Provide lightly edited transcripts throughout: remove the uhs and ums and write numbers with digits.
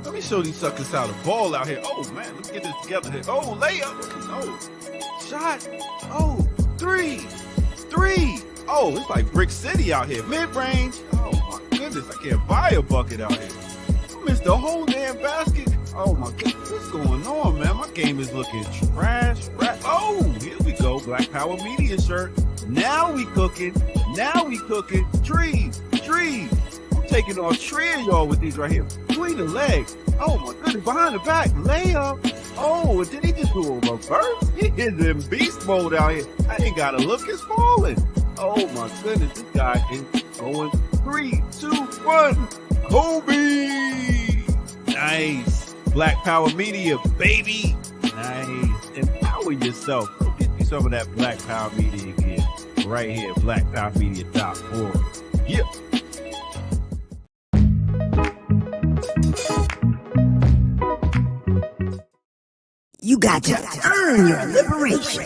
Let me show these suckers how to ball out here. Oh, man, let's get this together here. Oh, layup. Oh, shot. Oh, three. Oh, it's like Brick City out here. Mid-range. Oh, my goodness. I can't buy a bucket out here. I missed the whole damn basket. Oh, my goodness. What's going on, man? My game is looking trash. Oh, here we go. Black Power Media shirt. Now we cooking. Trees. I'm taking on three of y'all with these right here. Between the legs. Oh, my goodness. Behind the back. Layup. Oh, did he just do a reverse? He is in beast mode out here. I ain't got to look. It's falling. Oh, my goodness. This guy is going 3, 2, 1. Kobe. Nice. Black Power Media, baby. Nice. Empower yourself. Go get you some of that Black Power Media again. Right here, blackpowermedia.org. Yeah. You got to earn your liberation.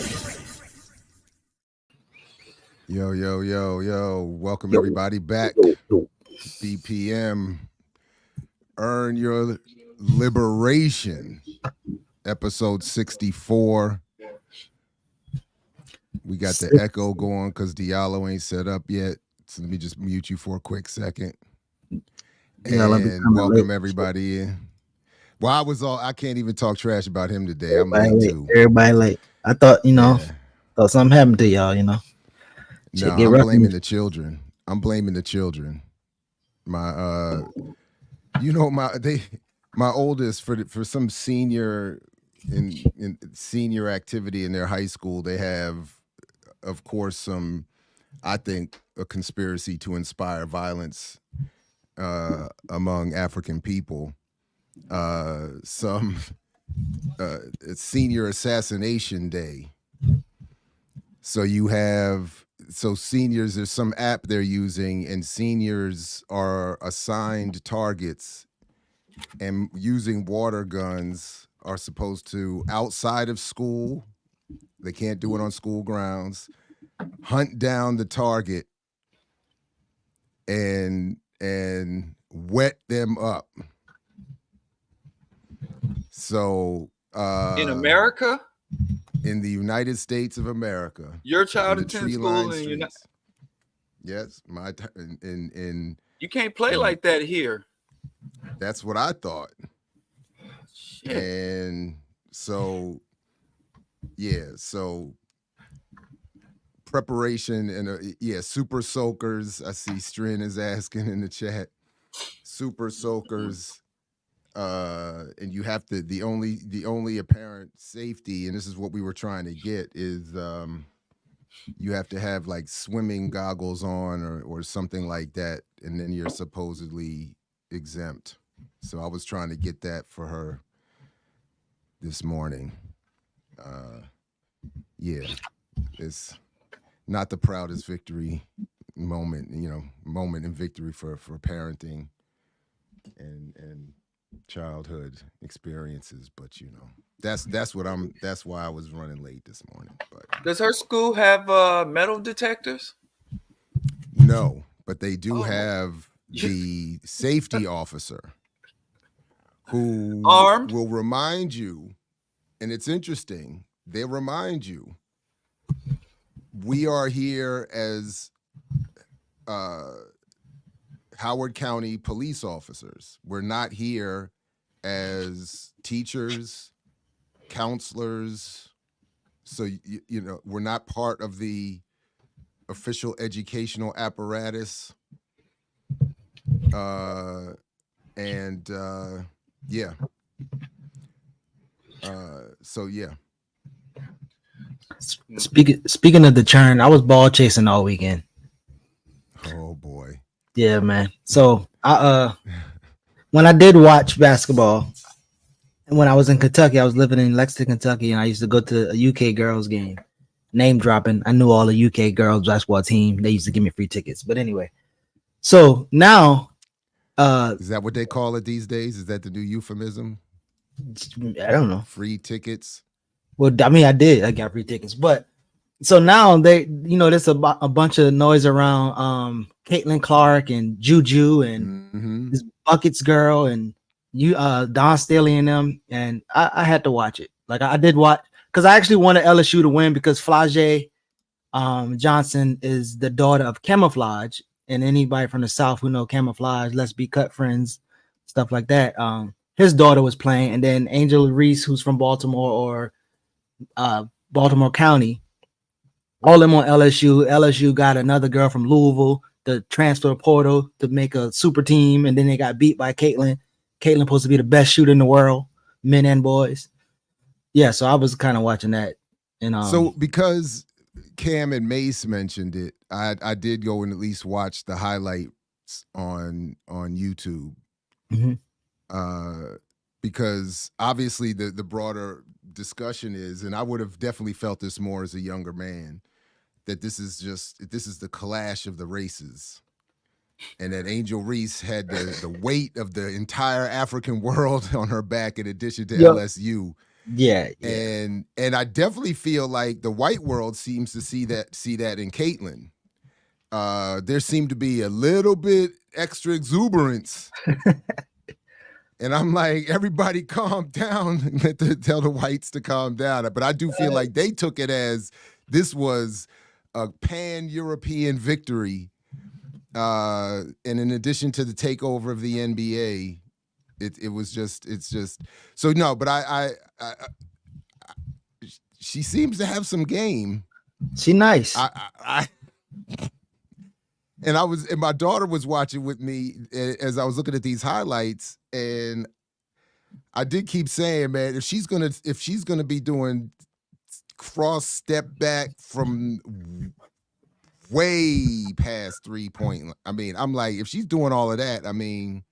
Yo. Welcome everybody back. BPM. Earn Your Liberation. Episode 64. We got the echo going because Diallo ain't set up yet. So let me just mute you for a quick second. And welcome everybody in. Well, I can't even talk trash about him today. I'm late too. Everybody late. I thought, thought something happened to y'all, No, I'm blaming the children. My my oldest for some senior in senior activity in their high school, they have, of course, some, I think, a conspiracy to inspire violence among African people. Some senior assassination day. So seniors, there's some app they're using, and seniors are assigned targets, and using water guns are supposed to, outside of school, they can't do it on school grounds, hunt down the target and wet them up. So in America, in the United States of America, your child attends school in the Yes, in you can't play like that here. That's what I thought. Shit. And so preparation and super soakers. I see Strin is asking in the chat. Super soakers. And you have to, the only apparent safety, and this is what we were trying to get, is you have to have like swimming goggles on or something like that, and then you're supposedly exempt. So I was trying to get that for her this morning. It's not the proudest victory moment in victory for parenting and childhood experiences, but that's why I was running late this morning. But does her school have metal detectors? No, but they do have the safety officer who armed will remind you, and it's interesting, they remind you, we are here as Howard County police officers. We're not here as teachers, counselors. So, we're not part of the official educational apparatus. Speaking of the churn, I was ball chasing all weekend. Oh boy. Yeah, man. So when I did watch basketball, and when I was in Kentucky, I was living in Lexington, Kentucky, and I used to go to a UK girls game. Name dropping. I knew all the UK girls basketball team. They used to give me free tickets. But anyway, so now is that what they call it these days? Is that the new euphemism? I don't know. Free tickets. Well, I mean, I got free tickets, but so now there's a bunch of noise around Caitlin Clark and Juju and this Buckets girl, and You Don Staley and them, and I had to watch it. Like I did watch because I actually wanted LSU to win because Flage Johnson is the daughter of Camouflage, and anybody from the South who know Camouflage, Let's Be Cut Friends, stuff like that. His daughter was playing, and then Angel Reese, who's from Baltimore or Baltimore County, all of them on LSU. LSU got another girl from Louisville, the transfer portal to make a super team, and then they got beat by Caitlin. Caitlin supposed to be the best shooter in the world, men and boys. Yeah, so I was kind of watching that. And so because Cam and Mace mentioned it, I did go and at least watch the highlights on YouTube. Because obviously the broader discussion is, and I would have definitely felt this more as a younger man, that this is the clash of the races. And that Angel Reese had the weight of the entire African world on her back in addition to LSU. Yeah. And I definitely feel like the white world seems to see that in Caitlin. There seemed to be a little bit extra exuberance. And I'm like, everybody calm down. Tell the whites to calm down. But I do feel like they took it as this was a pan-European victory. And in addition to the takeover of the NBA, it's just so no, but I she seems to have some game. She nice. And my daughter was watching with me as I was looking at these highlights, and I did keep saying, man, if she's gonna be doing cross step back from way past 3-point. I mean, I'm like, if she's doing all of that, I mean,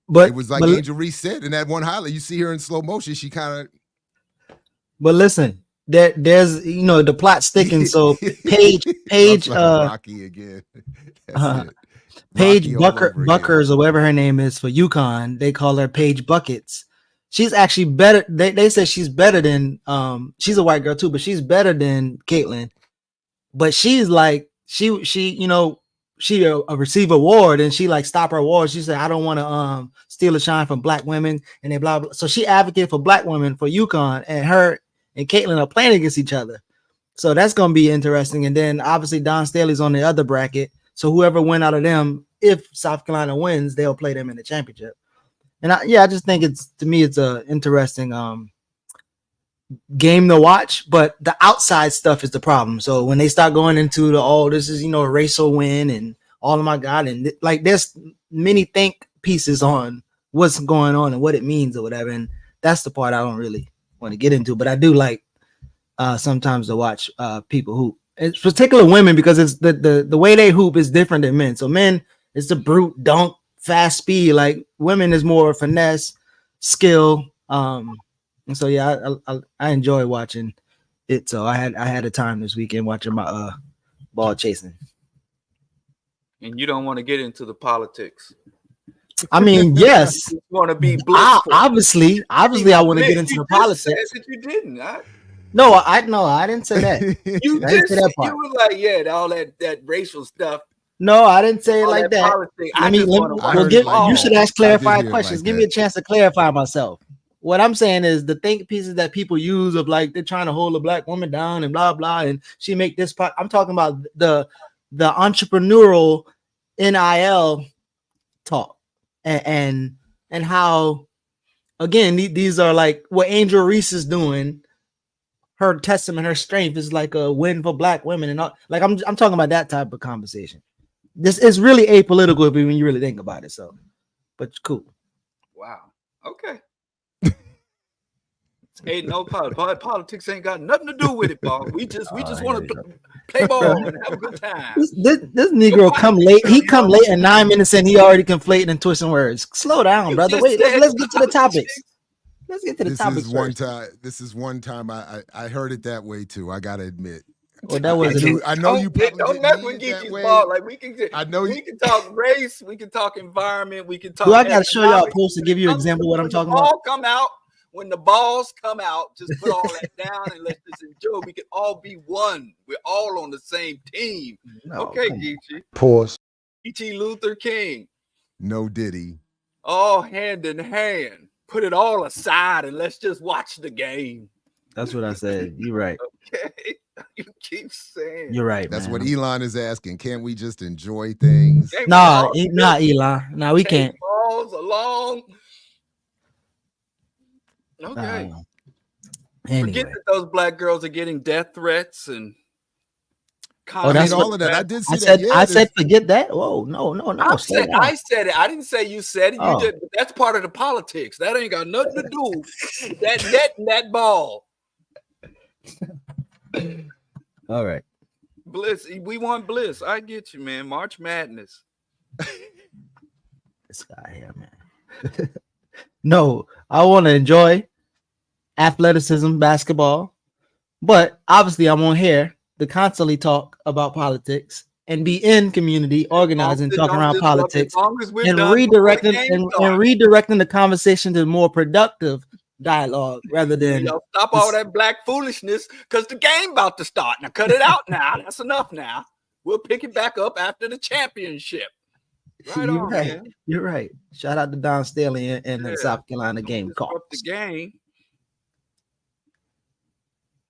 but it was like Angel Reese said in that one highlight. You see her in slow motion. She kind of. But listen, there's the plot sticking. So Paige, Rocky again. Paige Buckers or whatever her name is for UConn. They call her Paige Buckets. She's actually better. They said she's better than she's a white girl too, but she's better than Caitlin. But she's like she receive award and she like stop her award. She said, I don't want to steal the shine from black women, and they blah blah. So she advocated for black women for UConn, and her and Caitlin are playing against each other. So that's gonna be interesting. And then obviously Don Staley's on the other bracket. So whoever win out of them, if South Carolina wins, they'll play them in the championship. And I just think it's a interesting game to watch, but the outside stuff is the problem. So when they start going into this is a racial win and oh my God, and like there's many think pieces on what's going on and what it means or whatever, and that's the part I don't really want to get into. But I do like sometimes to watch people hoop, it's particularly women, because it's the way they hoop is different than men. So men, it's the brute dunk, fast speed. Like women is more finesse, skill. And so yeah, I enjoy watching it. So I had a time this weekend watching my ball chasing. And you don't want to get into the politics. I mean, yes. You want to be blissful. Obviously, I want to get into the politics. That you didn't. No, I didn't say that. You didn't say that part. You were like, yeah, all that racial stuff. No, I didn't say it like that. You should ask clarifying questions. Give me a chance to clarify myself. What I'm saying is the think pieces that people use of like they're trying to hold a black woman down and blah blah, and she make this part. I'm talking about the entrepreneurial NIL talk and how, again, these are like what Angel Reese is doing. Her testament, her strength is like a win for black women, and all. Like I'm talking about that type of conversation. This is really apolitical when you really think about it. So, but cool. Wow. Okay. Ain't no politics ain't got nothing to do with it, Paul. We just want to play ball and have a good time. This Negro come late. He come late and 9 minutes in, he already conflating and twisting words. Slow down, brother. Wait, let's get to the topics. Let's get to the topics. This is one time I heard it that way too. I gotta admit. Well, that was I know you probably don't mess with Geeky's ball. Like we can talk race, we can talk environment, we can talk. Do I gotta show y'all a post to give you an example of what I'm talking about? When the balls come out, just put all that down and let's just enjoy. We can all be one. We're all on the same team. Okay, Geechee. Pause. Geechee Luther King. No Diddy. all hand in hand. Put it all aside and let's just watch the game. That's what I said. You're right. Okay, you keep saying. You're right, That's man. what Elon is asking. Can't we just enjoy things? Can't we Nah, all nah, Elon. Nah, we take can't. balls along. Okay. Anyway. Forget that those black girls are getting death threats and. I that's mean, what- all of that. I did see I that. said, Yeah, I said, forget that. Whoa, no. I slow said, down. I said it. I didn't say you said it. You Oh. just that's part of the politics. That ain't got nothing to do with that net and that ball. All right. Bliss. We want bliss. I get you, man. March Madness. This guy here, man. No, I want to enjoy athleticism, basketball, but obviously I'm on here to constantly talk about politics and be in community, organizing, talking around politics, and redirecting the conversation to more productive dialogue rather than Y'all stop all that black foolishness because the game about to start. Now cut it out now. That's enough now. We'll pick it back up after the championship. Right You're on, right. man. You're right. Shout out to Don Staley and the South Carolina Don't game call. disrupt the game.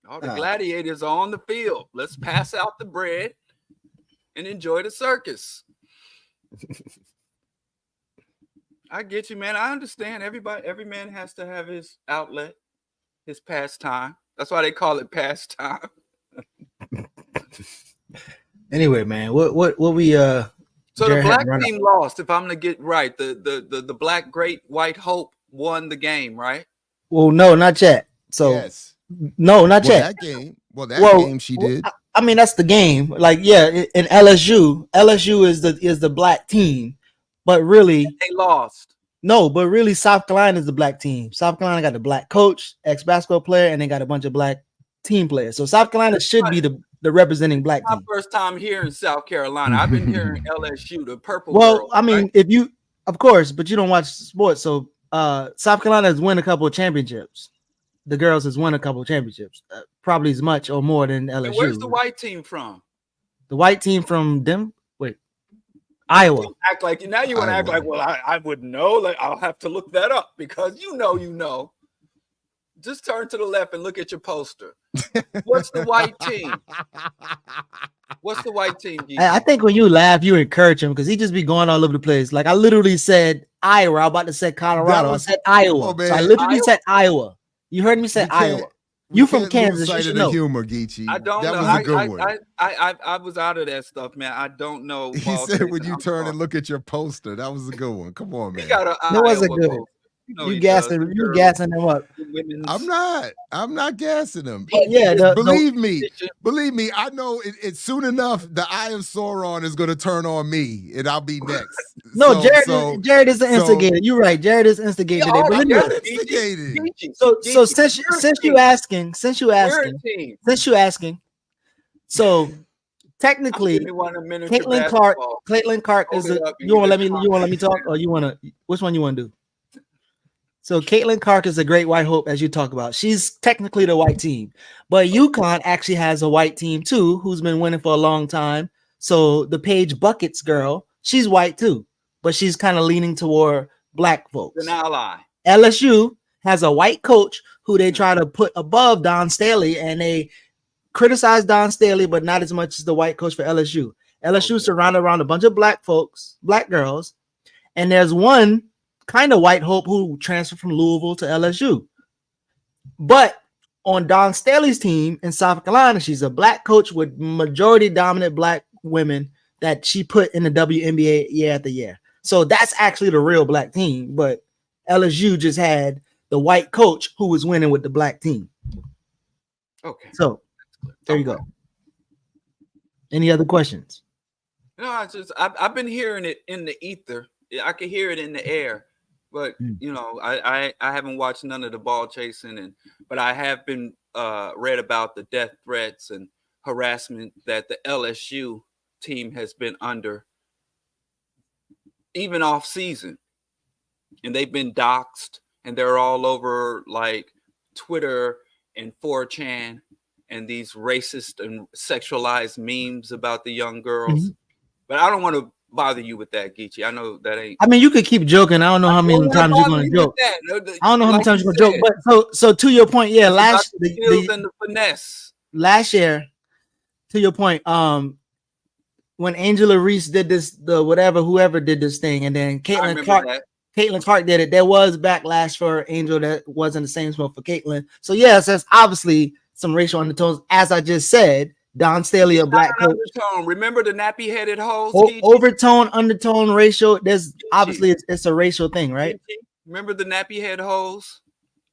All the gladiators are on the field. Let's pass out the bread and enjoy the circus. I get you, man. I understand. Every man has to have his outlet, his pastime. That's why they call it pastime. Anyway, man, what we So Jared the had black to run team lost. If I'm gonna get right, the black great white hope won the game, right? Well, no, not yet. So yes. no, not Well, yet. that game. Well, that game she did. I mean, that's the game. Like, yeah, in LSU is the black team, but really They lost. no, but really South Carolina is the black team. South Carolina got the black coach, ex-basketball player, and they got a bunch of black team players. So South Carolina should be the representing black My team. first time here in South Carolina. I've been hearing LSU, the purple Well, girls, I mean, right? if you, of course, but you don't watch sports. So South Carolina has won a couple of championships. The girls has won a couple of championships, probably as much or more than LSU. And where's the white team from? The white team from Iowa. Act like now you want to act like, well, I wouldn't know. Like I'll have to look that up because you know. Just turn to the left and look at your poster. What's the white team? What's the white team? I think when you laugh, you encourage him because he just be going all over the place. Like I literally said Iowa. I'm about to say Colorado. I said Iowa. So I literally said Iowa. You heard me say Iowa. You from Kansas? You should know. Humor, Geechee. I don't that know. was a good one. I was out of that stuff, man. I don't know. He said when you turn and look at your poster, that was a good one. Come on, man. That was a good one. You gassing them up. I'm not gassing them. But yeah, believe me, I know it's soon enough the eye of Sauron is going to turn on me and I'll be next. No, Jared is the instigator. You're right. Jared is instigator. I'm not instigated. So since you asking, so technically, Caitlin Clark is you want to let me talk, or you want to? Which one you want to do? So Caitlin Clark is a great white hope, as you talk about. She's technically the white team, but UConn actually has a white team too, who's been winning for a long time. So the Paige Buckets girl, she's white too, but she's kind of leaning toward black folks. An ally. LSU has a white coach who they try to put above Don Staley, and they criticize Don Staley, but not as much as the white coach for LSU. LSU surrounded around a bunch of black folks, black girls, and there's one kind of white hope who transferred from Louisville to LSU. But on Don Staley's team in South Carolina, she's a black coach with majority dominant black women that she put in the WNBA year after year. So that's actually the real black team. But LSU just had the white coach who was winning with the black team. Okay. So there you go. Any other questions? No, I've been hearing it in the ether. I can hear it in the air. But I haven't watched none of the ball chasing, but I have been read about the death threats and harassment that the LSU team has been under, even off season, and they've been doxxed, and they're all over like Twitter and 4chan and these racist and sexualized memes about the young girls. Mm-hmm. But I don't want to bother you with that, Geechee. I know that ain't. I mean, you could keep joking. I don't know how many times you're going to joke. I don't know how many times you're going to joke. But so to your point, yeah, last the skills and the finesse. Last year, to your point, when Angela Reese did this, whoever did this thing, and then Caitlin Clark did it. There was backlash for Angel that wasn't the same smoke for Caitlin. So yes, there's obviously some racial undertones, as I just said. Don Staley, a black coach. Undertone. Remember the nappy-headed hoes? Overtone, undertone, racial. There's obviously it's a racial thing, right? Remember the nappy-head hoes?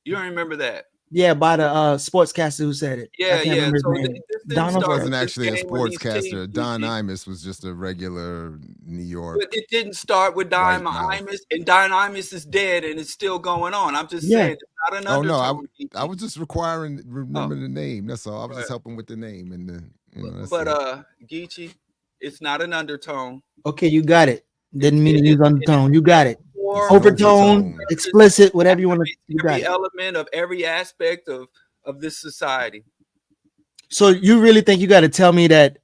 You don't remember that? Yeah, by the sportscaster who said it. Yeah. So Donald wasn't actually a sportscaster. Don Imus was just a regular New York. But it didn't start with Don Imus, and Don Imus is dead, and it's still going on. I'm just saying, it's not an undertone. I was just remember the name. That's all. I was just helping with the name and the. Geechee, it's not an undertone. Okay, you got it. Didn't mean to use undertone. You got it. Overtone, explicit, whatever you want to. You got every element of every aspect of this society. So you really think you got to tell me that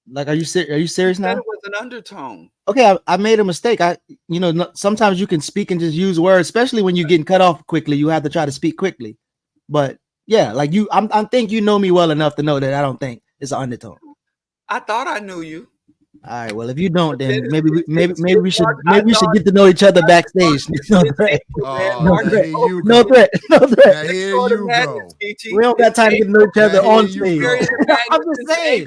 like are you serious now? It was an undertone. Okay, I made a mistake. Sometimes you can speak and just use words, especially when you're getting cut off quickly. You have to try to speak quickly. But yeah, like I think you know me well enough to know that I don't think it's an undertone. I thought I knew you. All right. Well, if you don't, then maybe we should get to know each other backstage. No threat. No threat. No threat. Here you go. We don't got time to get to know each other on stage. I'm just saying.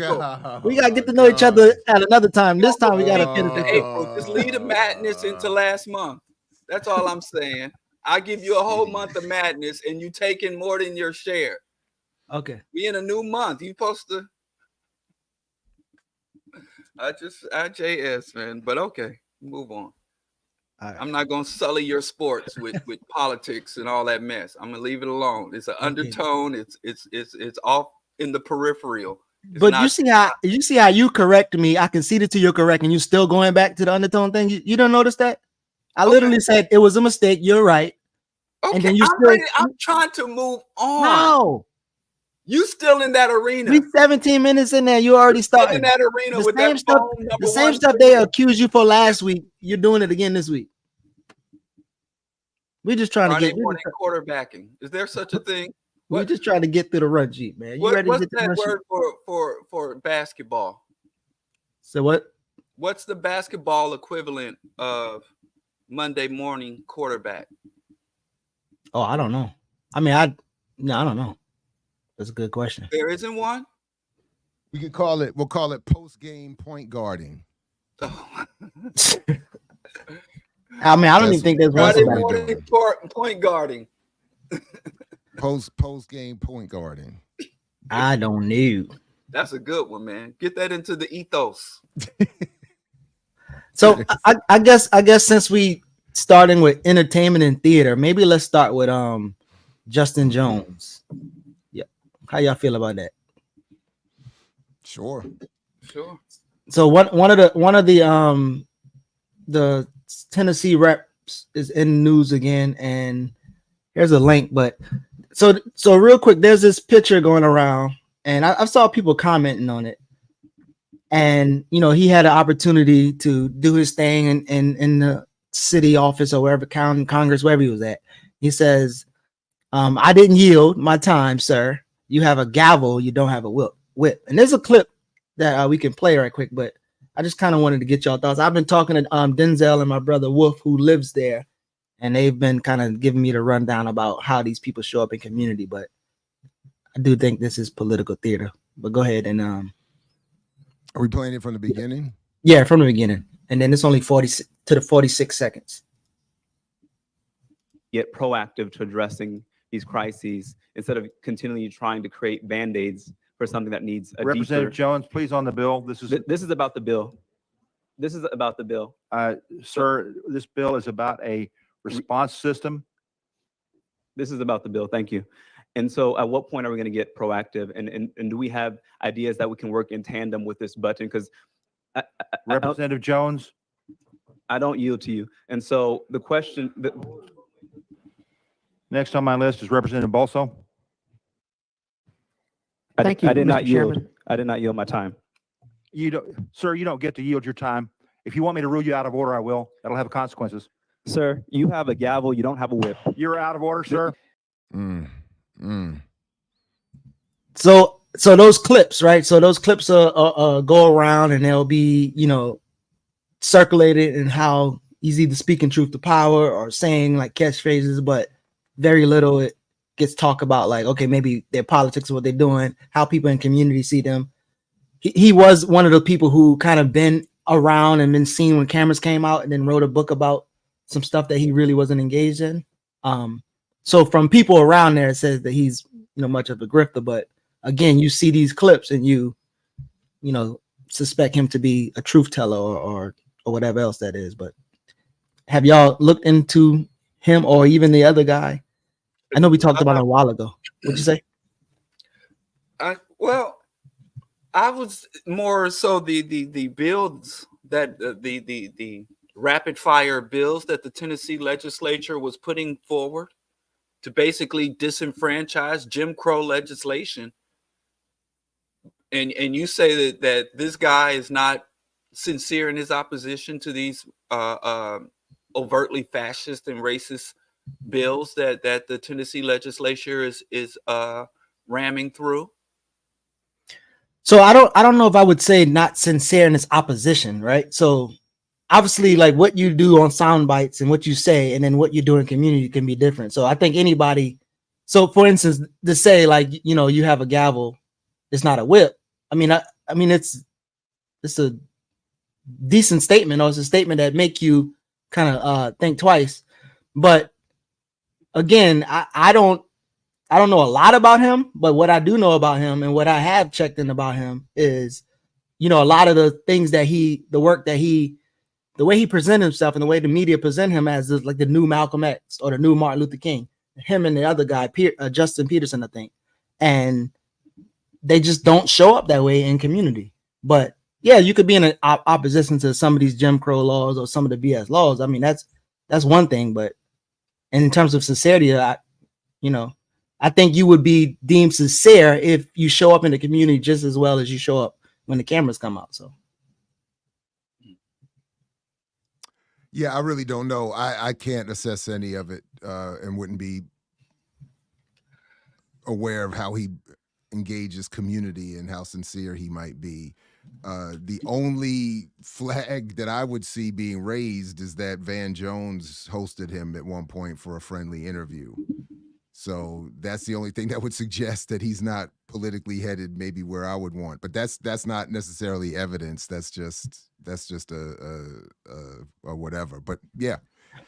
We gotta get to know each other at another time. This time we gotta finish it. April. Just lead the madness into last month. That's all I'm saying. I give you a whole month of madness, and you taking more than your share. Okay. We in a new month. You supposed to. I JS, man. But okay, move on. Right. I'm not gonna sully your sports with politics and all that mess. I'm gonna leave it alone. It's an undertone. It's off in the peripheral. But you see how you correct me. I conceded to your correct, and you still going back to the undertone thing. You don't notice that? I literally said it was a mistake. You're right. Okay, and then I'm trying to move on. How? You still in that arena? We 17 minutes in there. You already started in that arena with that the same stuff they accused you for last week. You're doing it again this week. We're just trying to get quarterbacking. Is there such a thing? We're just trying to get through the run sheet, man. What's that word for basketball? So what? What's the basketball equivalent of Monday morning quarterback? Oh, I don't know. I mean, I don't know. That's a good question. There isn't one. We'll call it post-game point guarding. Oh. I mean, I don't even think there's one. Point guarding. Post-game point guarding. I don't know. That's a good one, man. Get that into the ethos. So I guess since we starting with entertainment and theater, maybe let's start with Justin Jones. How y'all feel about that? Sure. So one of the Tennessee reps is in the news again, and here's a link. But so real quick, there's this picture going around, and I saw people commenting on it. And he had an opportunity to do his thing in the city office or wherever, county, Congress, wherever he was at. He says, "I didn't yield my time, sir. You have a gavel, you don't have a whip." And there's a clip that we can play right quick, but I just kind of wanted to get y'all thoughts. I've been talking to Denzel and my brother Wolf, who lives there, and they've been kind of giving me the rundown about how these people show up in community. But I do think this is political theater. But go ahead and are we playing it from the beginning? Yeah, from the beginning, and then it's only 40 to the 46 seconds. Get proactive to addressing these crises instead of continually trying to create band-aids for something that needs a Representative Jones, please, on the bill. This is about the bill. This is about the bill. Sir, this bill is about a response system. This is about the bill. Thank you. And so at what point are we going to get proactive? And do we have ideas that we can work in tandem with this button? Because Representative Jones. I don't yield to you. And so the question... Next on my list is Representative Balso. Thank you. I did not yield. I did not yield my time. You don't, sir. You don't get to yield your time. If you want me to rule you out of order, I will. That'll have consequences. Sir, you have a gavel. You don't have a whip. You're out of order, sir. So those clips, right? So those clips go around and they'll be, you know, circulated, and how he's either speaking truth to power or saying like catchphrases, but very little it gets talk about like, okay, maybe their politics, what they're doing, how people in community see them. He was one of the people who kind of been around and been seen when cameras came out, and then wrote a book about some stuff that he really wasn't engaged in. So from people around there, it says that he's, you know, much of a grifter, but again, you see these clips and you know, suspect him to be a truth teller or whatever else that is. But have y'all looked into him or even the other guy? I know we talked about it a while ago. What'd you say? Well, I was more so the bills that the rapid fire bills that the Tennessee legislature was putting forward to basically disenfranchise Jim Crow legislation. And you say that this guy is not sincere in his opposition to these overtly fascist and racist bills that the Tennessee legislature is ramming through. So I don't know if I would say not sincere in his opposition, right? So obviously, like what you do on sound bites and what you say, and then what you do in community can be different. So I think anybody, so for instance, to say like, you know, you have a gavel, it's not a whip. I mean, it's a decent statement, or it's a statement that make you kind of think twice. But again, I don't know a lot about him, but what I do know about him and what I have checked in about him is, you know, a lot of the things that the way he presents himself and the way the media present him as like the new Malcolm X or the new Martin Luther King, him and the other guy, Justin Peterson, I think. And they just don't show up that way in community. But yeah, you could be in an opposition to some of these Jim Crow laws or some of the BS laws. I mean, that's one thing. But in terms of sincerity, I think you would be deemed sincere if you show up in the community just as well as you show up when the cameras come out. So. Yeah, I really don't know. I can't assess any of it and wouldn't be aware of how he engages community and how sincere he might be. The only flag that I would see being raised is that Van Jones hosted him at one point for a friendly interview. So that's the only thing that would suggest that he's not politically headed maybe where I would want. But that's not necessarily evidence. That's just a whatever. But yeah.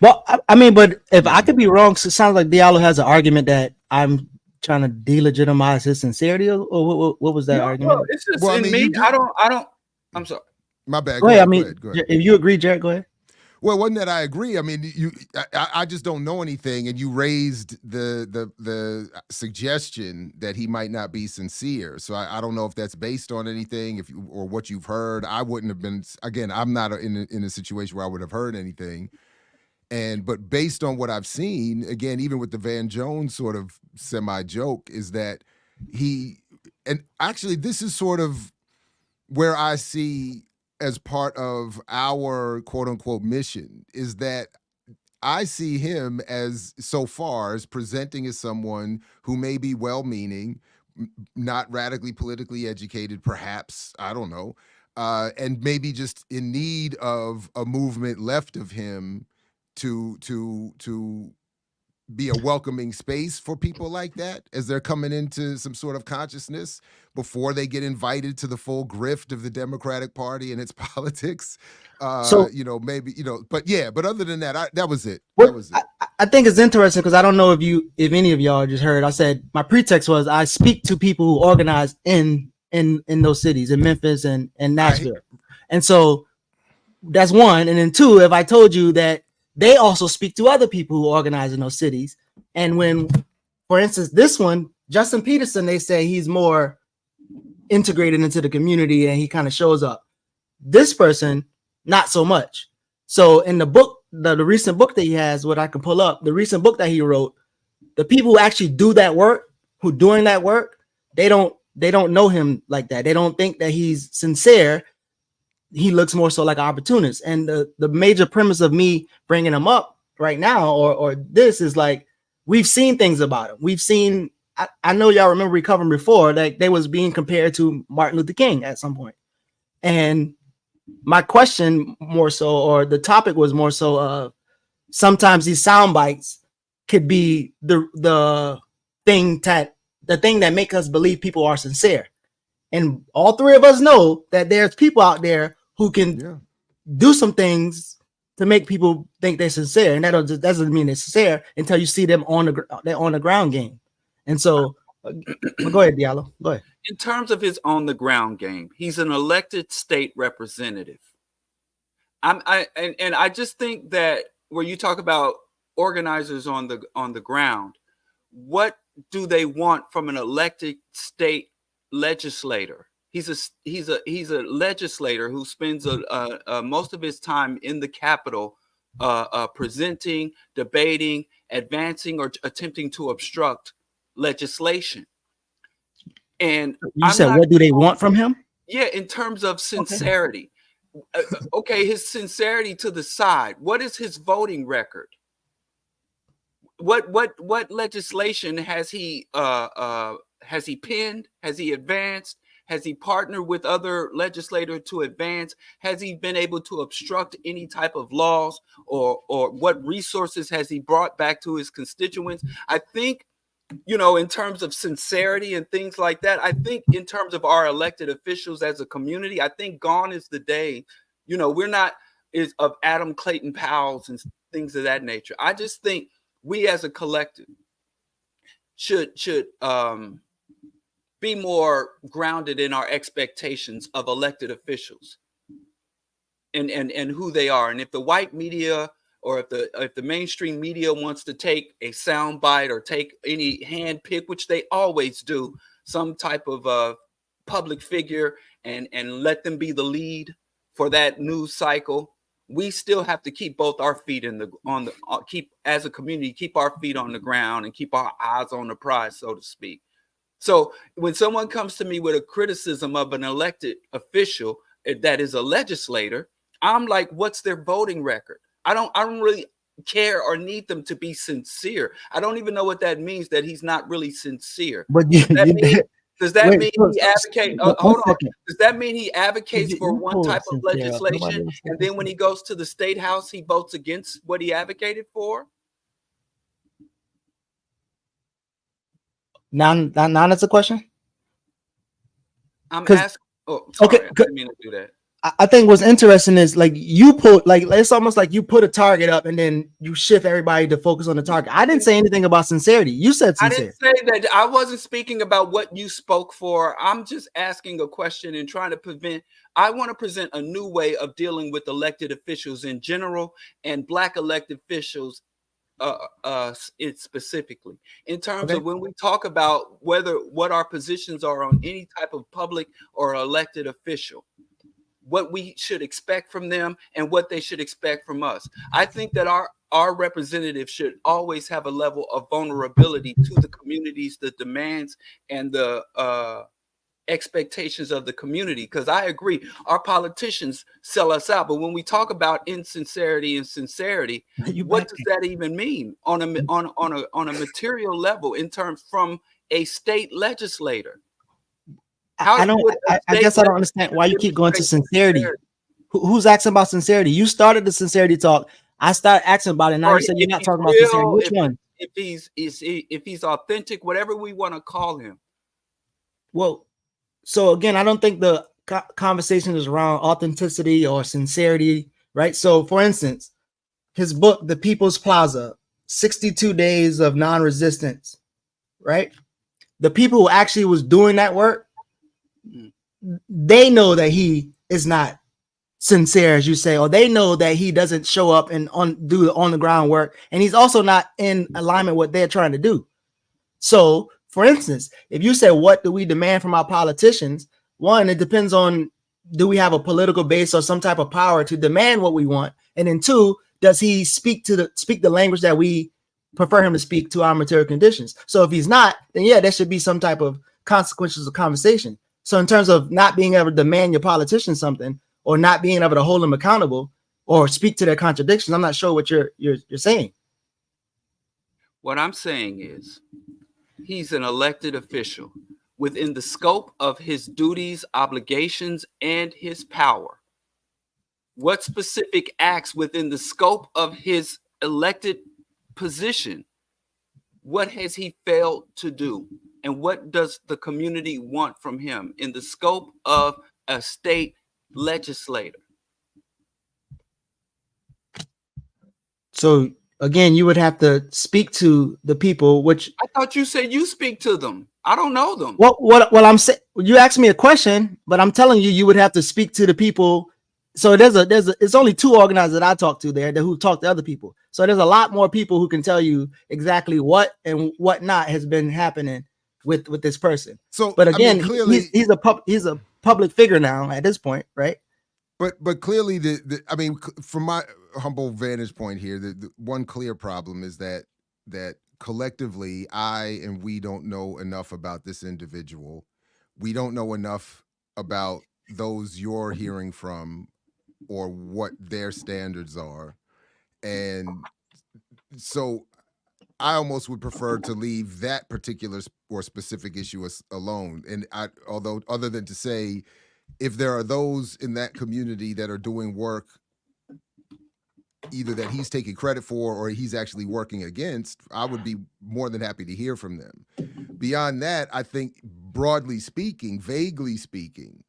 Well, I mean, but if I could be wrong, it sounds like Diallo has an argument that I'm trying to delegitimize his sincerity, or what was that argument? It's just I don't. I'm sorry. My bad. Go ahead. Go ahead. If you agree, Jared, go ahead. Well, one that I agree. I mean, I just don't know anything, and you raised the suggestion that he might not be sincere. So I don't know if that's based on anything, or what you've heard. I wouldn't have been. Again, I'm not in a situation where I would have heard anything. But based on what I've seen, again, even with the Van Jones sort of semi-joke, is that and actually this is sort of where I see as part of our quote unquote mission, is that I see him as, so far, as presenting as someone who may be well-meaning, not radically politically educated, perhaps, I don't know, and maybe just in need of a movement left of him to be a welcoming space for people like that as they're coming into some sort of consciousness before they get invited to the full grift of the Democratic Party and its politics. So, but other than that, that was it. I think it's interesting because I don't know if any of y'all just heard, I said my pretext was I speak to people who organize in those cities, in Memphis and Nashville. And so that's one. And then two, if I told you that they also speak to other people who organize in those cities. And when, for instance, this one, Justin Peterson, they say he's more integrated into the community and he kind of shows up. This person, not so much. So in the book, the recent book that he has, what I can pull up, the recent book that he wrote, the people who actually do that work, who doing that work, they don't know him like that. They don't think that he's sincere. he looks more so like an opportunist. And the major premise of me bringing him up right now, or this is like, we've seen things about him. We've seen, I know y'all remember Recovering before, like they was being compared to Martin Luther King at some point. And my question more so, or the topic was more so, sometimes these sound bites could be the thing that make us believe people are sincere. And all three of us know that there's people out there who can do some things to make people think they're sincere, and that doesn't mean they're sincere until you see them on the ground game. And so, go ahead, Diallo. Go ahead. In terms of his on the ground game, he's an elected state representative. I just think that where you talk about organizers on the ground, what do they want from an elected state legislator? He's a legislator who spends most of his time in the Capitol, presenting, debating, advancing, or attempting to obstruct legislation. And you said, what do they want from him? Yeah, in terms of sincerity. Okay, his sincerity to the side. What is his voting record? What legislation has he penned? Has he advanced? Has he partnered with other legislators to advance? Has he been able to obstruct any type of laws, or what resources has he brought back to his constituents? I think, in terms of sincerity and things like that, I think in terms of our elected officials as a community, I think gone is the day, we're not of Adam Clayton Powell's and things of that nature. I just think we as a collective should be more grounded in our expectations of elected officials and who they are. And if the white media, or if the mainstream media wants to take a sound bite or take any hand pick, which they always do, some type of public figure, and let them be the lead for that news cycle, we still have to keep both our feet keep as a community, keep our feet on the ground and keep our eyes on the prize, so to speak. So when someone comes to me with a criticism of an elected official that is a legislator, I'm like, what's their voting record? I don't really care or need them to be sincere. I don't even know what that means, that he's not really sincere. But does that mean he advocates? Hold on. Does that mean he advocates for one type of legislation, and then when he goes to the state house, he votes against what he advocated for? Now that's a question. I'm asking. Oh, sorry, I didn't mean to do that. I think what's interesting is like you put it's almost like you put a target up and then you shift everybody to focus on the target. I didn't say anything about sincerity. You said sincere. I didn't say that. I wasn't speaking about what you spoke for. I'm just asking a question and trying to I want to present a new way of dealing with elected officials in general and Black elected officials specifically, in terms of when we talk about what our positions are on any type of public or elected official, what we should expect from them and what they should expect from us. I think that our representatives should always have a level of vulnerability to the communities, the demands, and the expectations of the community. Because I agree, our politicians sell us out. But when we talk about insincerity and sincerity, what does that even mean on a material level in terms from a state legislator? I guess I don't understand why you keep going to sincerity. Who's asking about sincerity? You started the sincerity talk. I started asking about it. Now you said you're not talking about sincerity. Which one? If he's authentic, whatever we want to call him. Well, so again, I don't think the conversation is around authenticity or sincerity, right? So for instance, his book, The People's Plaza, 62 Days of Non-Resistance, right? The people who actually was doing that work, they know that he is not sincere, as you say, or they know that he doesn't show up and do the on the ground work, and he's also not in alignment with what they're trying to do. So, for instance, if you say, what do we demand from our politicians? One, it depends on, do we have a political base or some type of power to demand what we want? And then two, does he speak the language that we prefer him to speak to our material conditions? So if he's not, then yeah, there should be some type of consequences of conversation. So in terms of not being able to demand your politician something, or not being able to hold them accountable or speak to their contradictions. I'm not sure what you're saying. What I'm saying is he's an elected official within the scope of his duties, obligations, and his power. What specific acts within the scope of his elected position, what has he failed to do? And what does the community want from him in the scope of a state legislator? So again, you would have to speak to the people, which I thought you said you speak to them. I don't know them. what I'm saying, you asked me a question, but I'm telling you, you would have to speak to the people. So it's only 2 organizers that I talk to there who talk to other people. So there's a lot more people who can tell you exactly what and what not has been happening with this person. So, but again, clearly he's a public figure now at this point, right? But clearly, from my humble vantage point here, the one clear problem is that collectively, I and we don't know enough about this individual. We don't know enough about those you're hearing from or what their standards are. And so I almost would prefer to leave that particular or specific issue alone. And although other than to say, if there are those in that community that are doing work either that he's taking credit for or he's actually working against, I would be more than happy to hear from them. Beyond that, I think broadly speaking, vaguely speaking,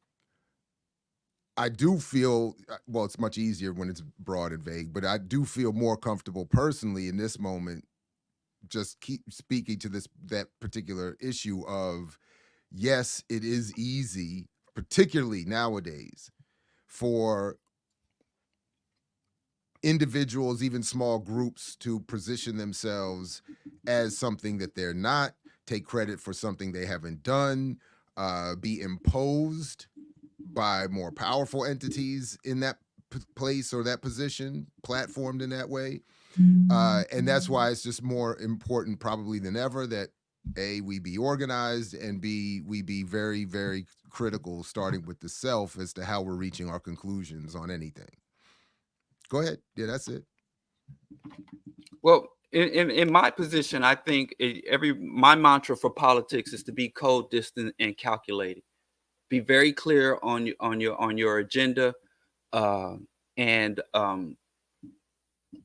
I do feel, well, it's much easier when it's broad and vague, but I do feel more comfortable personally in this moment just keep speaking to that particular issue of, yes, it is easy, particularly nowadays, for individuals, even small groups, to position themselves as something that they're not, take credit for something they haven't done, be imposed by more powerful entities in that place or that position, platformed in that way. And that's why it's just more important probably than ever that A, we be organized, and B, we be very, very critical, starting with the self, as to how we're reaching our conclusions on anything. Go ahead. Yeah, that's it. Well, in my position, I think my mantra for politics is to be cold, distant, and calculated. Be very clear on your agenda, and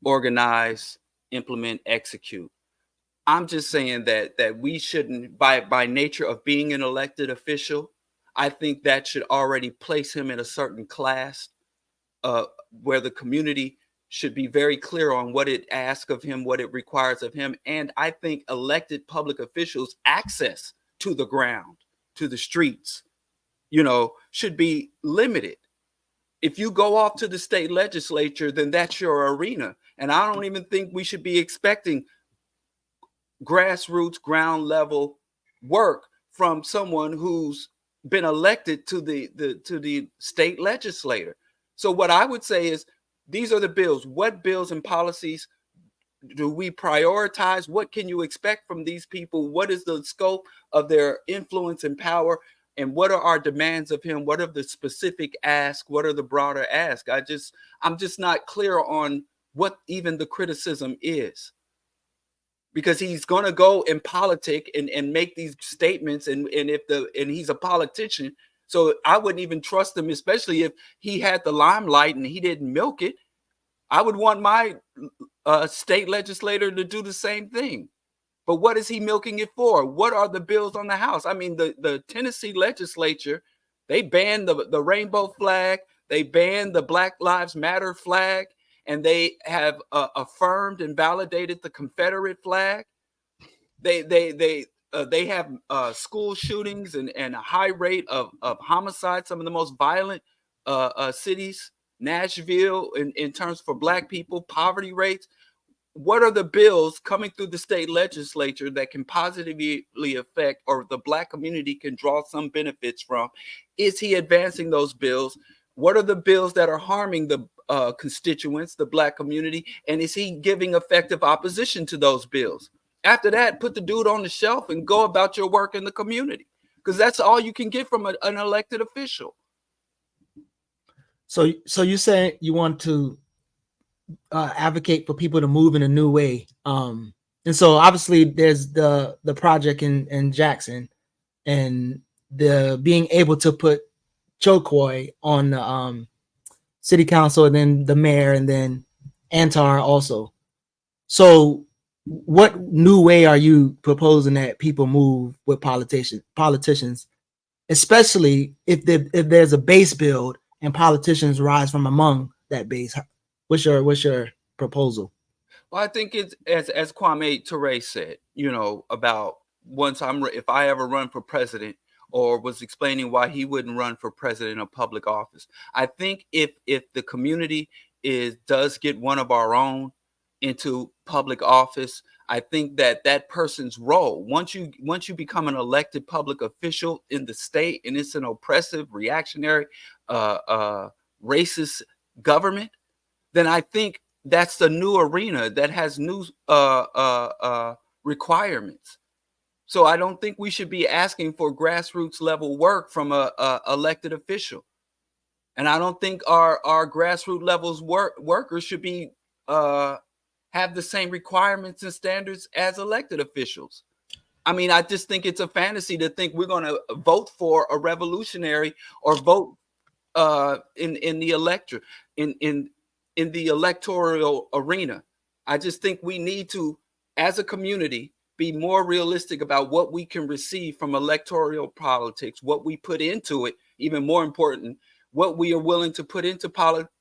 organize, implement, execute. I'm just saying that we shouldn't, by nature of being an elected official, I think that should already place him in a certain class, where the community should be very clear on what it asks of him, what it requires of him. And I think elected public officials' access to the ground, to the streets, should be limited. If you go off to the state legislature, then that's your arena. And I don't even think we should be expecting grassroots, ground level work from someone who's been elected to the state legislator. So what I would say is, these are the bills. What bills and policies do we prioritize? What can you expect from these people? What is the scope of their influence and power? And what are our demands of him? What are the specific asks? What are the broader asks? I'm just not clear on what even the criticism is. Because he's going to go in politic and make these statements, and he's a politician. So I wouldn't even trust him, especially if he had the limelight and he didn't milk it. I would want my state legislator to do the same thing. But what is he milking it for? What are the bills on the House? I mean, the Tennessee legislature, they banned the rainbow flag. They banned the Black Lives Matter flag. And they have affirmed and validated the Confederate flag. They have school shootings and a high rate of homicide, some of the most violent cities, Nashville, in terms for Black people, poverty rates. What are the bills coming through the state legislature that can positively affect, or the Black community can draw some benefits from? Is he advancing those bills? What are the bills that are harming the constituents, the Black community? And is he giving effective opposition to those bills? After that, put the dude on the shelf and go about your work in the community, because that's all you can get from an elected official. So you saying you want to advocate for people to move in a new way. And so obviously there's the project in Jackson and the being able to put Chokoi on the city council and then the mayor and then Antar also. So what new way are you proposing that people move with politicians, especially if there's a base build and politicians rise from among that base? What's your proposal? Well, I think it's as Kwame Ture said, about if I ever run for president, or was explaining why he wouldn't run for president of public office. I think if the community does get one of our own into public office, I think that person's role, once you become an elected public official in the state, and it's an oppressive, reactionary, racist government, then I think that's the new arena that has new requirements. So I don't think we should be asking for grassroots level work from a elected official, and I don't think our grassroots levels workers should be have the same requirements and standards as elected officials. I mean, I just think it's a fantasy to think we're going to vote for a revolutionary or vote in the electoral arena. I just think we need to, as a community, be more realistic about what we can receive from electoral politics, what we put into it, even more important, what we are willing to put into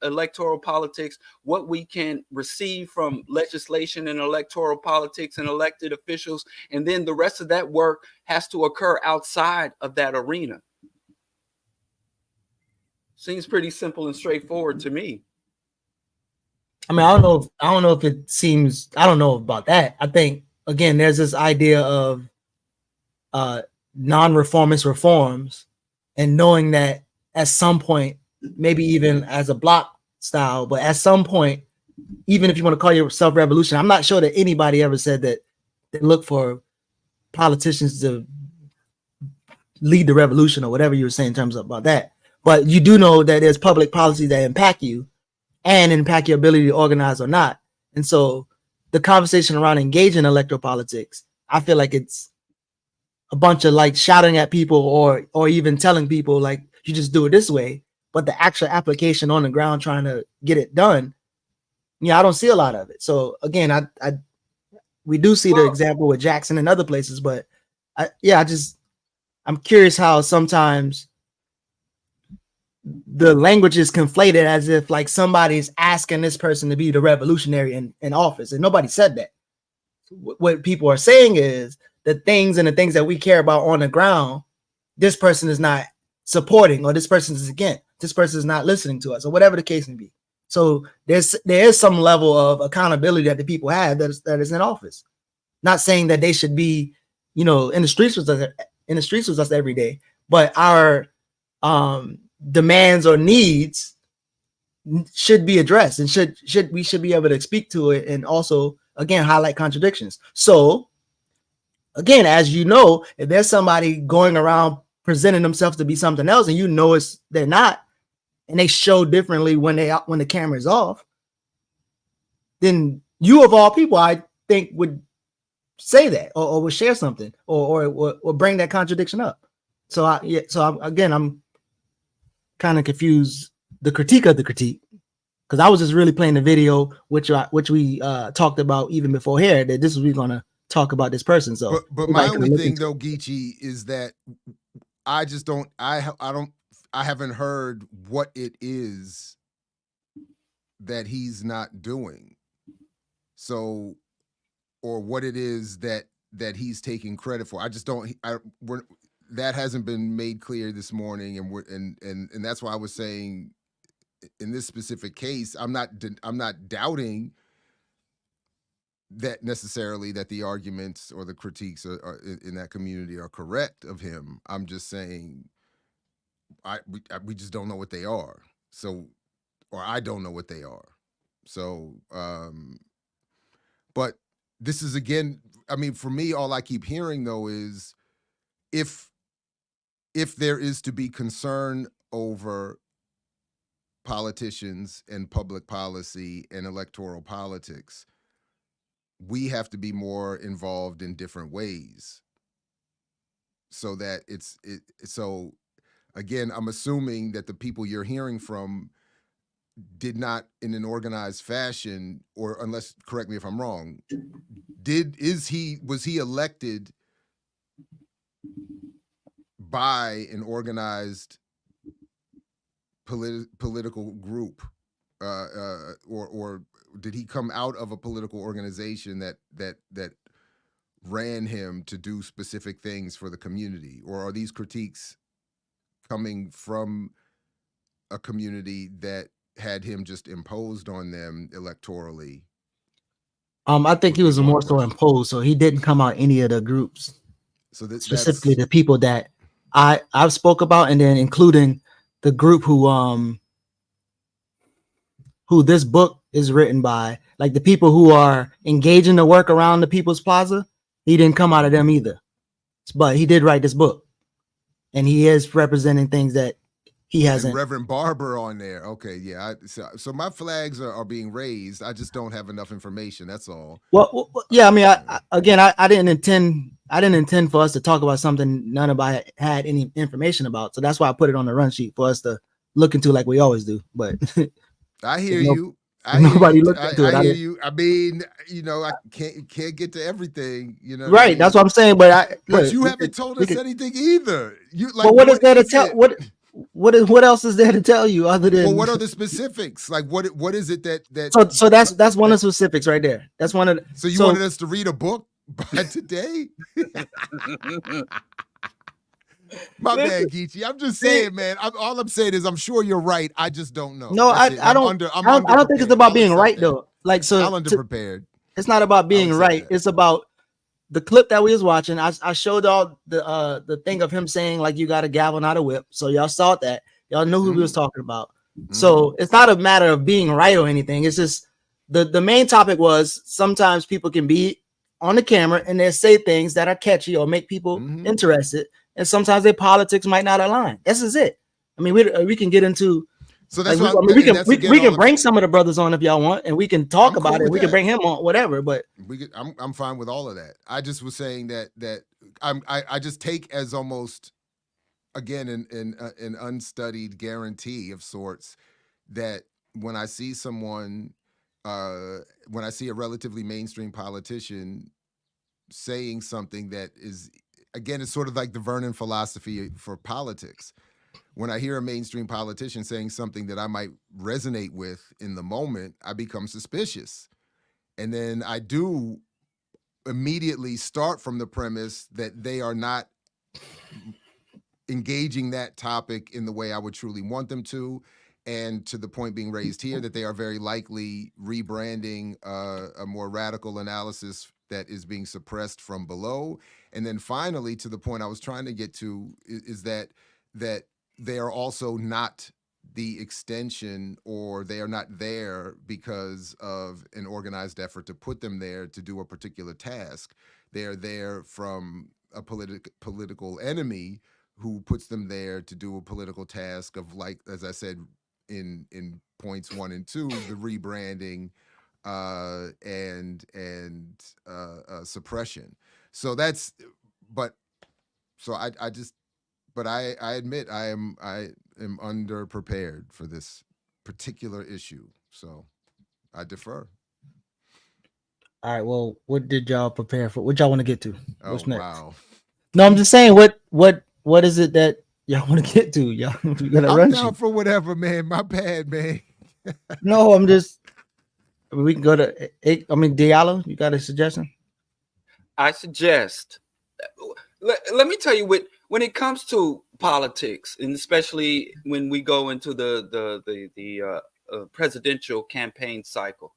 electoral politics, what we can receive from legislation and electoral politics and elected officials, and then the rest of that work has to occur outside of that arena. Seems pretty simple and straightforward to me. I mean, I don't know if it seems, I don't know about that. I think again, there's this idea of non-reformist reforms, and knowing that at some point, maybe even as a block style, but at some point, even if you want to call yourself revolution, I'm not sure that anybody ever said that they look for politicians to lead the revolution or whatever you were saying in terms of about that. But you do know that there's public policies that impact you and impact your ability to organize or not. And so the conversation around engaging in electoral politics, I feel like it's a bunch of like shouting at people or even telling people like you just do it this way, but the actual application on the ground trying to get it done, I don't see a lot of it. So again, we do see the example with Jackson and other places, but I'm curious how sometimes the language is conflated as if like somebody's asking this person to be the revolutionary in office, and nobody said that. What people are saying is the things that we care about on the ground, this person is not supporting, or this person is against, this person is not listening to us, or whatever the case may be. So there is some level of accountability that the people have that is in office. Not saying that they should be, in the streets with us every day, but our demands or needs should be addressed, and we should be able to speak to it, and also again highlight contradictions. So again, as you know, if there's somebody going around presenting themselves to be something else, and they're not, and they show differently when the camera is off, then you of all people, I think, would say that or would share something or bring that contradiction up. So I'm kind of confused the critique of the critique, because I was just really playing the video which we talked about even before here, that this is we're gonna talk about this person. So but my only thing though, Geechee, is that I just don't I haven't heard what it is that he's not doing, so, or what it is that he's taking credit for. I just don't that hasn't been made clear this morning, and that's why I was saying in this specific case, I'm not doubting that necessarily that the arguments or the critiques are in that community are correct of him. I'm just saying we just don't know what they are. So, or I don't know what they are. So, but this is, again, I mean, for me, all I keep hearing though is if there is to be concern over politicians and public policy and electoral politics, we have to be more involved in different ways so that so again, I'm assuming that the people you're hearing from did not in an organized fashion, or unless, correct me if I'm wrong, was he elected by an organized political group, or did he come out of a political organization that ran him to do specific things for the community, or are these critiques coming from a community that had him just imposed on them electorally? I think he Would was be one more so question. imposed, so he didn't come out any of the groups, So specifically that's the people that I've spoke about, and then including the group who this book is written by, like the people who are engaging the work around the People's Plaza. He didn't come out of them either, but he did write this book, and he is representing things that he and hasn't. Reverend Barber on there. Okay, yeah. So my flags are being raised. I just don't have enough information. That's all. Well, yeah. I mean, I didn't intend for us to talk about something none of us had any information about. So that's why I put it on the run sheet for us to look into, like we always do. But I hear no- you. I hear nobody you. looked into it. I I hear didn't. you. I mean, I can't get to everything. You know what I Right. mean? That's what I'm saying. But But you we haven't told we us anything either. You like, But what is there to is tell? it? What else is there to tell you other than? Well, what are the specifics? Like, what is it that? So that's one of the specifics right there. That's one of the. So you wanted us to read a book by today? My bad, Geechee. I'm just saying, man. All I'm saying is, I'm sure you're right. I just don't know. No, That's it. I don't. I don't think it's underprepared. about I'll being accept right that. though. Like I'm underprepared. it's not about I'll being accept right. that. It's about the clip that we was watching. I showed all the thing of him saying, like, you got a gavel, not a whip. So y'all saw that. Y'all knew who we was talking about. So it's not a matter of being right or anything. It's just the main topic was sometimes people can be on the camera and they say things that are catchy or make people interested, and sometimes their politics might not align. This is it. I mean, we can get into. So that's Like, why we can bring some of the brothers on if y'all want, and we can talk about it. We can bring him on, whatever. But I'm fine with all of that. I just was saying that I just take as almost, again, an unstudied guarantee of sorts that when I see someone, when I see a relatively mainstream politician saying something that is, again, it's sort of like the Vernon philosophy for politics. When I hear a mainstream politician saying something that I might resonate with in the moment, I become suspicious. And then I do immediately start from the premise that they are not engaging that topic in the way I would truly want them to. And to the point being raised here, that they are very likely rebranding a more radical analysis that is being suppressed from below. And then finally, to the point I was trying to get to, is that they are also not the extension, or they are not there because of an organized effort to put them there to do a particular task. They are there from a political enemy who puts them there to do a political task of, like, as I said, in points 1 and 2, the rebranding and suppression. So that's, but so I just, but I admit I am underprepared for this particular issue. So I defer. all right. Well, what did y'all prepare for? What y'all want to get to? What's next? Wow. No, I'm just saying. What is it that y'all want to get to? Y'all we gotta I'm run down sheet. for whatever, man. My bad, man. No, I'm just. We can go to. I mean, Diallo, you got a suggestion? I suggest. Let me tell you, when it comes to politics, and especially when we go into the presidential campaign cycle,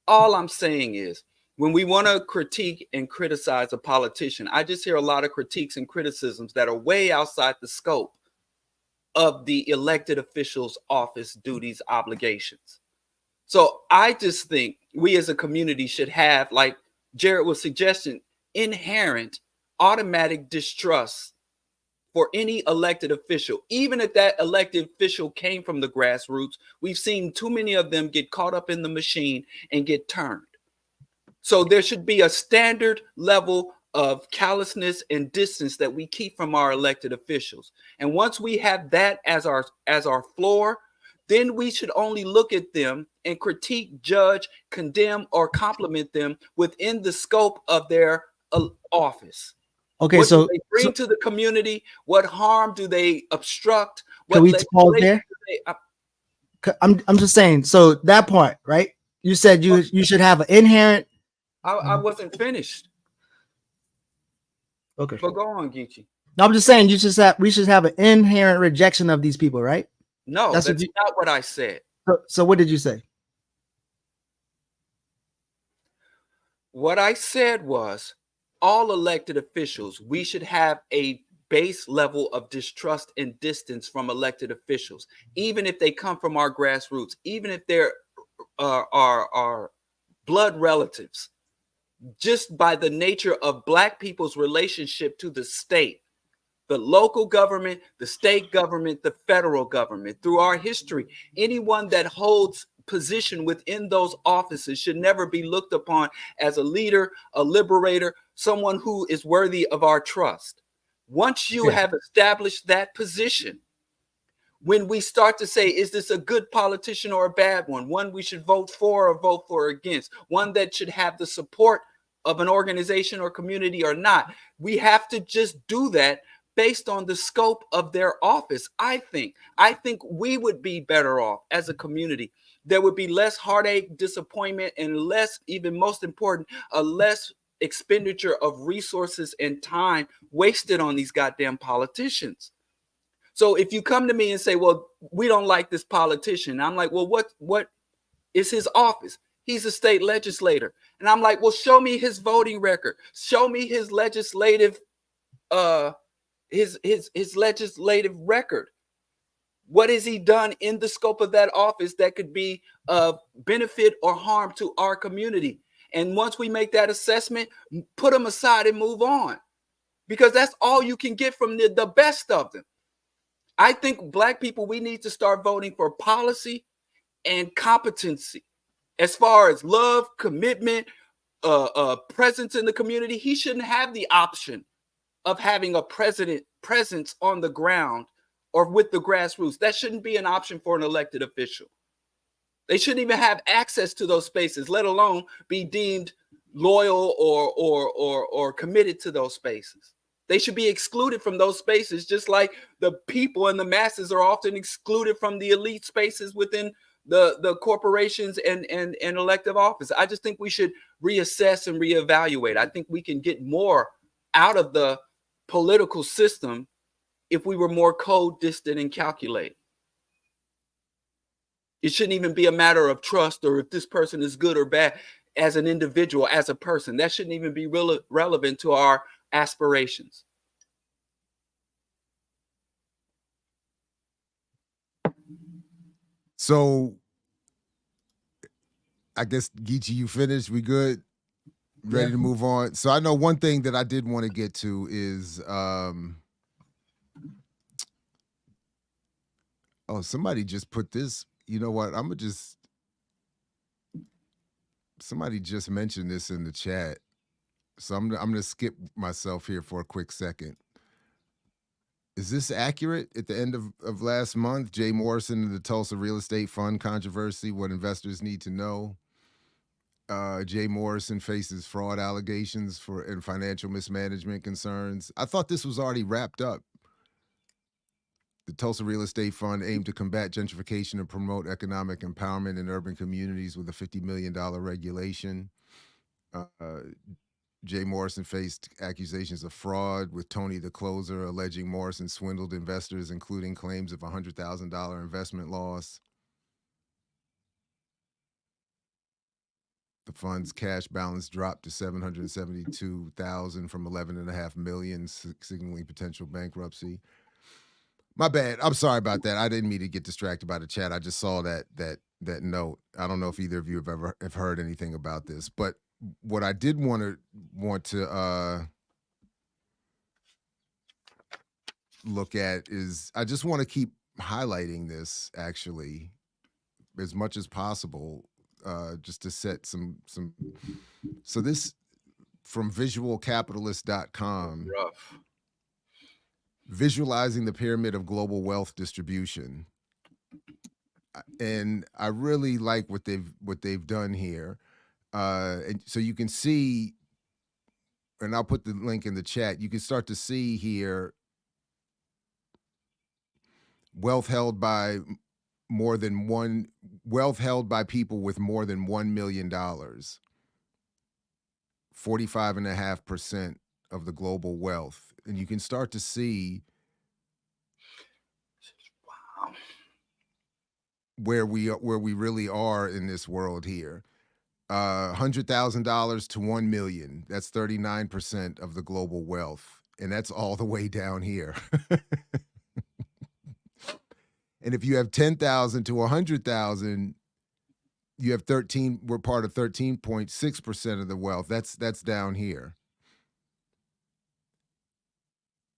all I'm saying is, when we want to critique and criticize a politician, I just hear a lot of critiques and criticisms that are way outside the scope of the elected official's office duties, obligations. So I just think we as a community should have, like Jared was suggesting, inherent automatic distrust for any elected official, even if that elected official came from the grassroots. We've seen too many of them get caught up in the machine and get turned. So there should be a standard level of callousness and distance that we keep from our elected officials. And once we have that as our floor, then we should only look at them and critique, judge, condemn, or compliment them within the scope of their office. Okay, What so do they bring to the community? What harm do they obstruct? What can we pause there? I'm just saying. So that part, right? You said you should have an inherent. I wasn't finished. Okay, but go on, Geechee. No, I'm just saying we should have an inherent rejection of these people, right? No, that's not what I said. So what did you say? What I said was all elected officials, we should have a base level of distrust and distance from elected officials, even if they come from our grassroots, even if they're our blood relatives, just by the nature of Black people's relationship to the state, the local government, the state government, the federal government. Through our history, anyone that holds position within those offices should never be looked upon as a leader, a liberator, someone who is worthy of our trust. Once you have established that position, when we start to say, is this a good politician or a bad one we should vote for or vote for against, one that should have the support of an organization or community or not, we have to just do that based on the scope of their office. I think we would be better off as a community. There would be less heartache, disappointment, and less, even most important, a less expenditure of resources and time wasted on these goddamn politicians. So if you come to me and say, well, we don't like this politician, I'm like, well, what is his office? He's a state legislator. And I'm like, well, show me his voting record. Show me his legislative his legislative record. What has he done in the scope of that office that could be of benefit or harm to our community? And once we make that assessment, put them aside and move on, because that's all you can get from the best of them. I think Black people, we need to start voting for policy and competency. As far as love, commitment, presence in the community, he shouldn't have the option of having a presence on the ground or with the grassroots. That shouldn't be an option for an elected official. They shouldn't even have access to those spaces, let alone be deemed loyal or committed to those spaces. They should be excluded from those spaces, just like the people and the masses are often excluded from the elite spaces within the corporations and elective office. I just think we should reassess and reevaluate. I think we can get more out of the political system if we were more cold, distant, and calculated. It shouldn't even be a matter of trust or if this person is good or bad as an individual, as a person. That shouldn't even be relevant to our aspirations. So I guess, Geechee, you finished? We good? Ready to move on? So I know one thing that I did want to get to is oh, somebody just put this. You know what? Somebody just mentioned this in the chat. So I'm gonna skip myself here for a quick second. Is this accurate? At the end of last month, Jay Morrison and the Tulsa Real Estate Fund controversy, what investors need to know. Jay Morrison faces fraud allegations and financial mismanagement concerns. I thought this was already wrapped up. The Tulsa Real Estate Fund aimed to combat gentrification and promote economic empowerment in urban communities with a $50 million regulation. Jay Morrison faced accusations of fraud, with Tony the closer alleging Morrison swindled investors, including claims of $100,000 investment loss. The fund's cash balance dropped to $772,000 from $11.5 million, signaling potential bankruptcy. My bad. I'm sorry about that. I didn't mean to get distracted by the chat. I just saw that note. I don't know if either of you have heard anything about this, but what I did want to look at is, I just want to keep highlighting this actually as much as possible, just to set some. So this from visualcapitalist.com, Rough. visualizing the pyramid of global wealth distribution. And I really like what they've done here. And so you can see, and I'll put the link in the chat, you can start to see here wealth held by people with more than $1 million. 45.5% of the global wealth. And you can start to see where we really are in this world here. $100,000 to 1 million. That's 39% of the global wealth. And that's all the way down here. And if you have 10,000 to 100,000, you have we're part of 13.6% of the wealth. That's down here.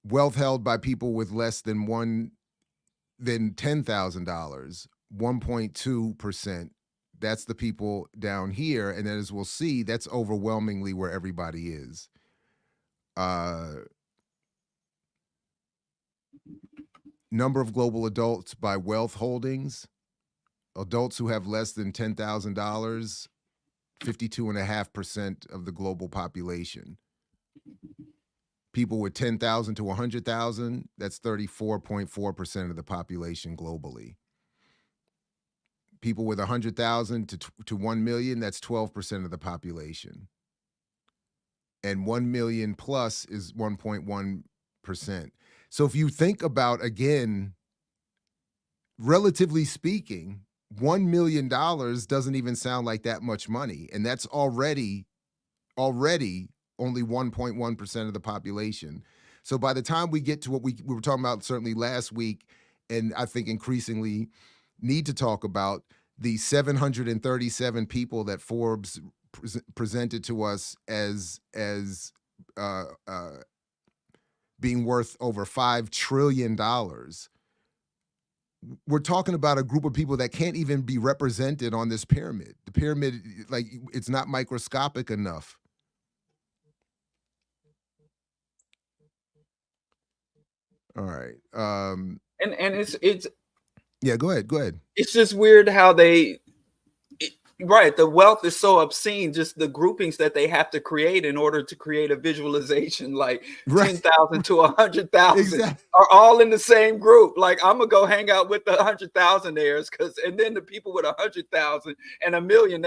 Wealth held by people with less than $10,000, 1.2%. That's the people down here. And then as we'll see, that's overwhelmingly where everybody is. Number of global adults by wealth holdings. Adults who have less than $10,000, 52.5% of the global population. People with 10,000 to 100,000, that's 34.4% of the population globally. People with 100,000 to 1 million, that's 12% of the population. And 1 million plus is 1.1%. So if you think about, again, relatively speaking, $1 million doesn't even sound like that much money. And that's already only 1.1% of the population. So by the time we get to what we were talking about certainly last week, and I think increasingly need to talk about, the 737 people that Forbes presented to us as being worth over $5 trillion. We're talking about a group of people that can't even be represented on this pyramid. The pyramid, like, it's not microscopic enough. All right. And it's yeah, go ahead. It's just weird how right, the wealth is so obscene, just the groupings that they have to create in order to create a visualization, like right. 10,000 to 100,000 exactly. are all in the same group. Like, I'm gonna go hang out with the 100,000aires, and then the people with 100,000 and a million,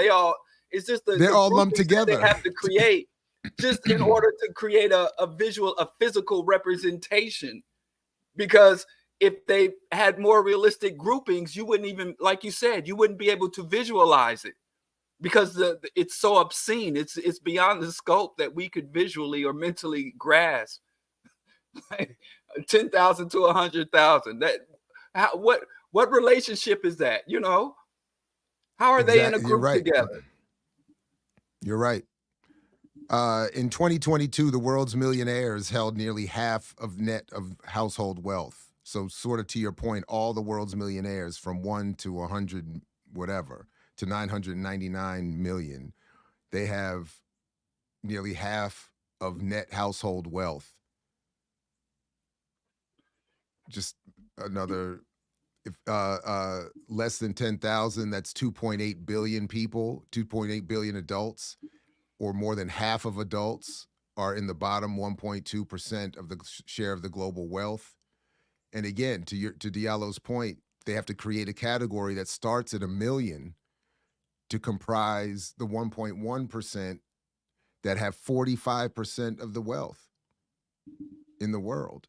it's just they're all lumped together. They have to create just in order to create a physical representation. Because if they had more realistic groupings, you wouldn't even, like you said, you wouldn't be able to visualize it, because it's so obscene. It's beyond the scope that we could visually or mentally grasp. 10,000 to 100,000. What relationship is that? You know, how are they in a group together? You're right. In 2022, the world's millionaires held nearly half of net of household wealth. So sort of to your point, all the world's millionaires from 1 to 100, whatever, to 999 million, they have nearly half of net household wealth. Just another, if less than 10,000, that's 2.8 billion people, 2.8 billion adults, or more than half of adults are in the bottom 1.2% of the share of the global wealth. And again, to Diallo's point, they have to create a category that starts at 1 million to comprise the 1.1% that have 45% of the wealth in the world.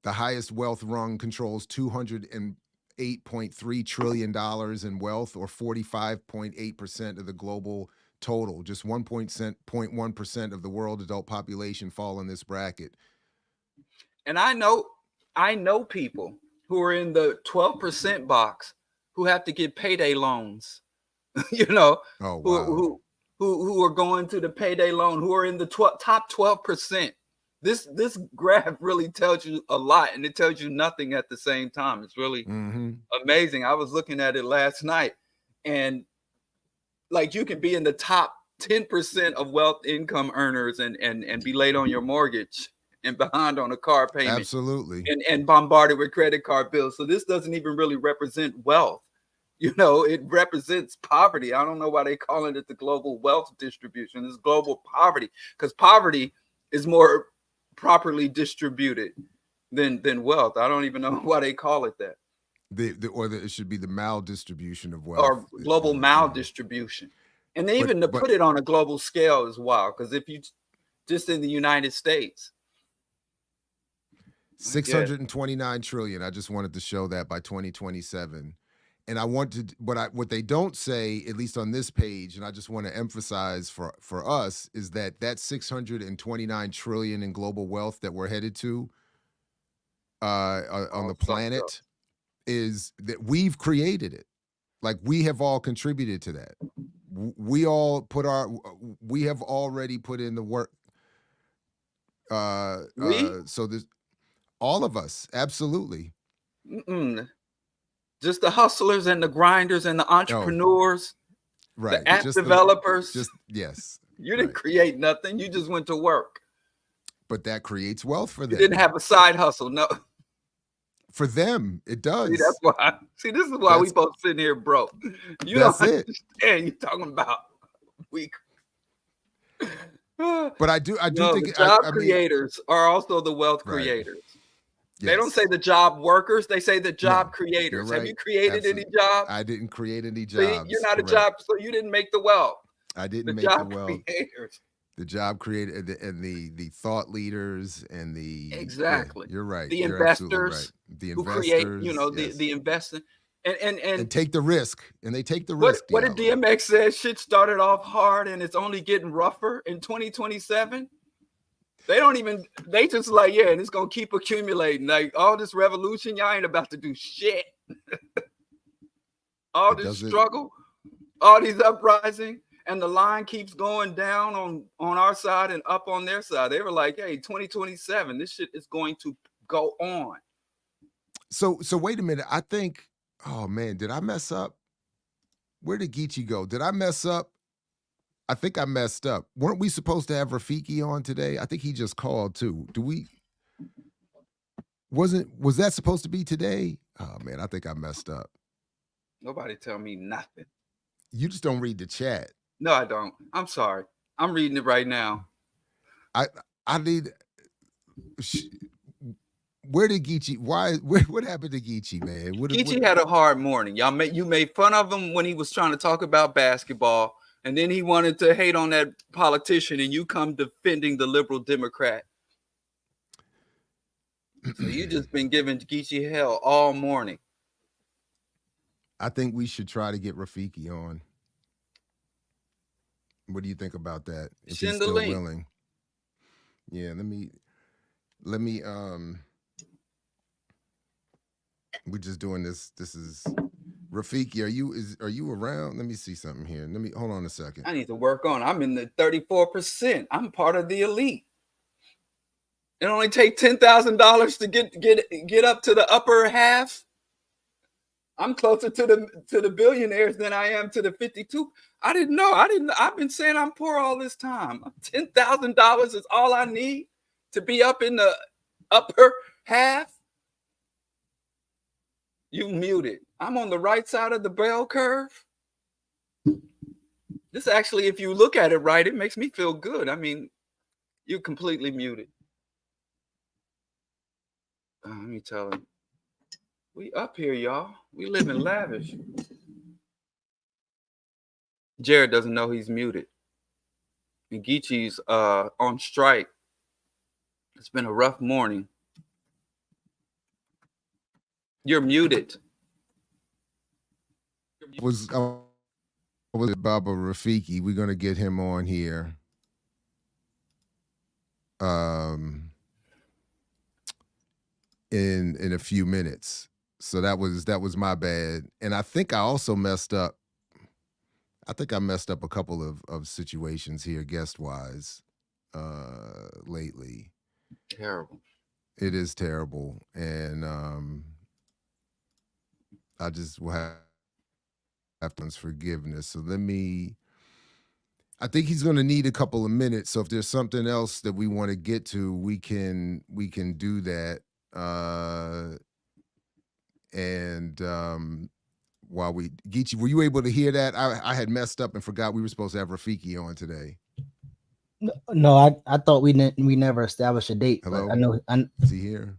The highest wealth rung controls $208.3 trillion in wealth, or 45.8% of the global total. Just 1.1% of the world adult population fall in this bracket. And I know people who are in the 12% box who have to get payday loans. You know, oh, wow. who are going to the payday loan, who are in the top 12%. This graph really tells you a lot, and it tells you nothing at the same time. It's really amazing. I was looking at it last night, and like you can be in the top 10% of wealth income earners and be late on your mortgage and behind on a car payment. Absolutely. And bombarded with credit card bills. So this doesn't even really represent wealth. You know, it represents poverty. I don't know why they calling it the global wealth distribution. It's global poverty, because poverty is more properly distributed than wealth. I don't even know why they call it that. It should be the maldistribution of wealth, or global maldistribution. And they even to put it on a global scale is wild, because if you just in the United States, 629 trillion. I just wanted to show that by 2027. And I wanted, what they don't say, at least on this page, and I just want to emphasize for us, is that 629 trillion in global wealth that we're headed to on the planet is that we've created it. Like, we have all contributed to that. We have already put in the work. So there's all of us, absolutely. Just the hustlers and the grinders and the entrepreneurs, right? The app developers. Yes. You didn't create nothing. You just went to work. But that creates wealth for them. You didn't have a side hustle, no. For them, it does. See, that's why. See, this is why we both sitting here broke. You don't understand. You're talking about weak. But I do think the job creators are also the wealth creators. Yes. They don't say the job workers, they say the job creators. Right. Have you created any jobs? I didn't create any jobs. See, you're not a job, so you didn't make the wealth. I didn't make the wealth. Creators. The job created and the thought leaders and the you're right. The investors, right. The investors who create, the investing and take the risk. And they take the risk. What did DMX say? Shit started off hard and it's only getting rougher in 2027. They just like, and it's gonna keep accumulating. Like, all this revolution, y'all ain't about to do shit. All this struggle, all these uprising, and the line keeps going down on our side and up on their side. They were like, hey, 2027, this shit is going to go on. So wait a minute. I think, oh man, did I mess up? Where did Geechee go? Did I mess up? I think I messed up. Weren't we supposed to have Rafiki on today? I think he just called too. Was that supposed to be today? Oh man, I think I messed up. Nobody tell me nothing. You just don't read the chat. No, I don't. I'm sorry. I'm reading it right now. I need. Where did Geechee? What happened to Geechee, man? Geechee had a hard morning. You made fun of him when he was trying to talk about basketball. And then he wanted to hate on that politician, and you come defending the liberal Democrat. So you just been giving Geechee hell all morning. I think we should try to get Rafiki on. What do you think about that? If he's still willing. Yeah, let me we're just doing this. This is Rafiki, are you around? Let me see something here. Hold on a second. I need to work on. I'm in the 34%. I'm part of the elite. It only takes $10,000 to get up to the upper half. I'm closer to the billionaires than I am to the 52. I didn't know. I've been saying I'm poor all this time. $10,000 is all I need to be up in the upper half. You muted. I'm on the right side of the bell curve. This actually, if you look at it right, it makes me feel good. I mean, you're completely muted. Let me tell him. We up here, y'all. We live in lavish. Jared doesn't know he's muted. And Geechee's on strike. It's been a rough morning. You're muted. Was Baba Rafiki. We're gonna get him on here. In a few minutes. So that was my bad. And I think I also messed up. I think I messed up a couple of situations here guest wise lately. terrible. It is terrible, and I just will have to ask forgiveness. So I think he's going to need a couple of minutes. So if there's something else that we want to get to, we can do that. And while Geechee, were you able to hear that? I had messed up and forgot we were supposed to have Rafiki on today. No, I thought we never established a date. Hello? But Is he here?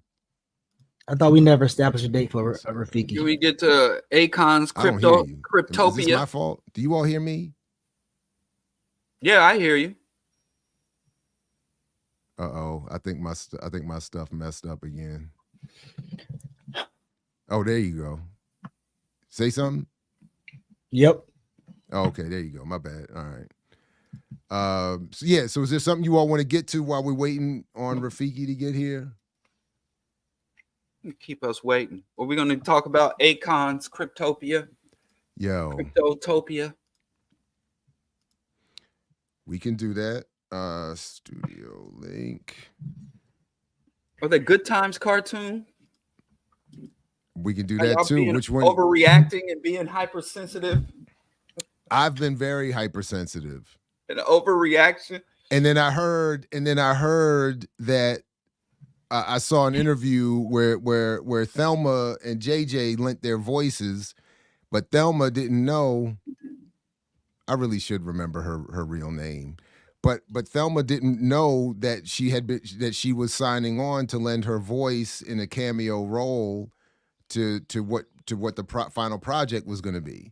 I thought we never established a date for Rafiki. Can we get to Akon's I don't hear you. Cryptopia? Is this my fault? Do you all hear me? Yeah, I hear you. Uh-oh. I think my stuff messed up again. Oh, there you go. Say something? Yep. Oh, okay, there you go. My bad. All right. So is there something you all want to get to while we're waiting on Rafiki to get here? Keep us waiting. Are we going to talk about Akon's Cryptopia? Yo. Cryptotopia? We can do that. Studio link. Are they Good Times cartoon? We can do that too. Which one? Overreacting and being hypersensitive. I've been very hypersensitive. An overreaction. And then I heard that I saw an interview where Thelma and JJ lent their voices, but Thelma didn't know. I really should remember her real name. But Thelma didn't know that she was signing on to lend her voice in a cameo role to what the final project was going to be.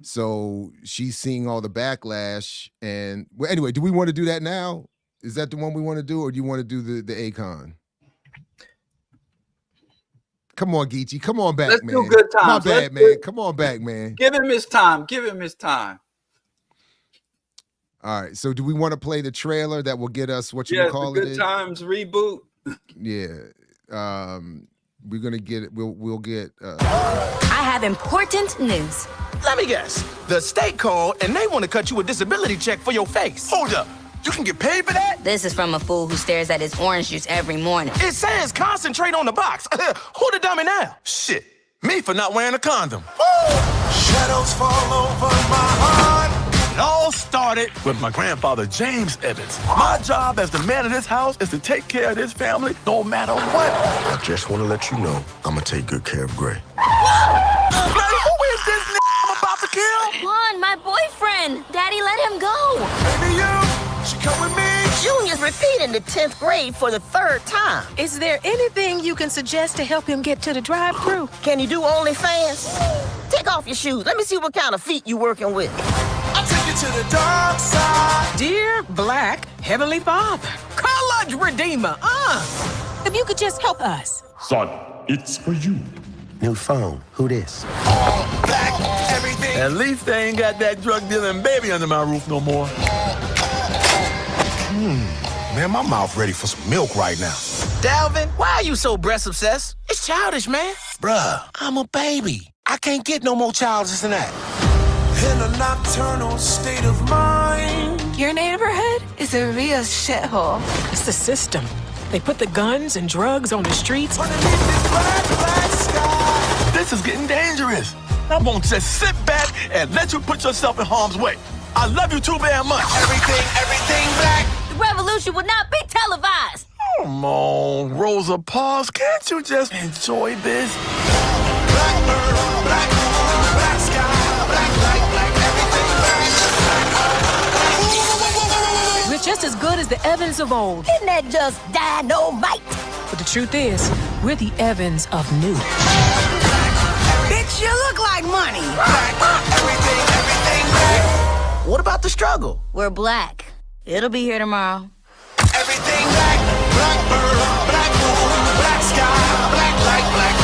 So she's seeing all the backlash. And well, anyway, do we want to do that now? Is that the one we want to do, or do you want to do the Akon? Come on, Geechee. Come on back, Let's man. do Good Times. My bad, man. Come on back, man. Give him his time. Give him his time. All right. So do we want to play the trailer that will get us what you call the it? Good Times reboot. Yeah. We're gonna get it. We'll get. I have important news. Let me guess. The state called and they want to cut you a disability check for your face. Hold up. You can get paid for that? This is from a fool who stares at his orange juice every morning. It says concentrate on the box. Who the dummy now? Shit. Me for not wearing a condom. Woo! Shadows fall over my heart. It all started with my grandfather, James Evans. My job as the man of this house is to take care of this family no matter what. I just want to let you know I'm going to take good care of Gray. Who is this I'm about to kill? Juan, my boyfriend. Daddy, let him go. Baby, she come with me. Junior's repeating the 10th grade for the 3rd time. Is there anything you can suggest to help him get to the drive-thru? Can you do OnlyFans? Take off your shoes. Let me see what kind of feet you working with. I'll take you to the dark side. Dear Black Heavenly Father, College Redeemer, if you could just help us. Son, it's for you. New phone. Who this? Black, everything. At least they ain't got that drug dealing baby under my roof no more. Man, my mouth ready for some milk right now. Dalvin, why are you so breast obsessed? It's childish, man. Bruh, I'm a baby. I can't get no more childish than that. In a nocturnal state of mind. Your neighborhood is a real shithole. It's the system. They put the guns and drugs on the streets. Underneath this black sky. This is getting dangerous. I won't just sit back and let you put yourself in harm's way. I love you too very much. Everything black. The revolution would not be televised. Come on, Rosa Parks, can't you just enjoy this? Blackbird, black sky, black, everything. We're just as good as the Evans of old. Isn't that just dynamite? But the truth is, we're the Evans of new. Bitch, you look like money. Everything black. What about the struggle? We're black. It'll be here tomorrow. Everything black. Blackbird, black moon, black sky, black,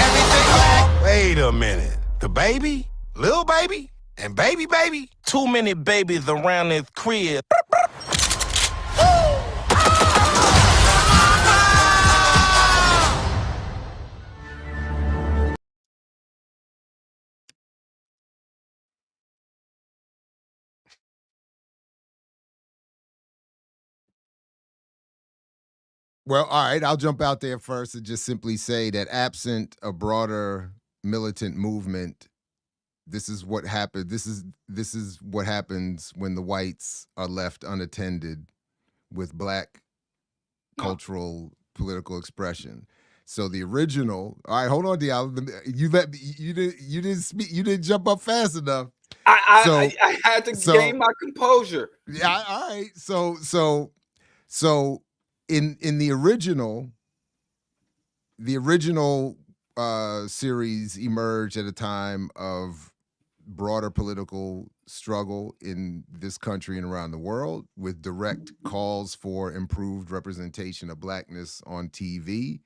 everything black. Wait a minute. The baby, little baby, and baby? Too many babies around this crib. Well, all right, I'll jump out there first and just simply say that absent a broader militant movement, this is what happened. This is what happens when the whites are left unattended with black cultural political expression. So the original, all right, hold on, Diallo. You didn't speak, you didn't jump up fast enough. I had to gain my composure. Yeah, all right. So in the original series emerged at a time of broader political struggle in this country and around the world, with direct calls for improved representation of blackness on TV.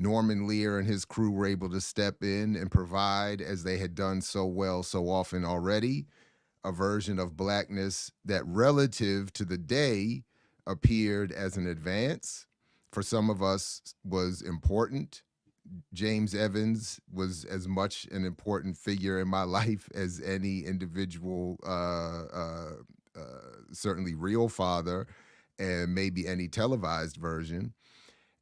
Norman Lear and his crew were able to step in and provide, as they had done so well so often already, a version of blackness that, relative to the day, appeared as an advance. For some of us, was important. James Evans was as much an important figure in my life as any individual, certainly real father, and maybe any televised version.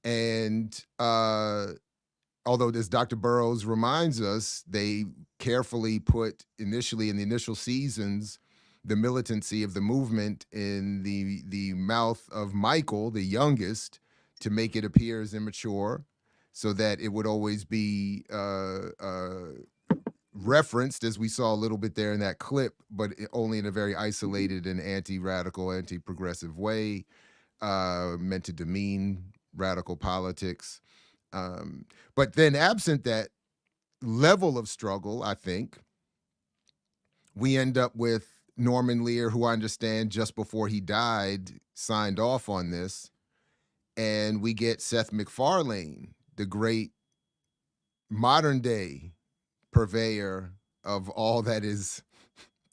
And although, as Dr. Burroughs reminds us, they carefully put initially in the initial seasons the militancy of the movement in the mouth of Michael, the youngest, to make it appear as immature, so that it would always be referenced, as we saw a little bit there in that clip, but only in a very isolated and anti-radical, anti-progressive way, meant to demean radical politics. But then, absent that level of struggle, I think, we end up with Norman Lear, who I understand just before he died signed off on this, and we get Seth MacFarlane, the great modern day purveyor of all that is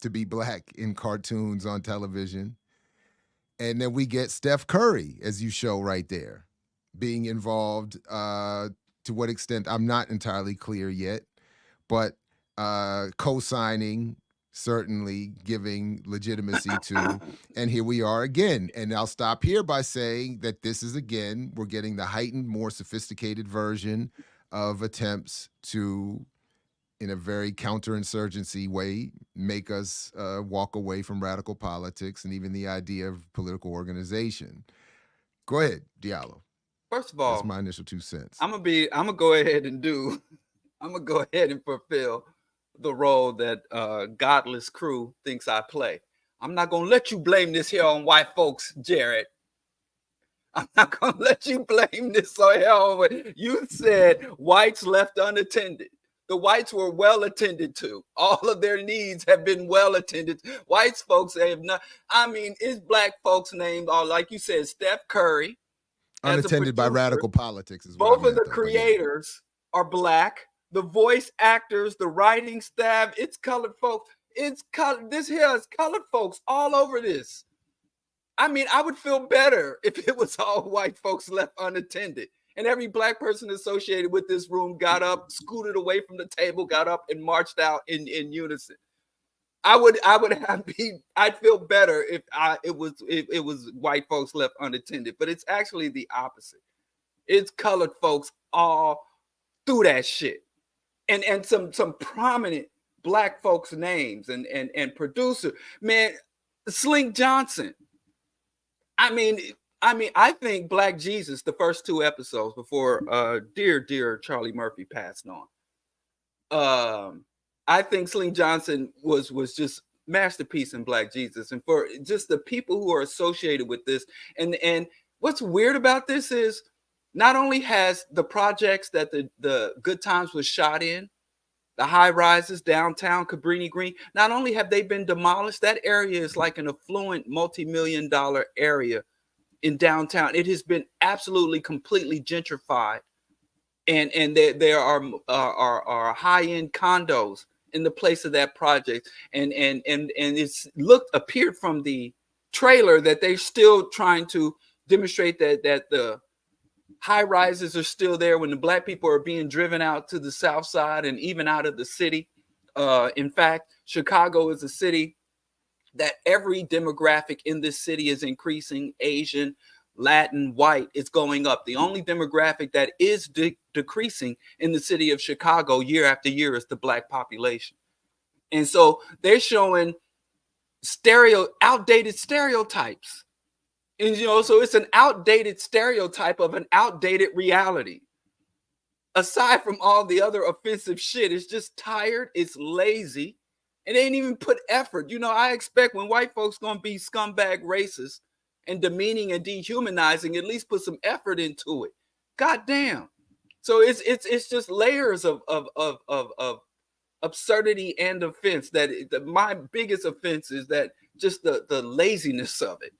to be black in cartoons on television. And then we get Steph Curry, as you show right there, being involved, to what extent I'm not entirely clear yet, but co-signing, certainly giving legitimacy to. And here we are again. And I'll stop here by saying that this is, again, we're getting the heightened, more sophisticated version of attempts to, in a very counterinsurgency way, make us walk away from radical politics and even the idea of political organization. Go ahead, Diallo. First of all, that's my initial 2 cents. I'm gonna go ahead and fulfill the role that godless crew thinks I play. I'm not gonna let you blame this here on white folks, Jared. I'm not gonna let you blame this on hell. You said whites left unattended. The whites were well attended to. All of their needs have been well attended. Whites folks have not. I mean, it's black folks named, like you said, Steph Curry. Unattended by radical politics is both of the creators are black. The voice actors, the writing staff, it's colored folks. This here is colored folks all over this. I mean, I would feel better if it was all white folks left unattended, and every black person associated with this room got up, scooted away from the table, got up and marched out in unison. I'd feel better if it was white folks left unattended, but it's actually the opposite. It's colored folks all through that shit, and some prominent black folks' names and producer, man, Slink Johnson. I mean, I think Black Jesus, the first 2 episodes before dear Charlie Murphy passed on. I think Slink Johnson was just masterpiece in Black Jesus, and for just the people who are associated with this. And what's weird about this is not only has the projects that the Good Times was shot in, the high rises downtown Cabrini Green, not only have they been demolished, that area is like an affluent multi-million-dollar area in downtown. It has been absolutely completely gentrified, and there are high-end condos in the place of that project, and it's appeared from the trailer that they're still trying to demonstrate that the high rises are still there when the black people are being driven out to the south side and even out of the city. In fact, Chicago is a city that every demographic in this city is increasing: Asian, Latin, white, it's going up. The only demographic that is decreasing in the city of Chicago year after year is the Black population. And so they're showing outdated stereotypes. And, so it's an outdated stereotype of an outdated reality. Aside from all the other offensive shit, it's just tired, it's lazy, and they ain't even put effort. I expect when white folks gonna be scumbag racist and demeaning and dehumanizing, at least put some effort into it. God damn. So it's just layers of absurdity and offense. My biggest offense is that just the laziness of it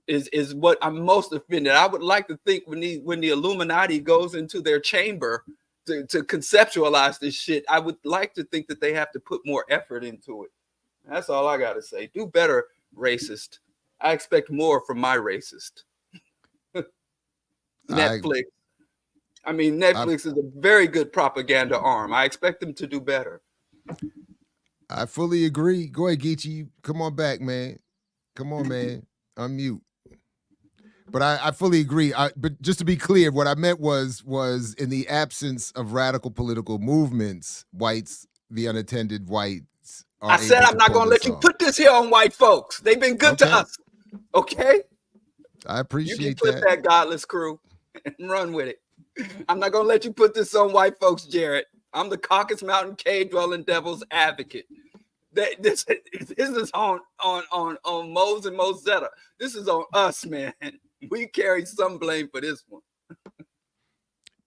is what I'm most offended. I would like to think when the Illuminati goes into their chamber to conceptualize this shit, I would like to think that they have to put more effort into it. That's all I gotta say. Do better, racist. I expect more from my racist. Netflix. Netflix is a very good propaganda arm. I expect them to do better. I fully agree. Go ahead, Geechee. Come on back, man. Come on, man. Unmute. But I fully agree. But just to be clear, what I meant was in the absence of radical political movements, whites, the unattended whites, are I said I'm not going to let you put this here on white folks. They've been good to us. Okay? I appreciate that. You can put that godless crew and run with it. I'm not going to let you put this on white folks, Jared. I'm the Caucasus Mountain cave dwelling devil's advocate. This is on Mose and Mosetta. This is on us, man. We carry some blame for this one.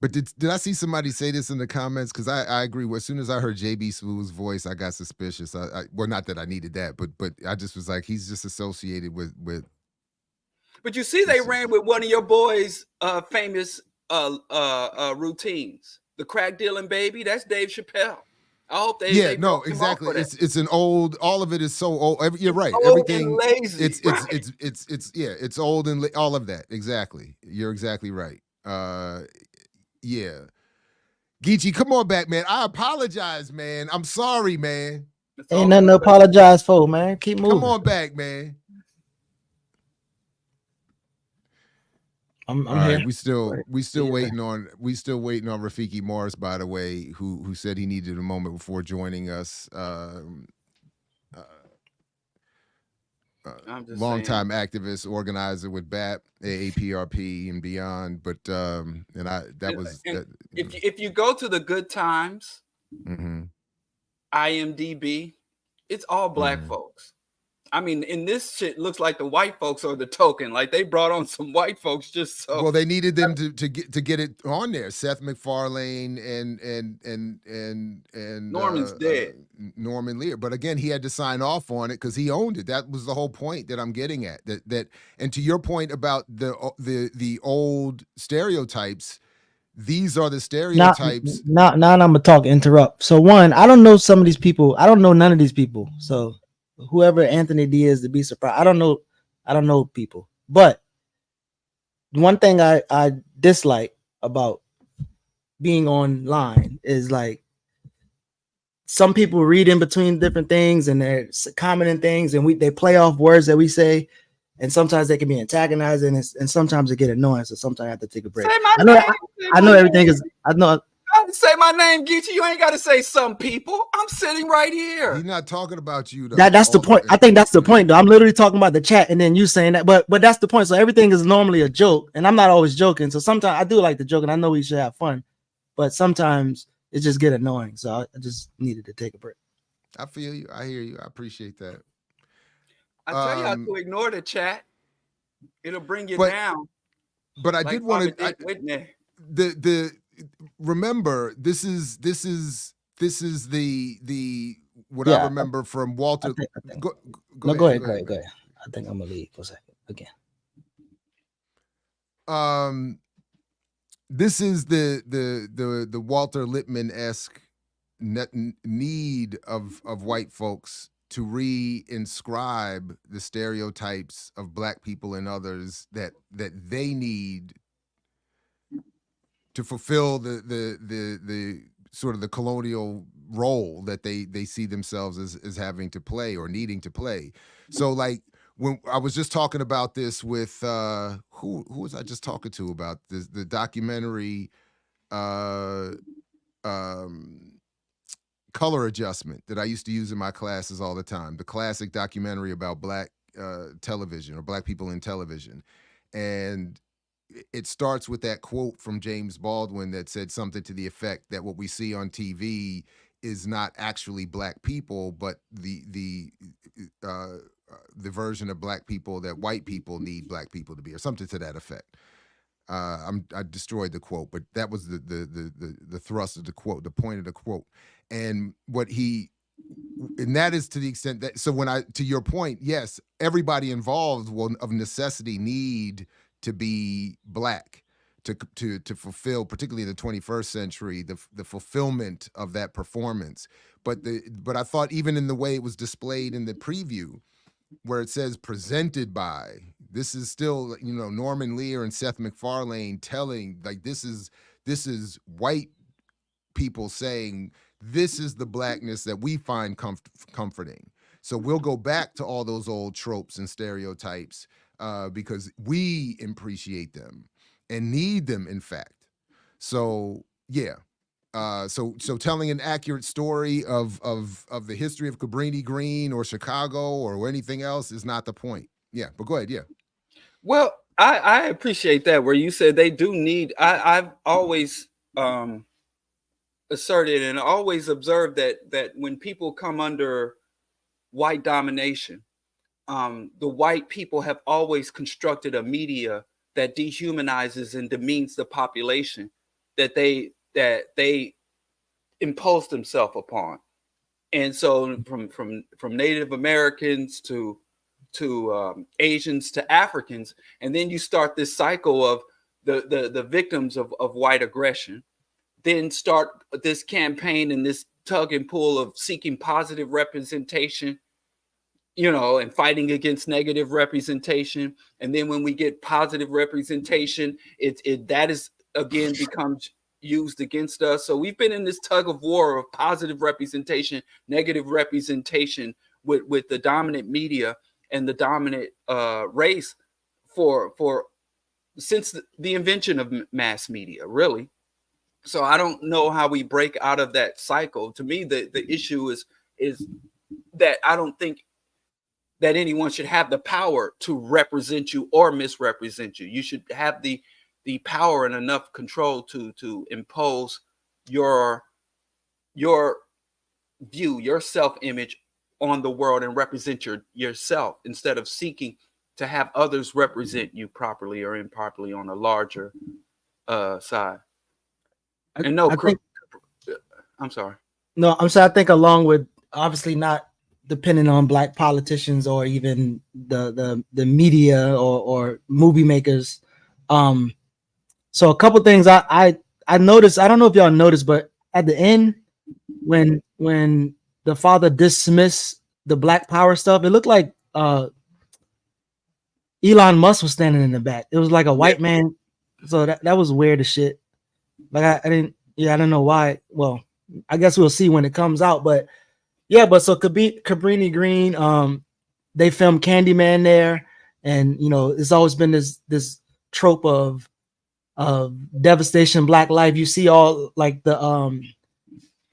But did I see somebody say this in the comments? Because I agree. As soon as I heard JB Smooth's voice, I got suspicious. Well, not that I needed that, but I just was like, he's just associated with. But you see, they ran with one of your boys' famous routines, the crack dealing baby. That's Dave Chappelle. I hope they. Yeah, they no, exactly. It's an old. All of it is so old. You're right. Old Everything. And lazy. It's old and all of that. Exactly. You're exactly right. Yeah. Geechee, come on back, man. I apologize, man. I'm sorry, man. Ain't nothing to apologize for, man. Keep moving. Come on back, man. I'm all here. Right, we still waiting on Rafiki Morris, by the way, who said he needed a moment before joining us. Longtime activist, organizer with BAP, AAPRP, and beyond. But if you go to the Good Times, IMDb, it's all black folks. In this shit, looks like the white folks are the token. Like they brought on some white folks just so. Well, they needed them to get it on there. Seth MacFarlane and Norman's dead. Norman Lear, but again, he had to sign off on it because he owned it. That was the whole point that I'm getting at. That and to your point about the old stereotypes. These are the stereotypes. Now I'm gonna interrupt. So one, I don't know some of these people. I don't know none of these people. So whoever Anthony D is, to be surprised. I don't know people. But one thing I dislike about being online is like some people read in between different things and they're commenting things and they play off words that we say, and sometimes they can be antagonizing and sometimes they get annoying. So sometimes I have to take a break. I know everything is. I know. Say my name, Geechee. You ain't got to say some people. I'm sitting right here. He's not talking about you, though. That's the point. I think that's the point, though. I'm literally talking about the chat, and then you saying that. But that's the point. So everything is normally a joke, and I'm not always joking. So sometimes I do like to joke, and I know we should have fun, but sometimes it just get annoying. So I just needed to take a break. I feel you. I hear you. I appreciate that. I tell you how to ignore the chat. It'll bring you down. But I did want to. Remember, this is the what I remember from Walter. Go ahead. I think I'm gonna leave for a second again. This is the Walter Lippmann-esque need of white folks to reinscribe the stereotypes of black people and others that they need to fulfill the sort of the colonial role that they see themselves as having to play or needing to play. So like when I was just talking about this with who was I just talking to about this, the documentary Color Adjustment that I used to use in my classes all the time, the classic documentary about black television or black people in television. And it starts with that quote from James Baldwin that said something to the effect that what we see on TV is not actually black people, but the version of black people that white people need black people to be, or something to that effect. I destroyed the quote, but that was the thrust of the quote, the point of the quote, and that is to the extent that. So to your point, yes, everybody involved will of necessity need to be black to fulfill, particularly in the 21st century, the fulfillment of that performance. But I thought even in the way it was displayed in the preview, where it says presented by, this is still, Norman Lear and Seth MacFarlane telling, like, this is white people saying, this is the blackness that we find comforting. So we'll go back to all those old tropes and stereotypes because we appreciate them and need them, in fact. So yeah. So telling an accurate story of the history of Cabrini Green or Chicago or anything else is not the point. Yeah, but go ahead. Yeah. Well, I appreciate that where you said they do need. I've always asserted and always observed that when people come under white domination, the white people have always constructed a media that dehumanizes and demeans the population that they impose themselves upon. And so from Native Americans to Asians to Africans, and then you start this cycle of the victims of white aggression, then start this campaign and this tug and pull of seeking positive representation, and fighting against negative representation. And then when we get positive representation, that is again becomes used against us. So we've been in this tug of war of positive representation, negative representation with the dominant media and the dominant race for since the invention of mass media, really. So I don't know how we break out of that cycle. To me, the issue is that I don't think that anyone should have the power to represent you or misrepresent you. You should have the power and enough control to impose your view, your self-image on the world and represent yourself instead of seeking to have others represent you properly or improperly on a larger side. And I'm sorry. No, I'm sorry. I think along with obviously not depending on black politicians or even the media or movie makers. So a couple things I noticed. I don't know if y'all noticed, but at the end, when the father dismissed the Black Power stuff, it looked like Elon Musk was standing in the back. It was like a white man. So that was weird as shit. Like I don't know why. Well, I guess we'll see when it comes out. But yeah, so Cabrini Green, they filmed Candyman there, and it's always been this trope of devastation, black life. You see all like the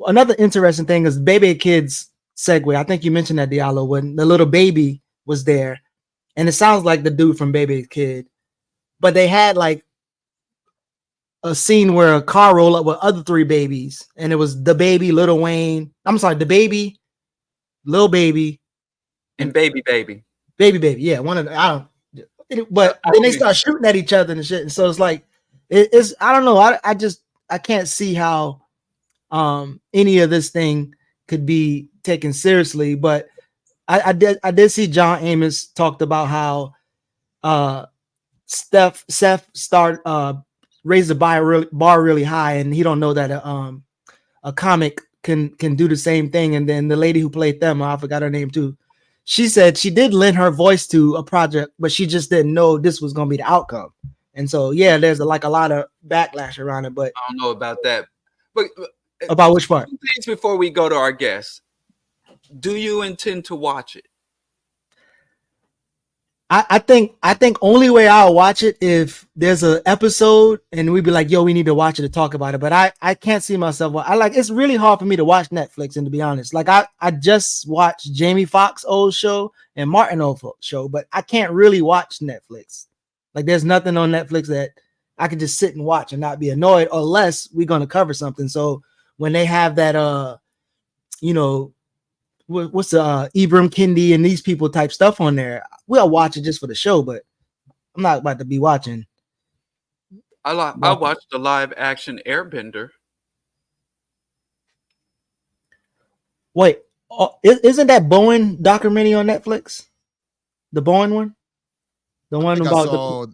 another interesting thing is Baby Kids segue. I think you mentioned that, Diallo, when the little baby was there, and it sounds like the dude from Baby Kid, but they had like a scene where a car rolled up with other three babies, and it was the baby, Lil Wayne. I'm sorry, the baby, Lil Baby, and Baby. Yeah, one of the, I don't. But then they start shooting at each other and shit, and so it's like it's I don't know. I can't see how any of this thing could be taken seriously. But I did see John Amos talked about how Seth raised the bar really high, and he don't know that a comic can do the same thing. And then the lady who played them, I forgot her name too, she said she did lend her voice to a project, but she just didn't know this was going to be the outcome. And so yeah, there's like a lot of backlash around it. But I don't know about that. But about which part? Things before we go to our guests, do you intend to watch it? I think only way I'll watch it if there's an episode and we'd be like, yo, we need to watch it to talk about it. But I can't see myself. It's really hard for me to watch Netflix, and to be honest, like I just watched Jamie Foxx old show and Martin old show, but I can't really watch Netflix. Like there's nothing on Netflix that I can just sit and watch and not be annoyed unless we're gonna cover something. So when they have that you know, what's the Ibram Kendi and these people type stuff on there, we'll watch it just for the show, but I'm not about to be watching. I watched the live action Airbender. Wait, isn't that Boeing documentary on Netflix? The Boeing one? The one about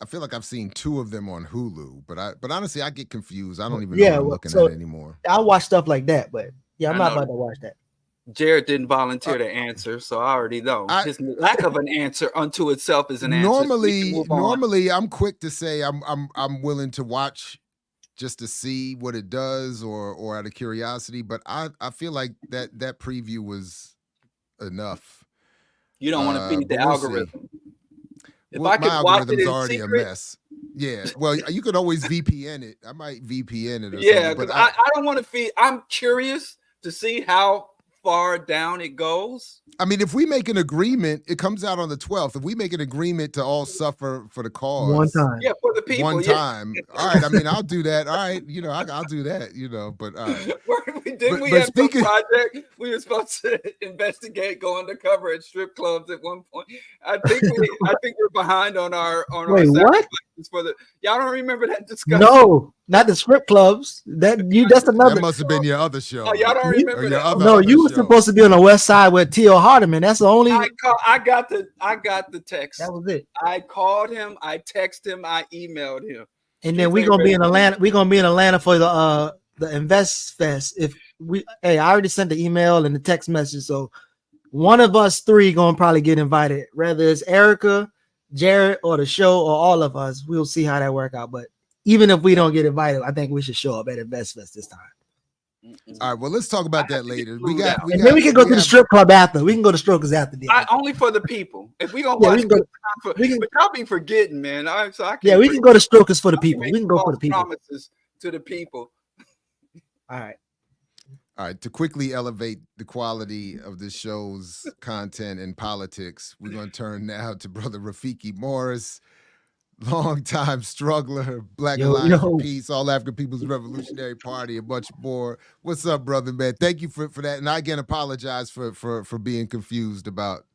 I feel like I've seen 2 of them on Hulu, but honestly, I get confused. I don't even know what I'm looking at anymore. I watch stuff like that, but yeah, I'm not about to watch that. Jared didn't volunteer to answer, so I already know his lack of an answer unto itself is an answer. Normally, I'm quick to say I'm willing to watch just to see what it does or out of curiosity, but I feel like that preview was enough. You don't want to feed the algorithm. If my I could watch it in already secret, a mess. Yeah, well, you could always VPN it. I might VPN it. Yeah, because I don't want to feed. I'm curious to see how far down it goes. I mean, if we make an agreement, it comes out on the 12th. If we make an agreement to all suffer for the cause one time, yeah, for the people, one time. All right, I mean, I'll do that. All right, I'll do that. But we had some project we were supposed to investigate, go undercover at strip clubs at one point. I think we're behind on our Wait, what? For the y'all don't remember that discussion? No, not the strip clubs. That's another. That must have been your other show. Oh, y'all don't remember that? No, you were supposed to be on the west side with T.O. Hardeman. That's the only. I got the text. That was it. I called him. I texted him. I emailed him. And then we're gonna be in Atlanta. We're gonna be in Atlanta for the Invest Fest. I already sent the email and the text message. So one of us 3 gonna probably get invited. Whether it's Erica, Jared, or the show, or all of us, we'll see how that work out. But even if we don't get invited, I think we should show up at Invest Fest this time. All right, well, let's talk about that later. Then we can go to the strip club after. We can go to strokers after the only for the people. If we don't watch, but y'all be forgetting, man. I can't. We can go to strokers for the people. We can go for the people. Promises to the people. All right. To quickly elevate the quality of this show's content and politics, we're going to turn now to Brother Rafiki Morris, longtime struggler, Black Alliance for Peace, All African People's Revolutionary Party, and much more. What's up, brother, man? Thank you for that. And I again apologize for being confused about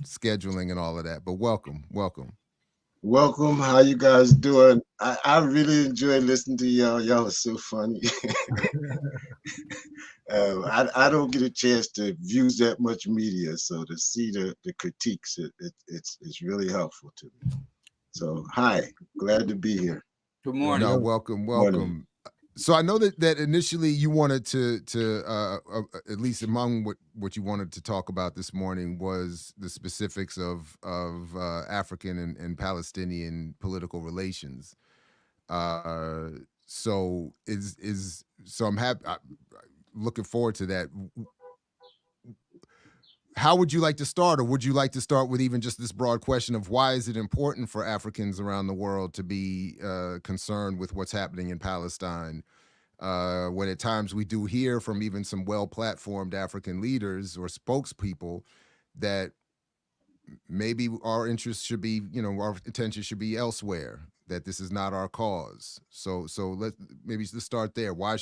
scheduling and all of that. But welcome. How you guys doing? I really enjoy listening to y'all. Y'all are so funny. I don't get a chance to view that much media, so to see the critiques, it's really helpful to me. So hi, glad to be here. Good morning. No, welcome. Morning. So I know that initially you wanted to at least among what you wanted to talk about this morning was the specifics of African and Palestinian political relations. So I'm happy. Looking forward to that. How would you like to start, or would you like to start with even just this broad question of why is it important for Africans around the world to be concerned with what's happening in Palestine, when at times we do hear from even some well-platformed African leaders or spokespeople that maybe our interests should be, our attention should be elsewhere, that this is not our cause. So let's start there. Why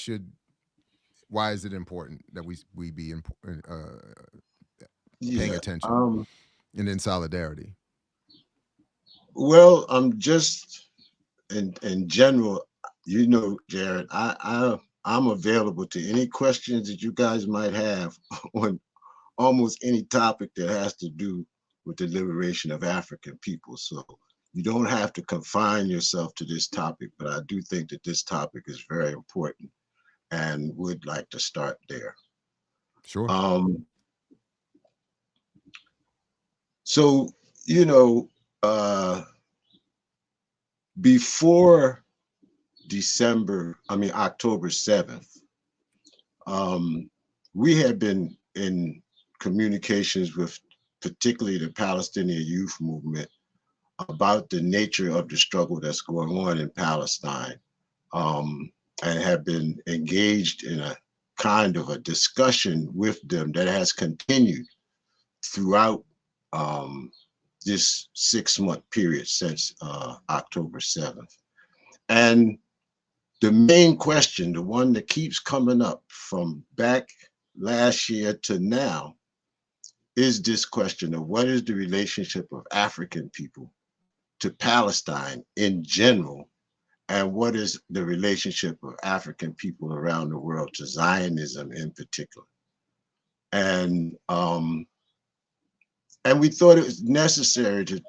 is it important that we be paying attention and in solidarity? Well, I'm just in general, Jared, I'm available to any questions that you guys might have on almost any topic that has to do with the liberation of African people. So you don't have to confine yourself to this topic, but I do think that this topic is very important and would like to start there. Sure. So, before October 7th, we had been in communications with particularly the Palestinian youth movement, about the nature of the struggle that's going on in Palestine, and have been engaged in a kind of a discussion with them that has continued throughout this 6-month period since October 7th. And the main question, the one that keeps coming up from back last year to now, is this question of what is the relationship of African people to Palestine in general, and what is the relationship of African people around the world to Zionism in particular. And we thought it was necessary to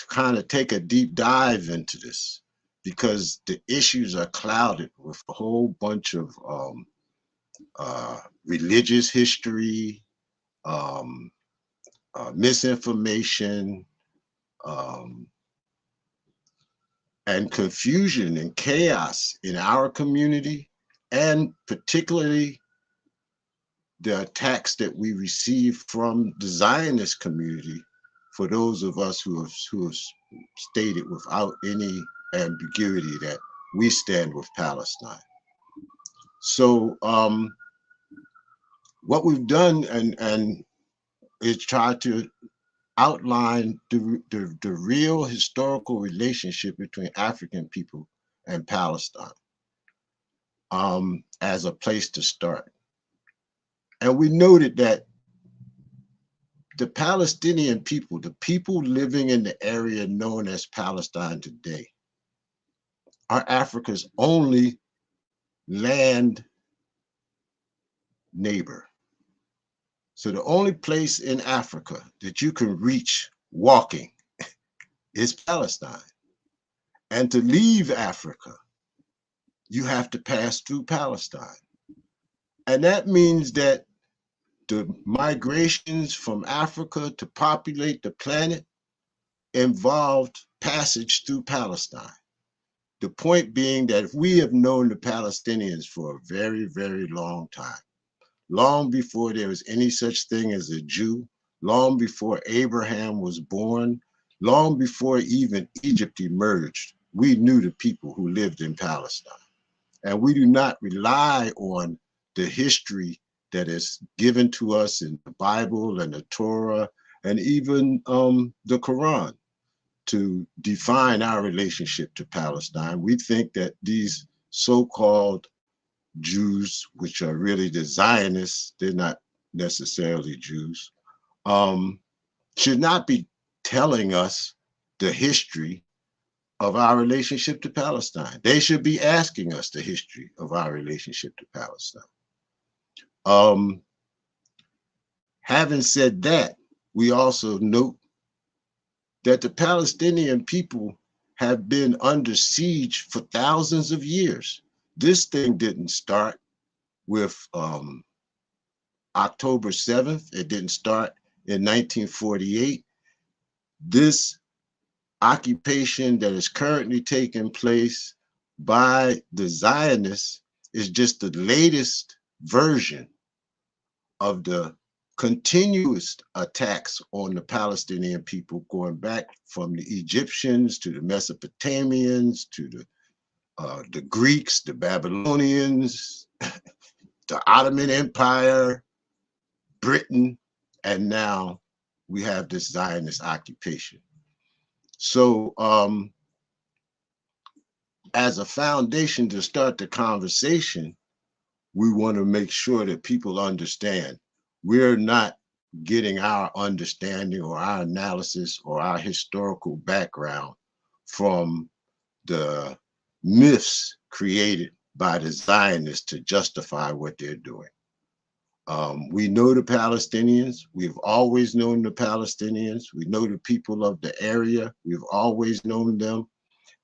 kind of take a deep dive into this, because the issues are clouded with a whole bunch of religious history, misinformation, and confusion and chaos in our community, and particularly the attacks that we receive from the Zionist community, for those of us who have stated without any ambiguity that we stand with Palestine. So what we've done and is try to outline the real historical relationship between African people and Palestine as a place to start. And we noted that the Palestinian people, the people living in the area known as Palestine today, are Africa's only land neighbor. So the only place in Africa that you can reach walking is Palestine. And to leave Africa, you have to pass through Palestine. And that means that the migrations from Africa to populate the planet involved passage through Palestine. The point being that if we have known the Palestinians for a very, very long time, long before there was any such thing as a Jew, long before Abraham was born, long before even Egypt emerged, we knew the people who lived in Palestine. And we do not rely on the history that is given to us in the Bible and the Torah and even the Quran to define our relationship to Palestine. We think that these so-called Jews, which are really the Zionists, they're not necessarily Jews, should not be telling us the history of our relationship to Palestine. They should be asking us the history of our relationship to Palestine. Having said that, we also note that the Palestinian people have been under siege for thousands of years. This thing didn't start with October 7th. It didn't start in 1948. This occupation that is currently taking place by the Zionists is just the latest version of the continuous attacks on the Palestinian people, going back from the Egyptians to the Mesopotamians to the Greeks, the Babylonians, the Ottoman Empire, Britain, and now we have this Zionist occupation. So as a foundation to start the conversation, we want to make sure that people understand we're not getting our understanding or our analysis or our historical background from the myths created by the Zionists to justify what they're doing. We know the Palestinians. We've always known the Palestinians. We know the people of the area. We've always known them.